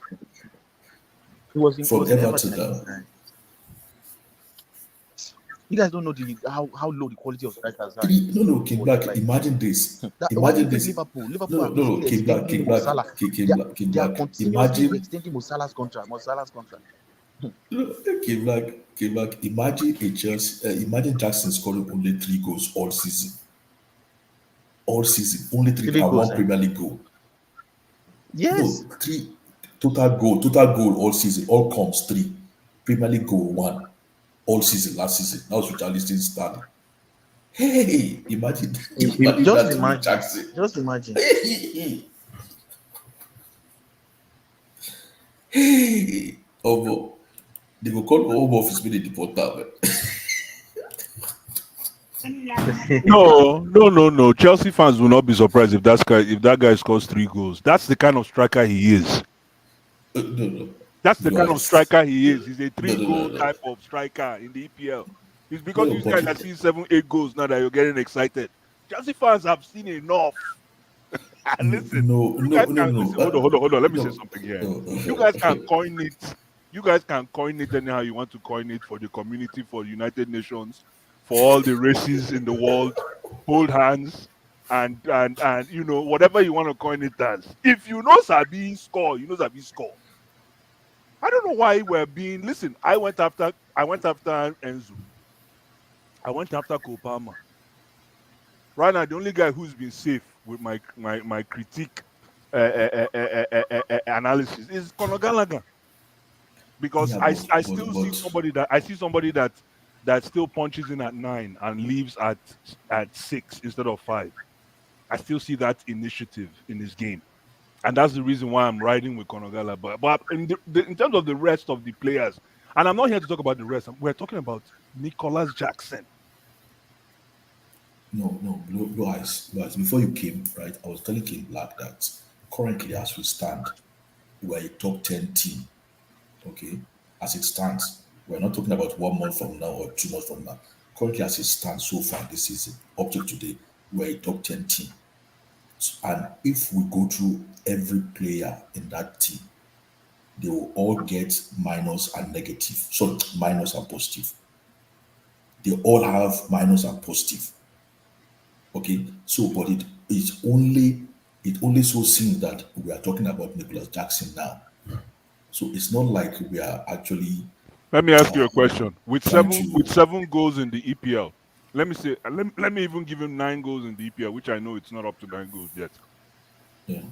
He From was in Everton, Everton I think. now. Right? You guys don't know how low the quality of strikers are in No, King football. Black. Like Imagine this. why do you Imagine think this. Liverpool? Liverpool are No, constantly extending Mo Salah. King They are Black. continuously extending Mo Salah's contract. Mo Salah's contract. King Black. Imagine Jackson scoring only 3 goals all season. All season, only three Three and goals, one eh? Premier League goal. Yes. No, three total goal all season. All comes 3. Premier League goal 1 all season last season. That was Richarlison's starting. Hey, imagine Just that with imagine. Jackson. Just imagine. Hey, Obo, they will call home office when they deport that. No. Chelsea fans will not be surprised if that guy scores 3 goals. That's the kind of striker he is. No. That's the kind of Guys. striker he is. He's a 3-goal No. type of striker in the EPL. It's because No, you but guys are seeing 7, 8 goals now that you're getting excited. Chelsea fans have seen enough. Listen, no. listen. Hold on. Let me say No. something here. No. You guys can coin it. You guys can coin it anyhow you want to coin it for the community, for United Nations, for all the races in the world. Hold hands and you know whatever you want to coin it as. If you know Sabi score, you know Sabi score. I don't know why we're being. Listen, I went after Enzo. I went after Kopama. Right now, the only guy who's been safe with my critique analysis is Conor Gallagher, because Yeah, I still see somebody that still punches in at 9 and leaves at 6 instead of 5. I still see that initiative in his game, and that's the reason why I'm riding with Conor Gallagher. But in terms of the rest of the players, and I'm not here to talk about the rest. We're talking about Nicholas Jackson. No, blue eyes. Before you came, right, I was telling King Black that currently, as we stand, we're a top 10 team. Okay? As it stands, we're not talking about 1 month from now or 2 months from now. Currently, as it stands so far this season, up to today, we're a top 10 team. And if we go through every player in that team, they will all get minus and negative. So minus and positive. They all have minus and positive. Okay, so but it only so seems that we are talking about Nicholas Jackson now. So it's not like we are actually Let me ask you a question. With trying seven goals in the EPL, let me say let me even give him 9 goals in the EPL, which I know it's not up to 9 goals yet. Yeah.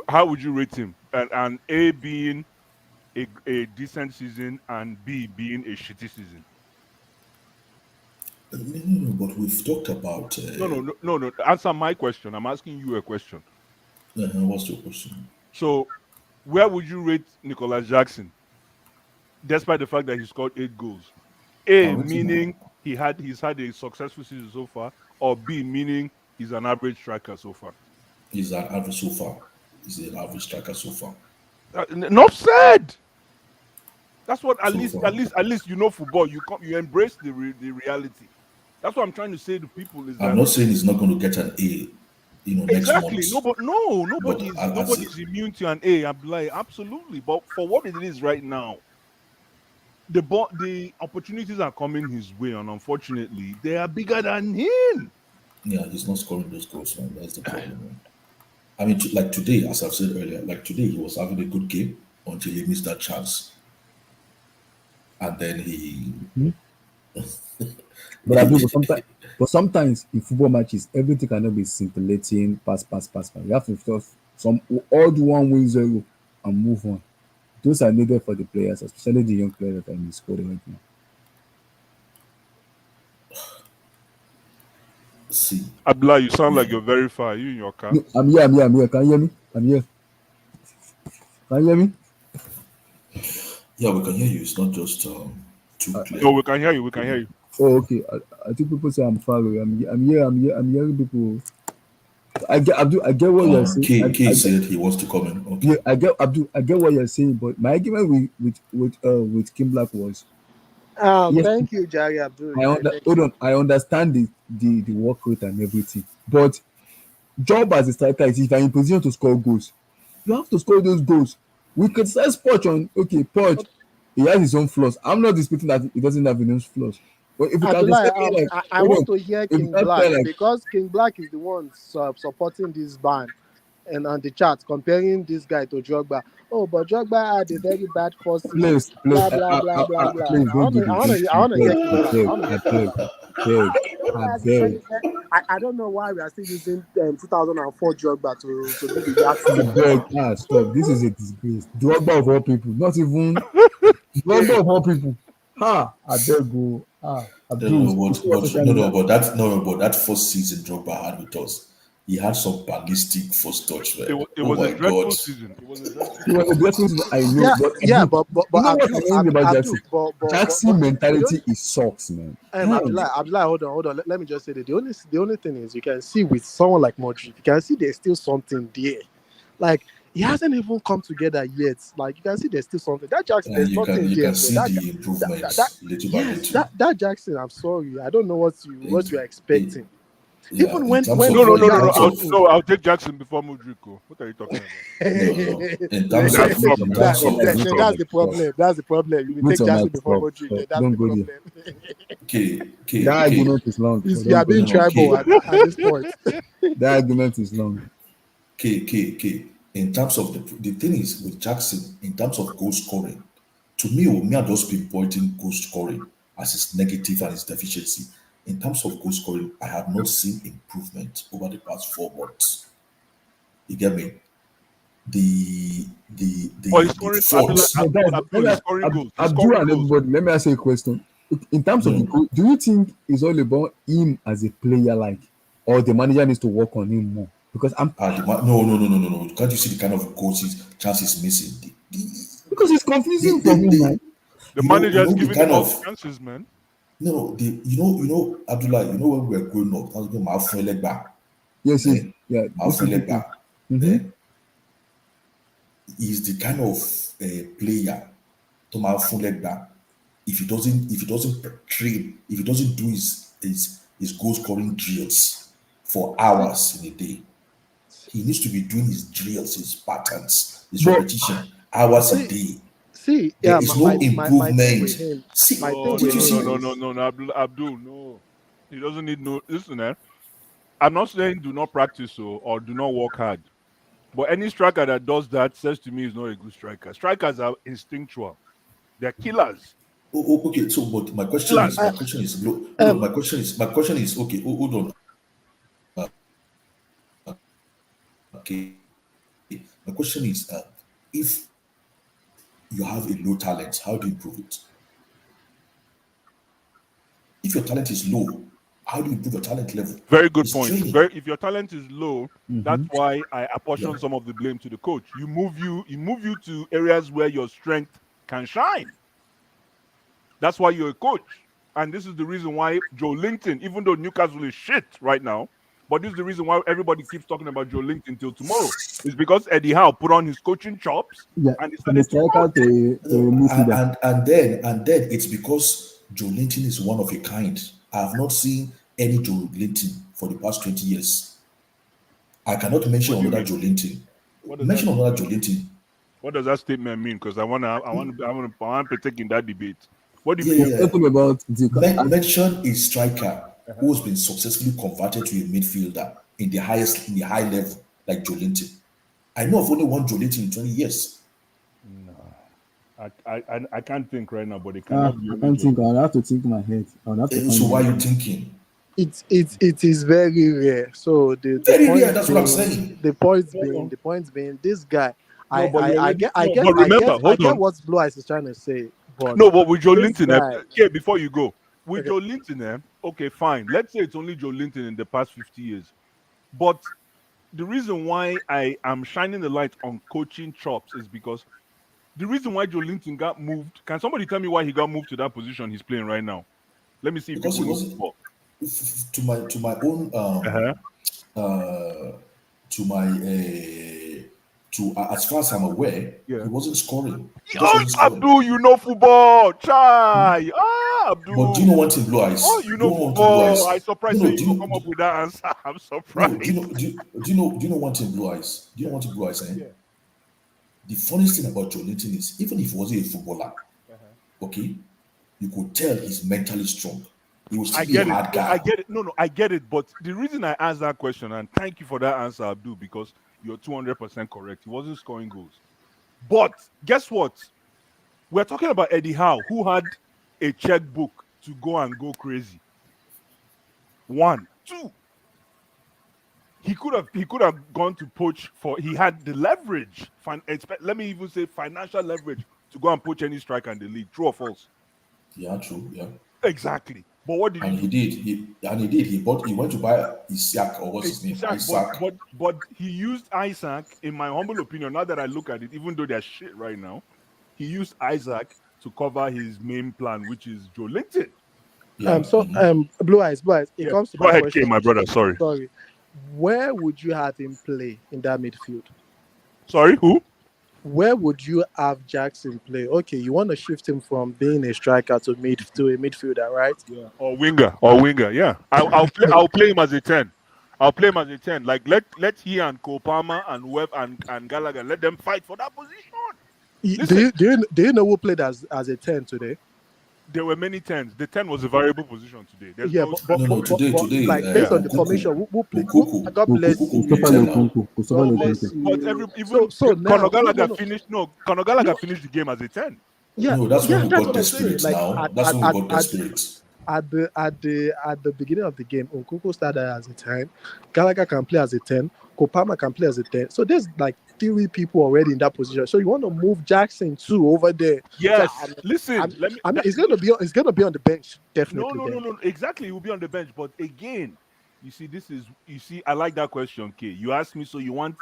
How would you rate him? And A being a decent season and B being a shitty season. No, but we've talked about. No. Answer my question. I'm asking you a question. What's your question? So, where would you rate Nicholas Jackson, despite the fact that he scored 8 goals? A, meaning he's had a successful season so far, or B, meaning he's an average striker so far? He's an average so far. He's an average striker so far. Enough said. That's what at So least you know football. You embrace the reality. That's what I'm trying to say to people is that I'm not saying he's not going to get an A, next month. Nobody's immune to an A. I'm like, absolutely. But for what it is right now, the opportunities are coming his way, and unfortunately, they are bigger than him. Yeah, he's not scoring those goals, man. That's the problem, man. I mean, like today, as I've said earlier, like today he was having a good game until he missed that chance. And then he. But sometimes in football matches, everything cannot be scintillating, pass. You have to just some odd 1-0 and move on. Those are needed for the players, especially the young players that are in the squad right now. See, Abdullah, you sound like you're very far. Are you in your car? No, I'm here. Can you hear me? I'm here. Can you hear me? Yeah, we can hear you. It's not just too clear. No, we can hear you. Oh, okay. I think people say I'm far away. I'm hearing people. I get what you're saying. K said he wants to come in. Okay. Yeah, I get what you're saying, but my argument with Kim Black was. Yes, thank you, Jari Abdul. I understand the work rate and everything, but job as a striker is if you're in position to score goals, you have to score those goals. We criticize Poch on Poch, he has his own flaws. I'm not disputing that he doesn't have his own flaws. But if I want to hear King Black because King Black is the one supporting this ban and on the chat comparing this guy to Drogba. Oh, but Drogba had a very bad first season. Blah. I want to hear King Black. I don't know why we are still using 2004 Drogba to do the yardstick. Stop. This is a disgrace. Drogba of all people. Not even Drogba of all people. I But that first season Drogba had with us, he had some ballistic first touch, man. It was a dreadful season. It was a dreadful season. I know, but you know what I mean about Jackson? Jackson mentality is sucks, man. Abdullah, hold on. Let me just say that the only thing is you can see with someone like Modric, you can see there's still something there. Like he hasn't even come together yet. Like you can see there's still something. That Jackson, there's nothing there. You can see the improvements little by little. That Jackson, I'm sorry, I don't know what you're expecting. Yeah, even when no, I'll take Jackson before Mudryk. What are you talking about? That's the problem. That's the problem. You will take Jackson before Mudryk. That's the problem. That argument is long. You are being tribal at this point. That argument is long. In terms of the thing is with Jackson, in terms of goal scoring, to me, I just pinpointing goal scoring as its negative and its deficiency. In terms of goal scoring, I have not seen improvement over the past 4 months. You get me? Let me ask you a question. In terms of the goal, do you think it's all about him as a player, like, or the manager needs to work on him more? Because I'm no. Can't you see the kind of goals chances missing? Because it's confusing for me, man. The manager is giving him all chances, man. No, you know, Abdullah, you know when we were growing up, I was going my friend leg back. Yes. He's the kind of player to my friend leg back. If he doesn't train, if he doesn't do his goal scoring drills for hours in a day, he needs to be doing his drills, his patterns, his repetition, hours a day. There is no improvement. No, Abdul, no. He doesn't need no. Listen, I'm not saying do not practice or do not work hard, but any striker that does that says to me is not a good striker. Strikers are instinctual; they're killers. Okay. So, but my question is, okay. Hold on. Okay. My question is, if you have a low talent, how do you improve it? If your talent is low, how do you improve your talent level? Very good point. If your talent is low, that's why I apportion some of the blame to the coach. He move you to areas where your strength can shine. That's why you're a coach. And this is the reason why Joe Linton, even though Newcastle is shit right now, but this is the reason why everybody keeps talking about Joe Linton till tomorrow. It's because Eddie Howe put on his coaching chops and decided and then it's because Joe Linton is one of a kind. I have not seen any Joe Linton for the past 20 years. I cannot mention another Joe Linton. Mention another Joe Linton. What does that statement mean? Because I want to partake in that debate. What do you mean? About mention a striker who has been successfully converted to a midfielder in the high level, like Joe Linton. I know of only one Joe Linton in 20 years. No, I can't think right now, but it cannot be. I can't think. I'll have to think in my head. So why are you thinking? It is very rare. So the very rare. That's what I'm saying. The point being, this guy. I get what Blue Eyes is trying to say. But with Joe Linton, before you go, with Joe Linton, okay, fine. Let's say it's only Joe Linton in the past 50 years. But the reason why I am shining the light on coaching chops is because the reason why Joe Linton got moved, can somebody tell me why he got moved to that position he's playing right now? Let me see if because to my own as far as I'm aware, he wasn't scoring. Abdul, you know football. Chai. Abdul. But do you know one thing, Blue Eyes? Oh, you know football. I'm surprised you come up with that answer. I'm surprised. Do you know one thing, Blue Eyes? Do you know what Blue Eyes saying? Yeah. The funniest thing about Joe Linton is, even if he wasn't a footballer, okay, you could tell he's mentally strong. He was still a hard guy. I get it. No, I get it. But the reason I asked that question, and thank you for that answer, Abdul, because you're 200% correct. He wasn't scoring goals. But guess what? We're talking about Eddie Howe, who had a checkbook to go crazy. 1, 2. He could have gone to poach for. He had the leverage. Let me even say financial leverage to go and poach any striker in the league. True or false? Yeah, true. Yeah. Exactly. But what did And he do? He went to buy Isaac, or what's his name? Isaac. But he used Isaac, in my humble opinion, now that I look at it, even though they're shit right now, he used Isaac to cover his main plan, which is Joe Linton. Yeah. Blue eyes. It comes to Go my ahead, question. K, my brother. Sorry. Where would you have him play in that midfield? Sorry, who? Where would you have Jackson play? Okay, you want to shift him from being a striker to a midfielder, right? Yeah. Or winger. Yeah. I'll play him as a 10. I'll play him as a 10. Like let he and Kopama and Webb and Gallagher, let them fight for that position. Do you know who played as a 10 today? There were many 10s. The 10 was a variable position today. There's today. Like based on the formation, who played? God bless you. God bless you. But Conor Gallagher finished. No, Conor Gallagher finished the game as a 10. Yeah, no, that's when we got what I'm saying. desperate Like now. That's when we got desperate. At the beginning of the game, Nkunku started as a 10. Gallagher can play as a 10. Kopama can play as a 10. So there's like 3 people already in that position. So you want to move Jackson too over there? Yes. So, Listen, it's gonna be on the bench, definitely. No. Exactly, he will be on the bench. But again, you see, I like that question, K. You asked me, so you want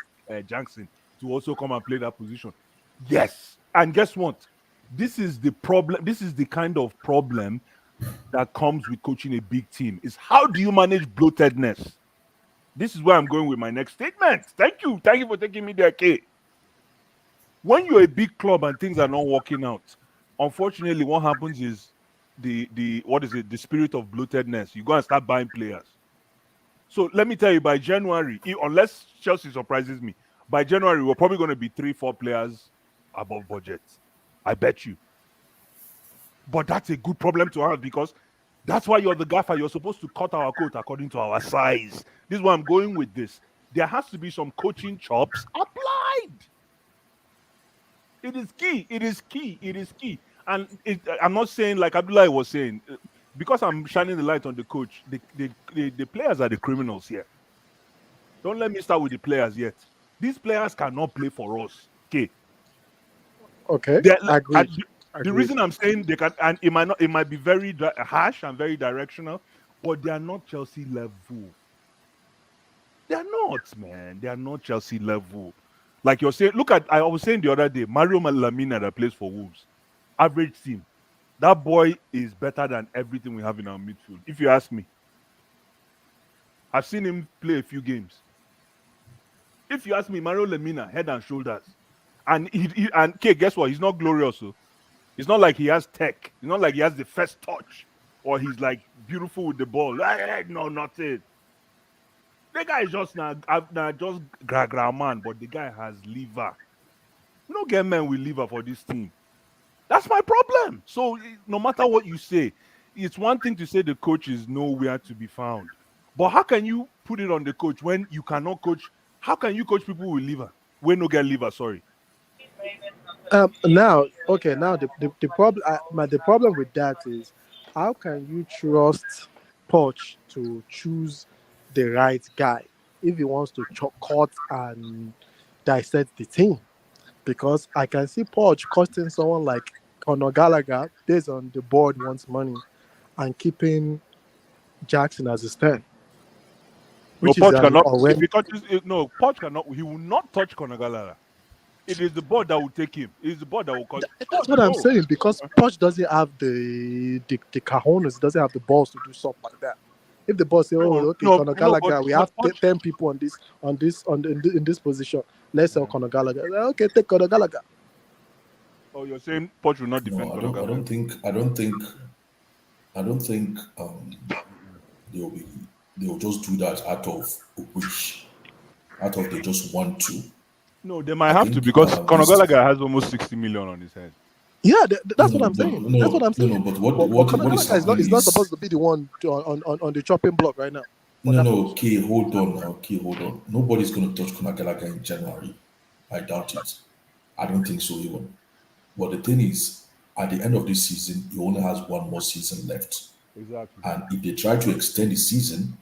Jackson to also come and play that position? Yes. And guess what? This is the problem. This is the kind of problem that comes with coaching a big team. Is how do you manage bloatedness? This is where I'm going with my next statement. Thank you for taking me there, K. When you're a big club and things are not working out, unfortunately, what happens is the spirit of bloatedness. You go and start buying players. So let me tell you, by January, unless Chelsea surprises me, by January we're probably going to be 3-4 players above budget. I bet you. But that's a good problem to have, because that's why you're the gaffer. You're supposed to cut our coat according to our size. This is where I'm going with this. There has to be some coaching chops applied. It is key. And I'm not saying, like Abdullah was saying, because I'm shining the light on the coach, the players are the criminals here. Don't let me start with the players yet. These players cannot play for us. Okay. Agreed. The reason I'm saying they can, and it might be very harsh and very directional, but they are not Chelsea level. They are not, man. They are not Chelsea level. Like you're saying, I was saying the other day, Mario Lamina that plays for Wolves, average team. That boy is better than everything we have in our midfield, if you ask me. I've seen him play a few games. If you ask me, Mario Lamina, head and shoulders. And guess what? He's not glorious. So. It's not like he has tech. It's not like he has the first touch, or he's like beautiful with the ball. No, nothing. The guy is just just gra man, but the guy has liver. We don't get men with liver for this team. That's my problem. So no matter what you say, it's one thing to say the coach is nowhere to be found. But how can you put it on the coach when you cannot coach? How can you coach people with liver? When no get liver, sorry. Now the problem with that is, how can you trust Poch to choose the right guy if he wants to cut and dissect the team? Because I can see Poch costing someone like Conor Gallagher based on the board wants money, and keeping Jackson as a stand. Poch cannot. Poch cannot. He will not touch Conor Gallagher. It is the board that will take him. It is the board that will cut. That's what I'm saying, because Poch doesn't have the cojones, doesn't have the balls to do something like that. If the boss say, Conor Gallagher, we have 10 people in this position. Let's sell Conor Gallagher. Okay, take Conor Gallagher. Oh, you're saying Poch will not defend Conor Gallagher? I don't think they'll just do that out of wish. Out of they just want to. No, they might have to, because Conor Gallagher has almost 60 million on his head. Yeah, that's what I'm saying. That's what I'm saying. No, but what is happening is not supposed to be the one on the chopping block right now. Okay, hold on. Nobody's going to touch Conor Gallagher in January. I doubt it. I don't think so even. But the thing is, at the end of this season, he only has one more season left. Exactly. And if they try to extend the season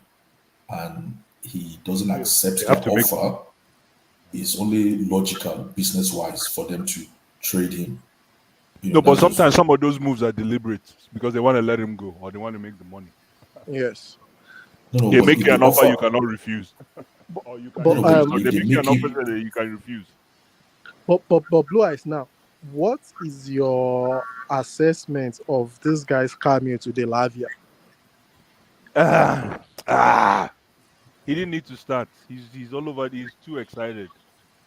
and he doesn't accept that offer, it's only logical, business-wise, for them to trade him. No, but sometimes some of those moves are deliberate because they want to let him go or they want to make the money. Yes. No, They make you an offer you cannot refuse. Or you can refuse, or they make you an offer that you can refuse. But Blue Eyes, now, what is your assessment of this guy's cameo today, Lavia? He didn't need to start. He's all over. He's too excited.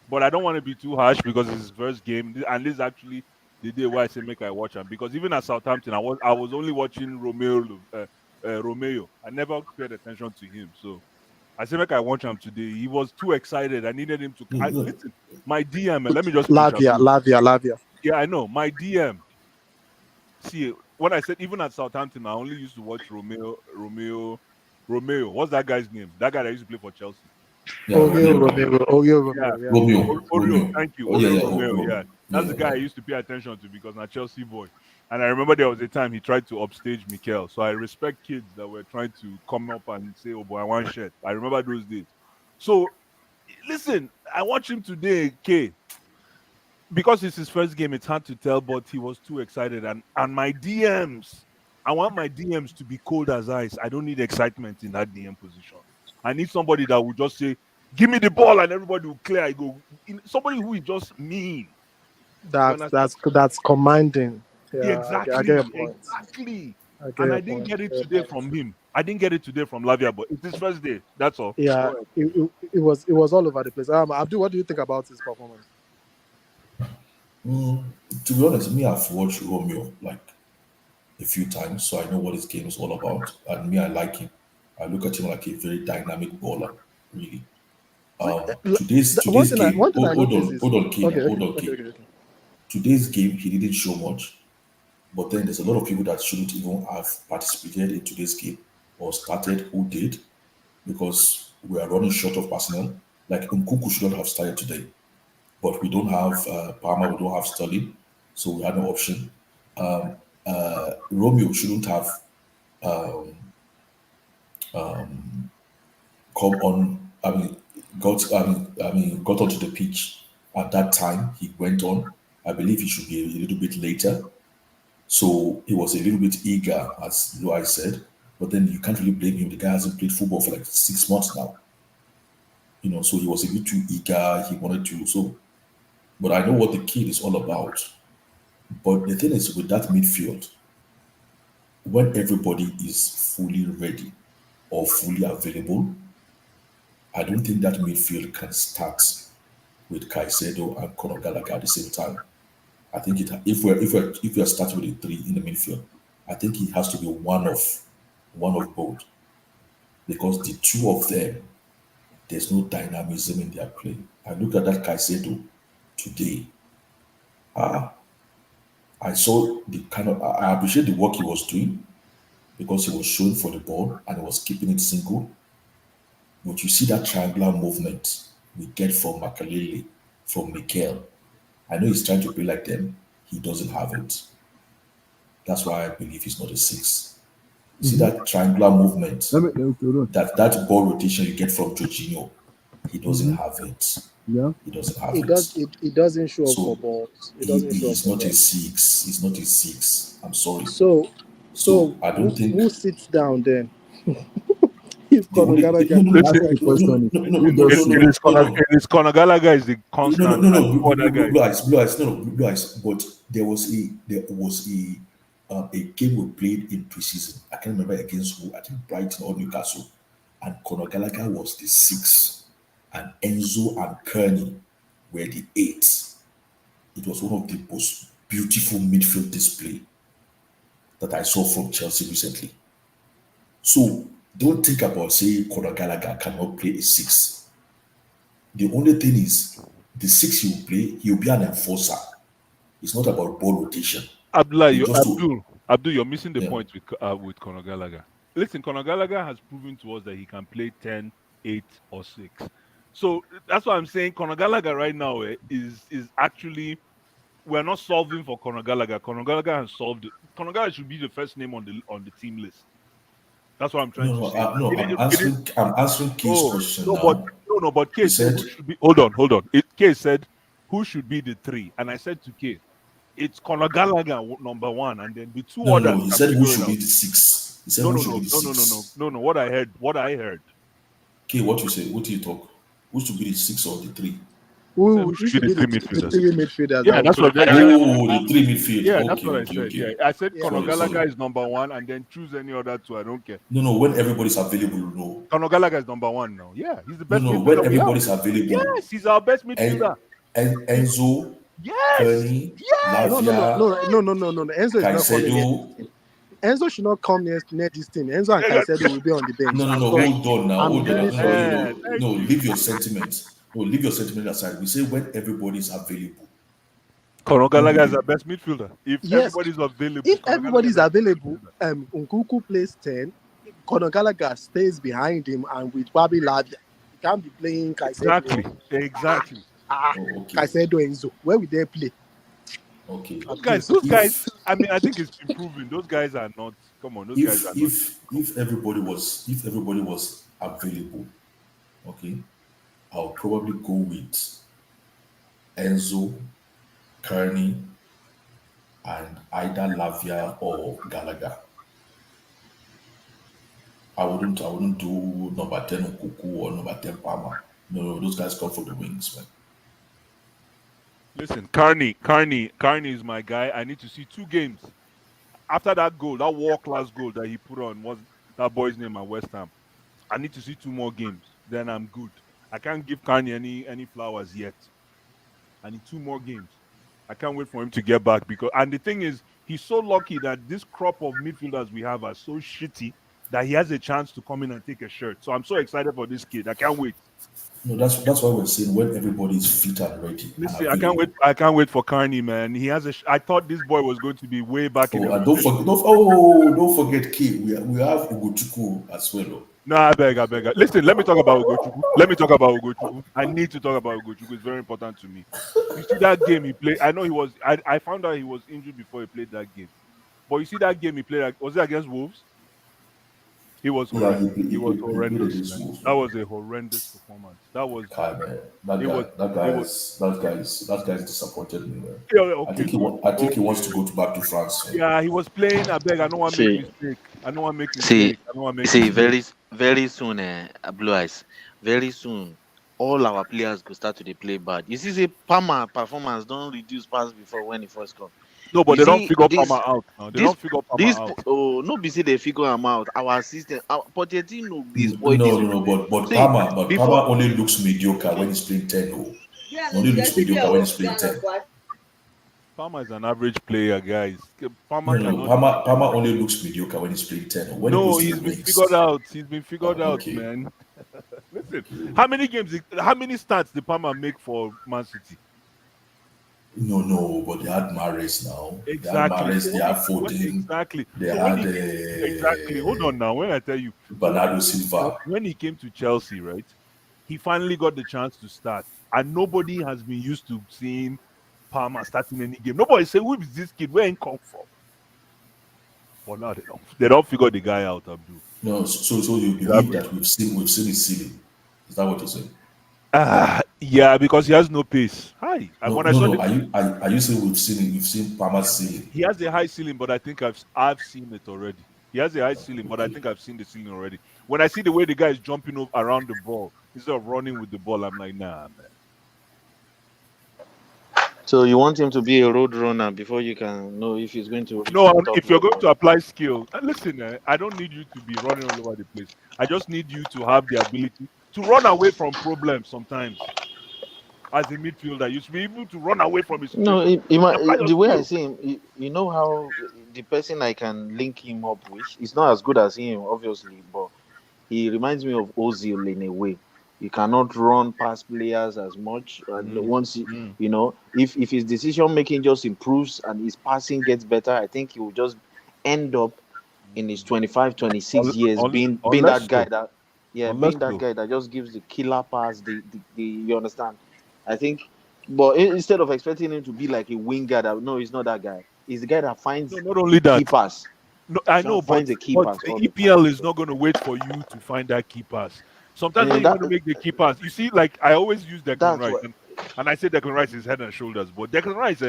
But I don't want to be too harsh because it's his first game, and this is actually the day why I say make I watch him. Because even at Southampton, I was only watching Romeo. I never paid attention to him. So I said make I watch him today. He was too excited. I needed him to listen. My DM, let me just Lavia. Yeah, I know. My DM. See, when I said even at Southampton, I only used to watch Romeo. What's that guy's name? That guy that used to play for Chelsea. Romeo. Thank you. Romeo. Yeah. That's the guy I used to pay attention to because I'm a Chelsea boy. And I remember there was a time he tried to upstage Mikel. So I respect kids that were trying to come up and say, oh boy, I want shirt. I remember those days. So listen, I watched him today, K. Because it's his first game, it's hard to tell, but he was too excited. And my DMs, I want my DMs to be cold as ice. I don't need excitement in that DM position. I need somebody that will just say, give me the ball, and everybody will clear. I go, somebody who is just mean. That's commanding. Yeah, exactly. I get your point. Exactly. And I didn't get it today from him. I didn't get it today from Lavia, but it's his first day. That's all. Yeah, it was all over the place. Abdul, what do you think about his performance? To be honest, me, I've watched Romeo like a few times, so I know what his game is all about. And me, I like him. I look at him like a very dynamic bowler, really. Today's game. Hold on, Kane. Today's game, he didn't show much, but then there's a lot of people that shouldn't even have participated in today's game or started who did, because we are running short of personnel. Like Nkunku shouldn't have started today, but we don't have Palmer, we don't have Sterling, so we had no option. Romeo shouldn't have come on. Got onto the pitch at that time. He went on. I believe he should be a little bit later. So he was a little bit eager, as Loai said. But then you can't really blame him. The guy hasn't played football for like 6 months now. So he was a bit too eager. He wanted to. So, but I know what the kid is all about. But the thing is, with that midfield, when everybody is fully ready or fully available, I don't think that midfield can start with Caicedo and Conor Gallagher at the same time. I think if we are starting with a 3 in the midfield, I think it has to be one of both, because the two of them, there's no dynamism in their play. I look at that Caicedo today. I saw I appreciate the work he was doing because he was showing for the ball and he was keeping it single. But you see that triangular movement we get from Makalele, from Mikel. I know he's trying to play like them. He doesn't have it. That's why I believe he's not a 6. You see that triangular movement, that ball rotation you get from Jorginho, he doesn't have it. Yeah, he doesn't have it. It doesn't show up for balls. He's not a 6. He's not a 6. I'm sorry. So I don't think who sits down then. If Conor Gallagher Conor Gallagher is the constant. Blue eyes. But there was a game we played in preseason. I can't remember against who. I think Brighton or Newcastle, and Conor Gallagher was the 6, and Enzo and Kearney were the 8. It was one of the most beautiful midfield display that I saw from Chelsea recently. So don't think about saying Conor Gallagher cannot play a 6. The only thing is, the 6 he will play, he will be an enforcer. It's not about ball rotation. Abdul, you're missing the point with Conor Gallagher. Listen, Conor Gallagher has proven to us that he can play 10, 8, or 6. So that's why I'm saying Conor Gallagher right now is actually, we're not solving for Conor Gallagher. Conor Gallagher has solved it. Conor Gallagher should be the first name on the team list. That's what I'm trying to say. I'm answering Kay's question now. But Kay said who should be. Hold on. Kay said who should be the 3, and I said to Kay, it's Conor Gallagher number 1, and then the two No, others. no, he said who should be the 6. He said No, who no, should no, be the no, no, 6. no, no, no. What I heard. Okay, what you say? What do you talk? Who should be the 6 or the 3? Who should be the three the midfielders. three midfielders? Yeah, that's what. Oh, the 3 midfield. Yeah, okay, that's what okay, I said. okay. Yeah, I said Yeah. Conor Sorry, Gallagher sorry. is number 1, and then choose any other 2. I don't care. No, when everybody's available, no. Conor Gallagher is number 1 now. Yeah, he's the best No, midfielder. when we have. everybody's available. Yes, he's our best midfielder. Enzo, Yes. Kearney, Yes. No. Lavia, Enzo is not coming here. Caicedo. Enzo should not come near this team. Enzo and Caicedo will be on the bench. No, I'm hold on now. I'm Hold on. really No, leave your sentiments. No, leave your sentiment aside. We say when everybody's available. Conor Gallagher is our best midfielder. If everybody's available. If everybody's available, Nkunku plays 10. Conor Gallagher stays behind him, and with Bobby Lavia, he can't be playing Caicedo. Exactly. Okay. Caicedo, Enzo. Where will they play? Okay. Those guys. I mean, I think it's improving. Those guys are not. Come on, those guys are not. If everybody was available, okay, I'll probably go with Enzo, Kearney, and either Lavia or Gallagher. I wouldn't do number 10 Okuku or number 10 Palmer. No, those guys come from the wings, man. Listen, Kearney is my guy. I need to see 2 games. After that goal, that world-class goal that he put on, was that boy's name at West Ham. I need to see 2 more games. Then I'm good. I can't give Kearney any flowers yet. I need 2 more games. I can't wait for him to get back and the thing is, he's so lucky that this crop of midfielders we have are so shitty that he has a chance to come in and take a shirt. So I'm so excited for this kid. I can't wait. No, that's why we're saying when everybody's fit and ready. Listen, I can't wait for Kearney, man. He has I thought this boy was going to be way back in. And don't forget K. We have Ugochukwu as well. No, I beg. Listen, let me talk about Ugochukwu. I need to talk about Ugochukwu. It's very important to me. You see that game he played? I know he was. I found out he was injured before he played that game. But you see that game he played? Was it against Wolves? He was horrendous. He was horrendous. That was a horrendous performance. That was. That guy disappointed me, man. Yeah, okay. I think he wants to go back to France. Man. Yeah, he was playing. I beg. I don't want to make mistake. I don't want to make mistake. Very soon, Blue Eyes. Very soon, all our players go start to play bad. You see, the Palmer performance don't reduce past before when he first come. No, but they don't figure Palmer out. No, they don't figure Palmer out. Oh, no, be say they figure him out. Our assistant, Pochettino, this boy. But Palmer only looks mediocre when he's playing 10. Only looks mediocre when he's playing 10. Palmer is an average player, guys. Palmer only looks mediocre when he's playing 10. He's been figured out. He's been figured out, man. Listen, how many starts did Palmer make for Man City? No, but they had Mahrez now. Exactly. They had Foden. Exactly. Exactly. Hold on now. When I tell you, Bernardo Silva. When he came to Chelsea, right, he finally got the chance to start, and nobody has been used to seeing Palmer starting any game. Nobody say, "Who is this kid? Where he come from?" But now they don't figure the guy out, Abdul. No, so you believe that we've seen his ceiling? Is that what you're saying? Yeah, because he has no pace. Are you saying we've seen Palmer's ceiling? He has a high ceiling, but I think I've seen it already. He has a high ceiling, but I think I've seen the ceiling already. When I see the way the guy is jumping around the ball instead of running with the ball, I'm like, nah, man. So you want him to be a road runner before you can know if he's going to. No, if you're going to apply skill, listen. I don't need you to be running all over the place. I just need you to have the ability to run away from problems sometimes. As a midfielder, you should be able to run away from his. No, the way I see him, you know how the person I can link him up with, he's not as good as him, obviously, but he reminds me of Ozil in a way. He cannot run past players as much, and once if his decision making just improves and his passing gets better, I think he will just end up in his 25, 26 years being that guy that. Yeah, being that guy that just gives the killer pass, the you understand? I think, but instead of expecting him to be like a winger, no, he's not that guy. He's the guy that finds not only that key pass. No, I know, but the key pass. EPL is not going to wait for you to find that key pass. Sometimes you want to make the key pass. You see, like I always use Declan Rice, and I say Declan Rice is head and shoulders, but Declan Rice,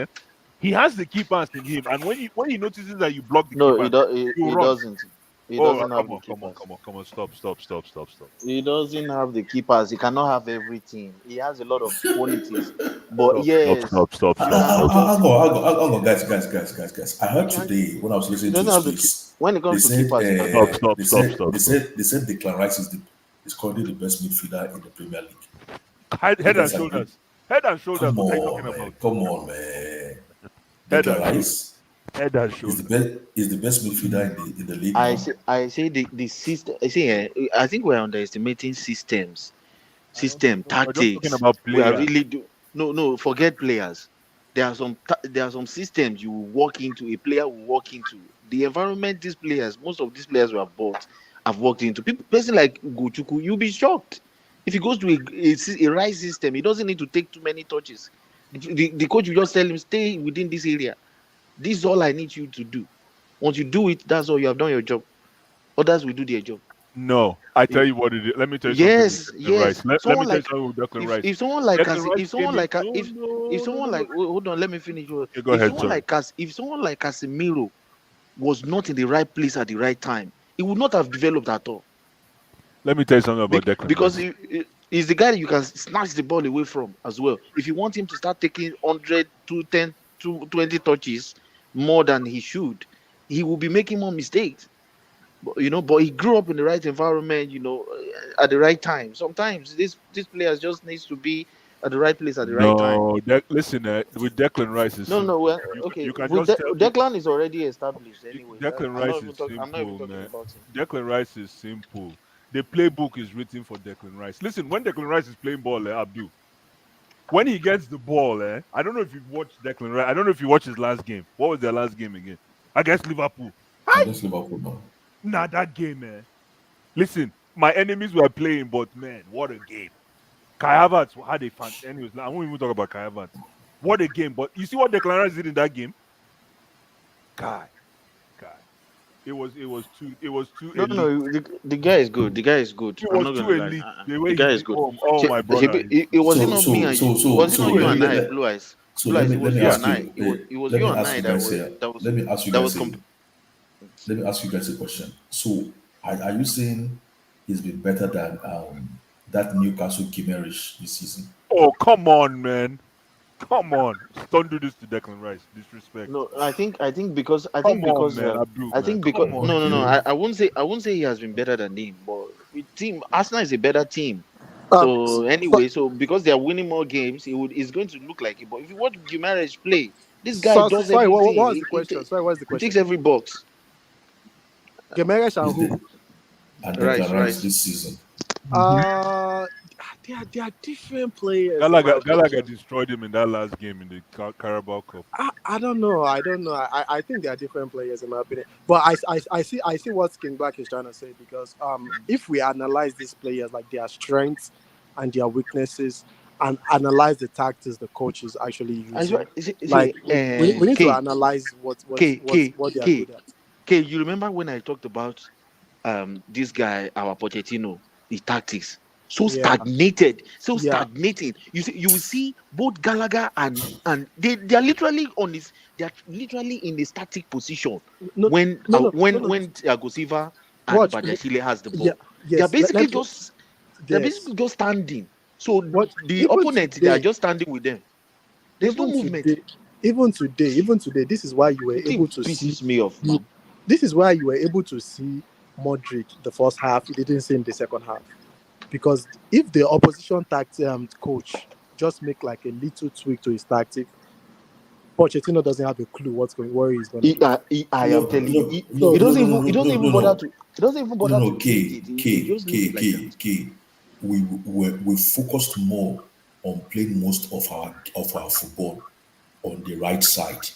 He has the key pass in him, and when he notices that you block the key No, pass, he run. doesn't. He Oh, doesn't have the come on. keepers. Stop. He doesn't have the keepers. He cannot have everything. He has a lot of qualities, but Stop. you cannot just. Hang on, guys. I heard He today when I was listening to doesn't his have the piece, when it they comes to said keepers. He cannot. they said Declan Rice is currently the best midfielder in the Premier League. Head You and guys agree? shoulders. Head and shoulders. Come What are you talking on, man. about? Come on, man. Head Declan and shoulders. Rice Head and is shoulders. the best midfielder in the league I now. say the system. I think we're underestimating systems, We're just talking tactics. about We are players. really no. Forget players. There are some systems you will walk into. A player will walk into the environment. Most of these players we have bought, have walked into. Person like Gochuku, you'll be shocked if he goes to a right system. He doesn't need to take too many touches. The coach will just tell him, stay within this area. This is all I need you to do. Once you do it, that's all. You have done your job. Others will do their job. No, I tell you what it is. Let me tell you Yes, something. With Declan Rice. Let me tell you something with Declan Rice. if someone like Declan Rice if someone came like in- if someone like hold on, let me finish. Okay, go ahead, sorry. If someone like Casemiro was not in the right place at the right time, he would not have developed at all. Let me tell you something about Declan Because Rice. he's the guy that you can snatch the ball away from as well. If you want him to start taking 100, 210, 220 touches more than he should, he will be making more mistakes. But he grew up in the right environment, at the right time. Sometimes these players just needs to be at the right place at the right time. No, listen, with Declan Rice is No, simple. well, You okay. can With just tell Declan is already established anyway. Declan I'm Rice not even is talking simple, man. about him. Declan Rice is simple. The playbook is written for Declan Rice. Listen, when Declan Rice is playing ball, Abdul, when he gets the ball, I don't know if you've watched Declan Rice. I don't know if you watched his last game. What was their last game again? Against Liverpool. Against Liverpool now. Nah, that game, Listen, my enemies were playing, but man, what a game. Kai Havertz had a fan. Anyways, I won't even talk about Kai Havertz. What a game. But you see what Declan Rice did in that game? Kai. It was too elite. No, the guy is good. The guy is good. It I'm was not too gonna elite. lie. The way The guy he is did- good. Oh my brother. It was not me and you. Was it not you and I, let- Blue Eyes? So Blue let Eyes, me it was let me you ask and I. you. It was Let you me and ask I you that guys was here. that was Let me ask you that guys was here. Let me ask you guys a question. So, are you saying he's been better than that Newcastle Gimerich this season? Oh, come on, man. Come on. Don't do this to Declan Rice. Disrespect. No, I think because Come on, man. Abdul, I man. think because Come on. no, Okay. I won't say he has been better than him, but Arsenal is a better team. Um, So anyway, so because they are winning more games, it's going to look like it. But if you watch Guimaraes play, this guy does sorry, what everything. was the question? Sorry, what's the He question? ticks every box. Gemeresh and Is who? the and Right. Declan Rice this season? They are different players. Gallagher destroyed him in that last game in the Carabao Cup. I don't know. I think they are different players in my opinion. But I see what King Black is trying to say, because if we analyze these players, like their strengths and their weaknesses, and analyze the tactics the coach is actually using, we need to analyze what they are good at. Okay, you remember when I talked about this guy, our Pochettino, the tactics? Stagnated. Stagnating. You will see both Gallagher and they are literally they are literally in a static position when Thiago Silva and Badiashile has the ball. They are basically just standing. So the opponent, they are just standing with them. There's no movement. Even today, this is why you were able to pisses me off, man. This is why you were able to see Modric the first half. You didn't see him the second half. Because if the opposition coach just make like a little tweak to his tactic, Pochettino doesn't have a clue where he's going to be. I am telling you, he doesn't even bother to. He doesn't even bother to. We focused more on playing most of our football on the right side.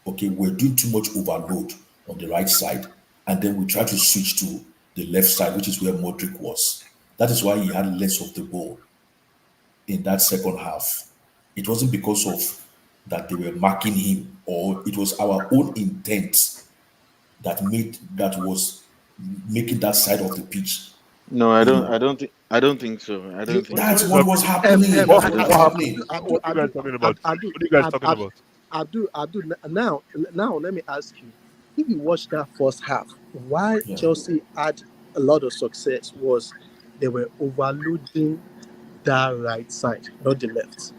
Okay, we're doing too much overload on the right side, and then we try to switch to the left side, which is where Modric was. That is why he had less of the ball in that second half. It wasn't because of that they were marking him, or it was our own intent that was making that side of the pitch. No, I don't think so. I don't think that's so. what was happening. What are you guys talking about? What are you guys talking about? Abdul, now let me ask you, if you watch that first half, why Chelsea had a lot of success was they were overloading that right side, not the left.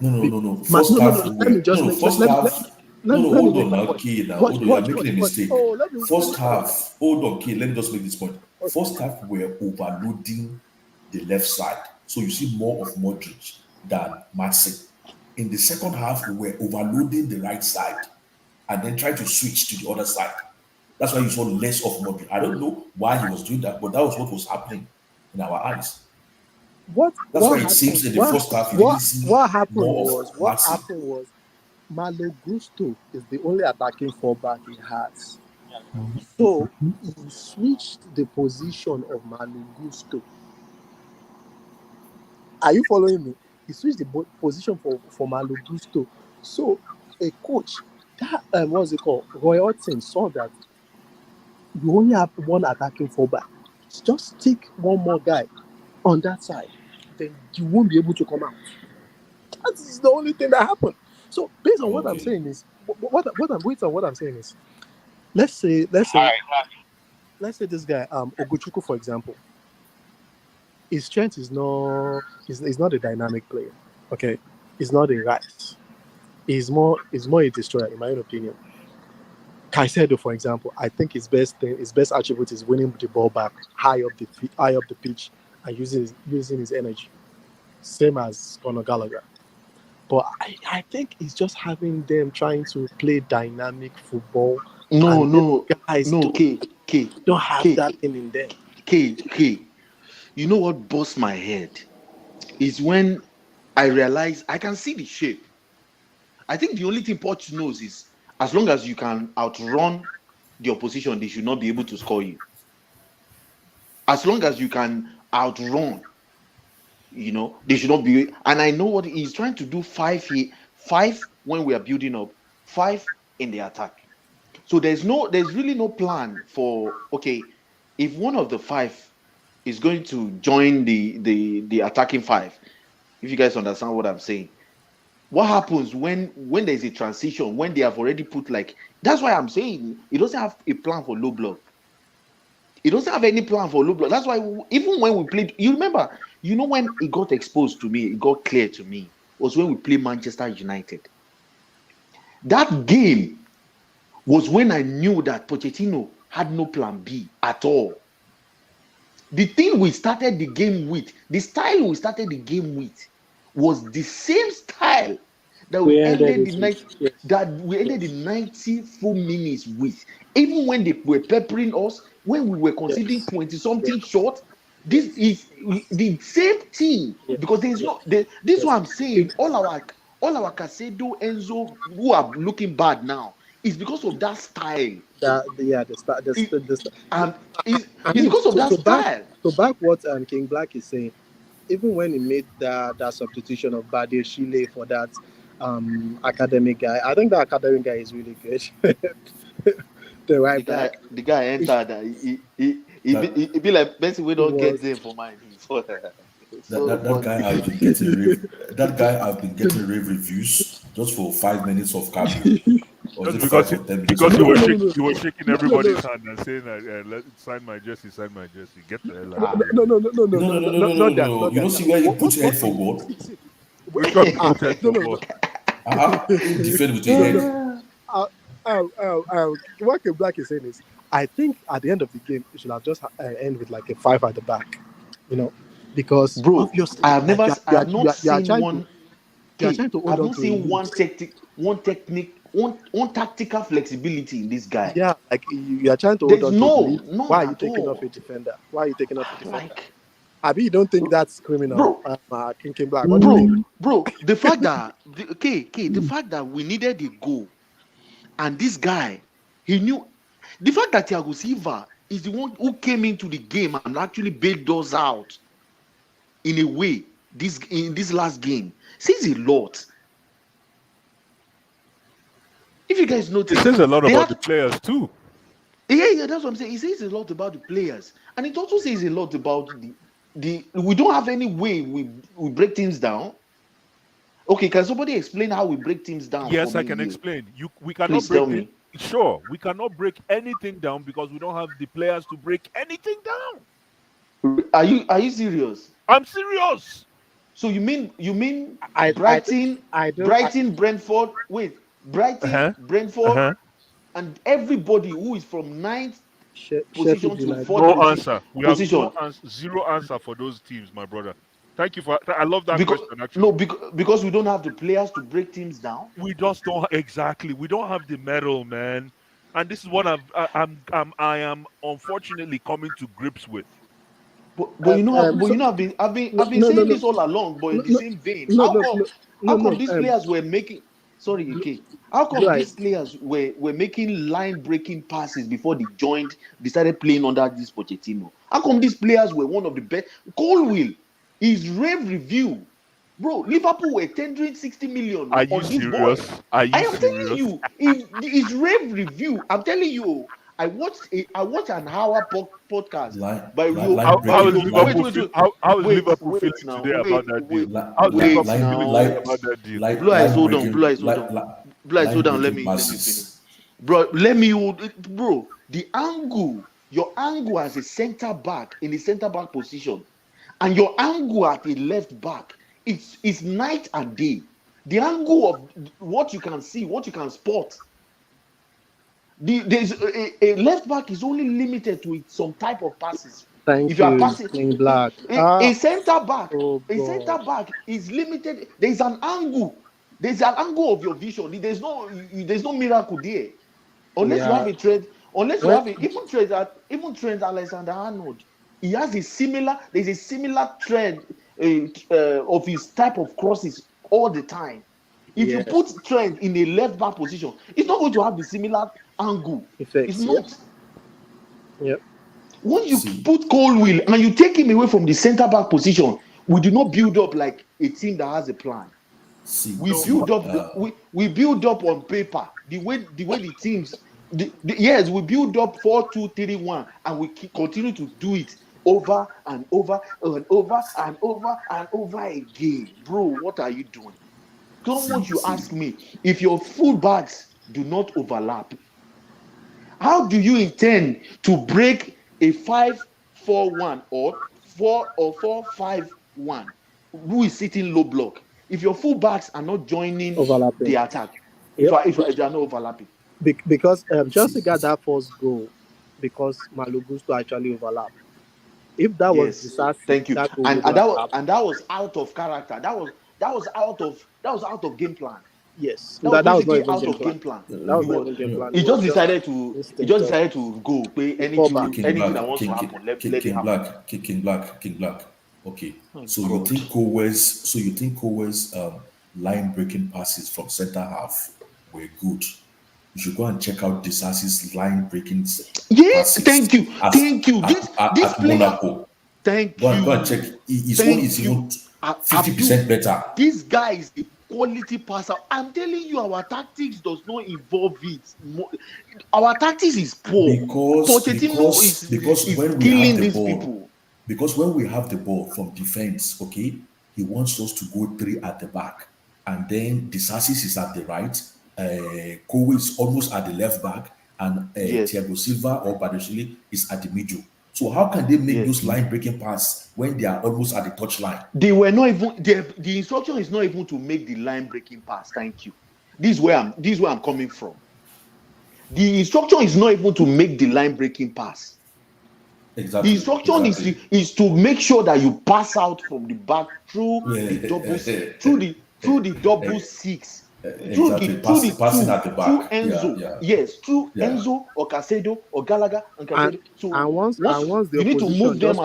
No. First half, Let me just make first let me half. let me Hold make on my now, point. Key. Now, Watch, hold on. You are watch, making watch, a watch. mistake. Oh, let me First finish. half, hold on, Key. Let me just make this point. Okay. First half, we're overloading the left side. So you see more of Modric than Maxi. In the second half, we were overloading the right side and then trying to switch to the other side. That's why you saw less of Modric. I don't know why he was doing that, but that was what was happening in our eyes. That's why it seems in the first half you didn't see What happened more of Maxi. was Malo Gusto is the only attacking fullback he has. So he switched the position of Malo Gusto. Are you following me? He switched the position for Malo Gusto. So a coach, that what's it called? Roy Hodgson saw that you only have one attacking fullback. Just take one more guy on that side, then you won't be able to come out. That is the only thing that happened. So based on what I'm saying is, what I'm saying is, let's say this guy Ogochukwu, for example, his strength is not a dynamic player. Okay, he's not a Rice. He's more a destroyer, in my own opinion. Caicedo, for example, I think his best attribute is winning the ball back high up the pitch and using his energy. Same as Conor Gallagher. But I think it's just having them trying to play dynamic football. No, guys don't have that thing in them. You know what busts my head is when I realize I can see the shape. I think the only thing Poch knows is as long as you can outrun the opposition, they should not be able to score you. As long as you can outrun, they should not be. And I know what he's trying to do. Five when we are building up, 5 in the attack. So there's really no plan for, okay, if one of the 5 is going to join the attacking 5, if you guys understand what I'm saying. What happens when there's a transition, when they have already put that's why I'm saying it doesn't have a plan for low block. It doesn't have any plan for low block. That's why even when we played, you remember, when it got exposed to me, it got clear to me, was when we played Manchester United. That game was when I knew that Pochettino had no plan B at all. The thing we started the game with, the style we started the game with, was the same style that we ended the 94 minutes with. Even when they were peppering us, when we were conceding 20-something short, this is the same thing. Because this is what I'm saying. All our Casedo, Enzo, who are looking bad now, is because of that style. It's because of that style. To back what King Black is saying, even when he made that substitution of Bade Chile for that academic guy, I think that academic guy is really good. The guy entered. He be like Messi. We don't get there for mine. That guy have been getting rave reviews just for 5 minutes of cabin. Because he was shaking everybody's hand and saying, sign my jersey, get the hell out of here. No. You don't see where he puts head for ball? Which one puts head for ball? Defend with your head. What King Black is saying is, I think at the end of the game, it should have just end with a 5 at the back, because bro, I have not seen one technique, one tactical flexibility in this guy. Yeah, you are trying to hold on. Why are you taking off a defender? Abi, you don't think that's criminal, bro? King Black. Bro, the fact that the fact that we needed a goal, and this guy, he knew. The fact that Thiago Silva is the one who came into the game and actually bailed us out in a way in this last game says a lot. If you guys notice, it says a lot about the players too. Yeah, that's what I'm saying. It says a lot about the players, and it also says a lot about the. We don't have any way we break things down. Okay, can somebody explain how we break teams down? Yes, for I me can here? explain. We cannot Please break tell me. Sure, we cannot break anything down because we don't have the players to break anything down. Are you serious? I'm serious. So you mean I Brighton, don't. Brentford? Wait, Brighton, Uh-huh. Brentford, Uh-huh. and everybody who is from ninth position Sheffield to United. fourth No answer. We have position. zero answer for those teams, my brother. Thank you for. I love that Because question. Actually, because we don't have the players to break teams down. we just don't exactly. We don't have the medal, man. And this is what I am unfortunately coming to grips with. But you know, So, I've been no, no, saying no, this all along. But in the no, same vein, no, how no, come no, no, no. these players were making? Sorry, okay. How come Blue these Eyes. players were making line breaking passes before they started playing under this Pochettino? How come these players were one of the best? Colwill, his rave review, bro. Liverpool were tendering 60 million Are you on this boy. serious? Are I you am telling serious? you, his rave review. I'm telling you, I watched an hour podcast by Rio. How is Liverpool Wait, feel? How is Liverpool wait feeling now, today about that deal? How's wait Liverpool feeling today now. about that deal? Blue Eyes, hold on. breaking, Blue Eyes, hold on. Let me finish, passes. bro. Bro. The angle, your angle as a center back in the center back position, and your angle at a left back, it's night and day. The angle of what you can see, what you can spot. There's a left back is only limited to some type of passes. Thank If you are you, passing King Black. a center back, Oh God. is limited. There's an angle. There's an angle of your vision. There's no miracle there. Unless you have Yeah. a trend, unless you When, have a even Trent Alexander-Arnold, there's a similar trend of his type of crosses all the time. If you yes. put Trent in a left back position, it's not going to have the similar angle. Effects. It's not. Yep. When you put Colwill and you take him away from the center back position, we do not build up like a team that has a plan. We build up on paper the way the teams. Yes, we build up 4-2-3-1, and we continue to do it over and over and over and over and over again. Bro, what are you doing? Don't want you ask me if your fullbacks do not overlap. How do you intend to break a 5-4-1 or 4-5-1 who is sitting low block if your fullbacks are not joining Overlapping. the attack? Yep. If they are not overlapping. Because Chelsea got that first goal because Malo Gusto actually overlapped. If that was disaster, thank you. that And that was out of character. That was out of game plan. Yes, that was not even out of game plan. That was not even game plan. He just decided to go play anything that wants to happen. Let it happen. King Black. Okay. So you think Cowe's line breaking passes from center half were good? You should go and check out Disasi's line breaking yes, passes. Thank you. This player. Monaco. Thank Go you. and check. His one is even 50% better. This guy is a quality passer. I'm telling you, our tactics does not involve it. Our tactics is poor. Because when we killing have the these ball, people. Because when we have the ball from defense, okay, he wants us to go 3 at the back, and then Disasis is at the right. Kowe is almost at the left back, and Thiago Silva or Badashile is at the middle. So how can they make those line breaking pass when they are almost at the touch line? They were not even the instruction is not even to make the line breaking pass. Thank you. This is where I'm coming from. The instruction is not even to make the line breaking pass. Exactly. The instruction is to make sure that you pass out from the back through the double six. Passing at the back. Through Enzo. Yes, through Enzo or Casedo or Gallagher and Casedo. Once the you need to move them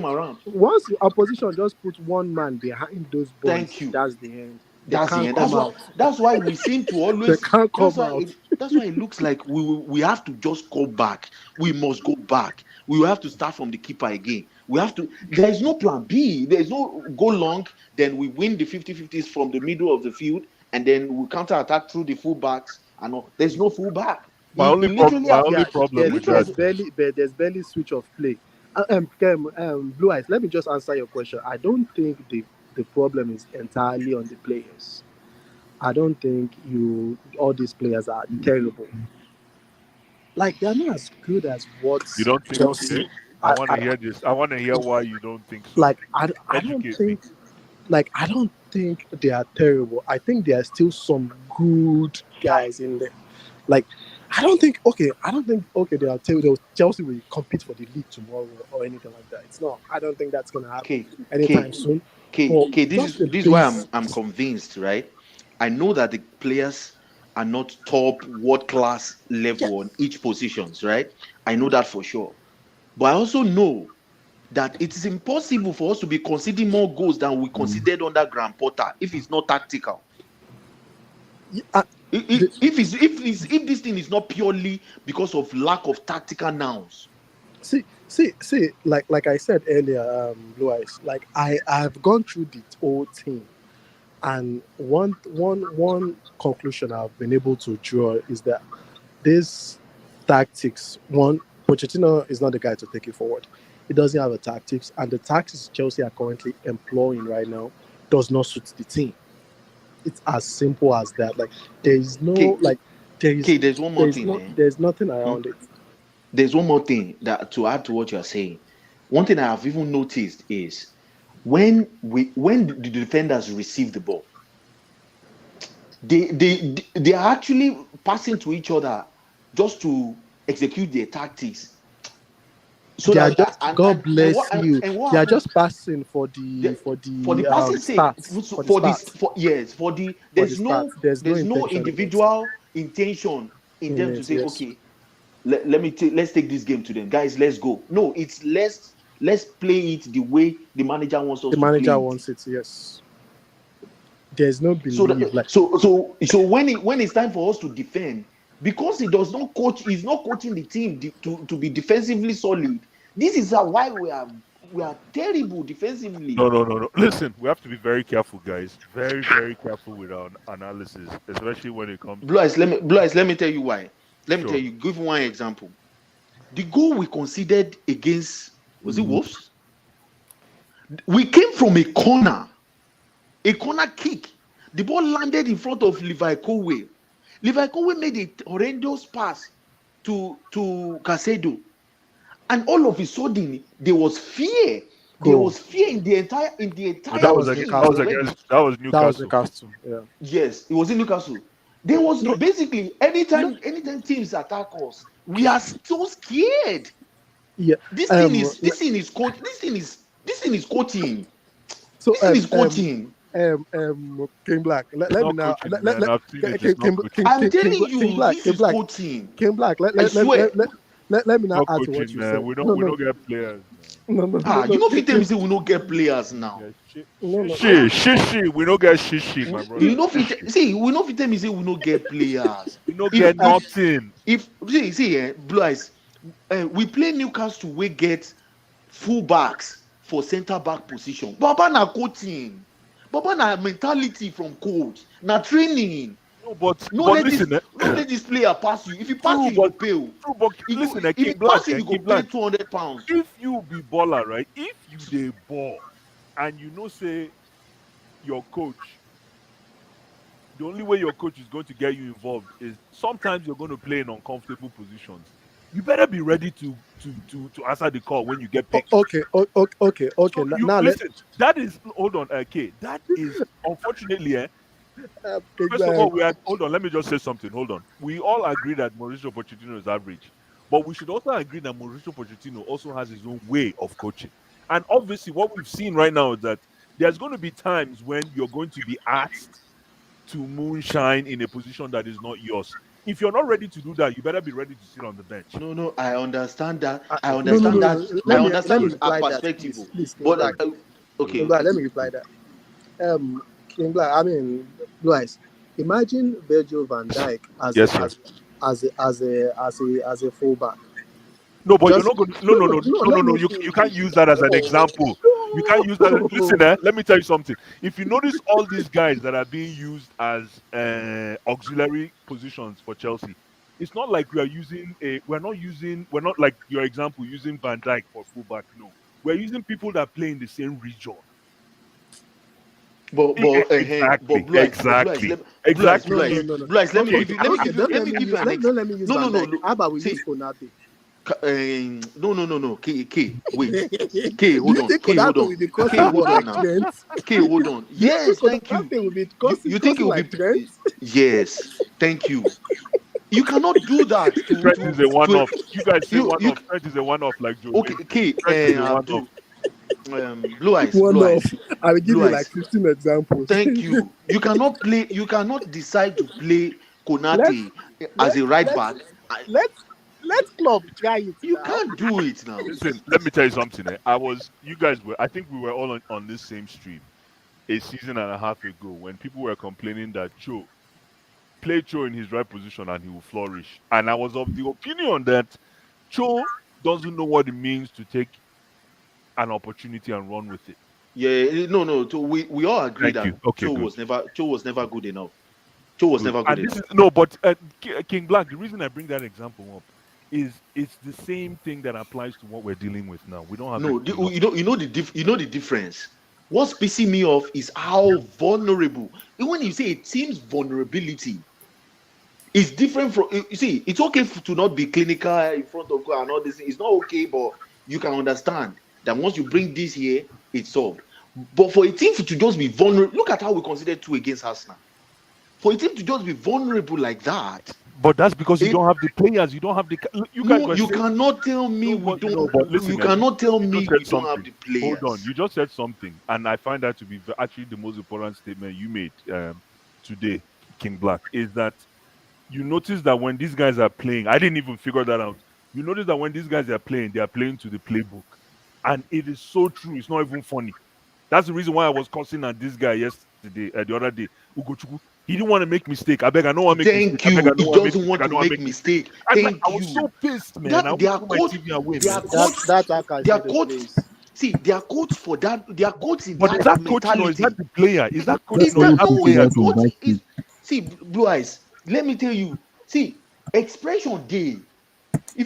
around. Once the opposition just puts one man behind those balls, thank you. That's the end. That's why we seem to always. They can't come out. That's why it looks like we have to just go back. We must go back. We will have to start from the keeper again. We have to. There is no plan B. There is no go long. Then we win the 50-50s from the middle of the field, and then we counter attack through the fullbacks. And all. There's no fullback. My only problem with that. There's barely switch of play. Blue Eyes. Let me just answer your question. I don't think the problem is entirely on the players. I don't think all these players are terrible. Like they're not as good as what You don't think? Chelsea. Okay. I want to hear this. I want to hear why you don't think so. Like I don't Educate me. think I don't think they are terrible. I think there are still some good guys in there. Like I don't think they are terrible. Chelsea will compete for the league tomorrow or anything like that. It's not. I don't think that's gonna happen anytime soon. Okay, this is why I'm convinced, right? I know that the players are not top world class level on each positions, right? I know that for sure. But I also know that it is impossible for us to be conceding more goals than we considered under Graham Potter if it's not tactical. If this thing is not purely because of lack of tactical nouns. See, like I said earlier, Blue Eyes, like I've gone through the whole thing, and one conclusion I've been able to draw is that this tactics, Pochettino is not the guy to take it forward. He doesn't have a tactics, and the tactics Chelsea are currently employing right now does not suit the team. It's as simple as that. Like there is no there's one more thing. There's nothing around it. There's one more thing that to add to what you're saying. One thing I have even noticed is when the defenders receive the ball, they are actually passing to each other just to execute their tactics. So they are just God bless you. They are just passing for the passing sake. There's no individual intention in them to say, okay, let's take this game to them, guys. Let's go. No, it's let's play it the way the manager wants us. The manager wants it. Yes. There's no belief. So when it's time for us to defend, because he does not coach, he's not coaching the team to be defensively solid. This is why we are terrible defensively. No. Listen, we have to be very careful, guys. Very, very careful with our analysis, especially when it comes. Blue Eyes, let me tell you why. Let me tell you. Give one example. The goal we conceded against it Wolves. We came from a corner kick. The ball landed in front of Levi Colwill. Levi Colwill made a horrendous pass to Caicedo, and all of a sudden there was fear. There was fear in the entire. That was Newcastle. Yeah. Yes, it was in Newcastle. There was basically anytime teams attack us, we are so scared. Yeah. This thing is coaching. So this thing is coaching. King Black. Let me now. I'm telling you, this is coaching. King Black. Let me now add to what you said. We don't get players. You know, if you tell me say we don't get players now. Shishi, we don't get shishi, my brother. You know, if you tell me say we don't get players. We don't get nothing. Blue Eyes, we play Newcastle. We get fullbacks for centre back position. Baba na coaching. Baba na mentality from coach. Na training. No, but listen, don't let this player pass you. If you pass you pay. Listen, if you pass you go pay £200. If you be baller, right? If you dey ball and you know say your coach, the only way your coach is going to get you involved is sometimes you're going to play in uncomfortable positions. You better be ready to answer the call when you get picked. Okay. So now listen, that is that is unfortunately first of all, hold on. Let me just say something. Hold on. We all agree that Mauricio Pochettino is average, but we should also agree that Mauricio Pochettino also has his own way of coaching. And obviously, what we've seen right now is that there's going to be times when you're going to be asked to moonshine in a position that is not yours. If you're not ready to do that, you better be ready to sit on the bench. No, I understand that. I understand that. I understand our perspective. But okay, let me reply that. King Black, I mean, Blue Eyes. Imagine Virgil van Dijk as a fullback. No, but you're not going. No. You can't use that as an example. You can't use that. Listen, let me tell you something. If you notice all these guys that are being used as auxiliary positions for Chelsea, it's not like we're not like your example using Van Dijk for fullback. No, we're using people that play in the same region. But exactly. Blue Eyes, let me give you. Let me give you an example. Let me use No. How about we See, use Konate? No. K, wait. Do Hold you on. think Konate will be crossing Hold on like now. Trent? Hold on. Yes, thank you. Konate will be You think it crossing will like be? Trent? Yes, thank you. You cannot do that Trent is a one-off. You guys say you- one-off. Trent is a one-off like Joe. okay, Trent is a one-off. Abdul. Blue Eyes. One off. I will give Blue you Eyes. like 15 examples. Thank you. You cannot decide to play Konate as a right back. Let's club try it. You now. can't do it now. Listen, let me tell you something. I think we were all on this same stream a season and a half ago when people were complaining that play Cho in his right position and he will flourish. And I was of the opinion that Cho doesn't know what it means to take an opportunity and run with it. Yeah, no. So we all agree Thank you. that Okay, Cho good. was never good enough. Cho was never good enough. But King Black, the reason I bring that example up is it's the same thing that applies to what we're dealing with now. We don't have you know the difference. What's pissing me off is how vulnerable. When you say a team's vulnerability is different from, you see, it's okay to not be clinical in front of God and all this. It's not okay, but you can understand that once you bring this here, it's solved. But for a team to just be vulnerable, look at how we considered 2 against Arsenal. For a team to just be vulnerable like that. But that's because you don't have the players. You don't have the. You cannot tell me we don't. But listen, you cannot tell me we don't have the players. Hold on, you just said something, and I find that to be actually the most important statement you made today, King Black. Is that you notice that when these guys are playing, I didn't even figure that out. You notice that when these guys are playing, they are playing to the playbook, and it is so true. It's not even funny. That's the reason why I was cussing at this guy yesterday, the other day, Ugochukwu. He didn't want to make mistake. I beg, I don't want to make mistake. Thank you. He doesn't want to make mistake. Thank I was so pissed, man. Their coach, see, their coach for that. Their coach in but that is that coaching or is that the player? Is that coaching? See, Blue Eyes. Let me tell you. See, expression day.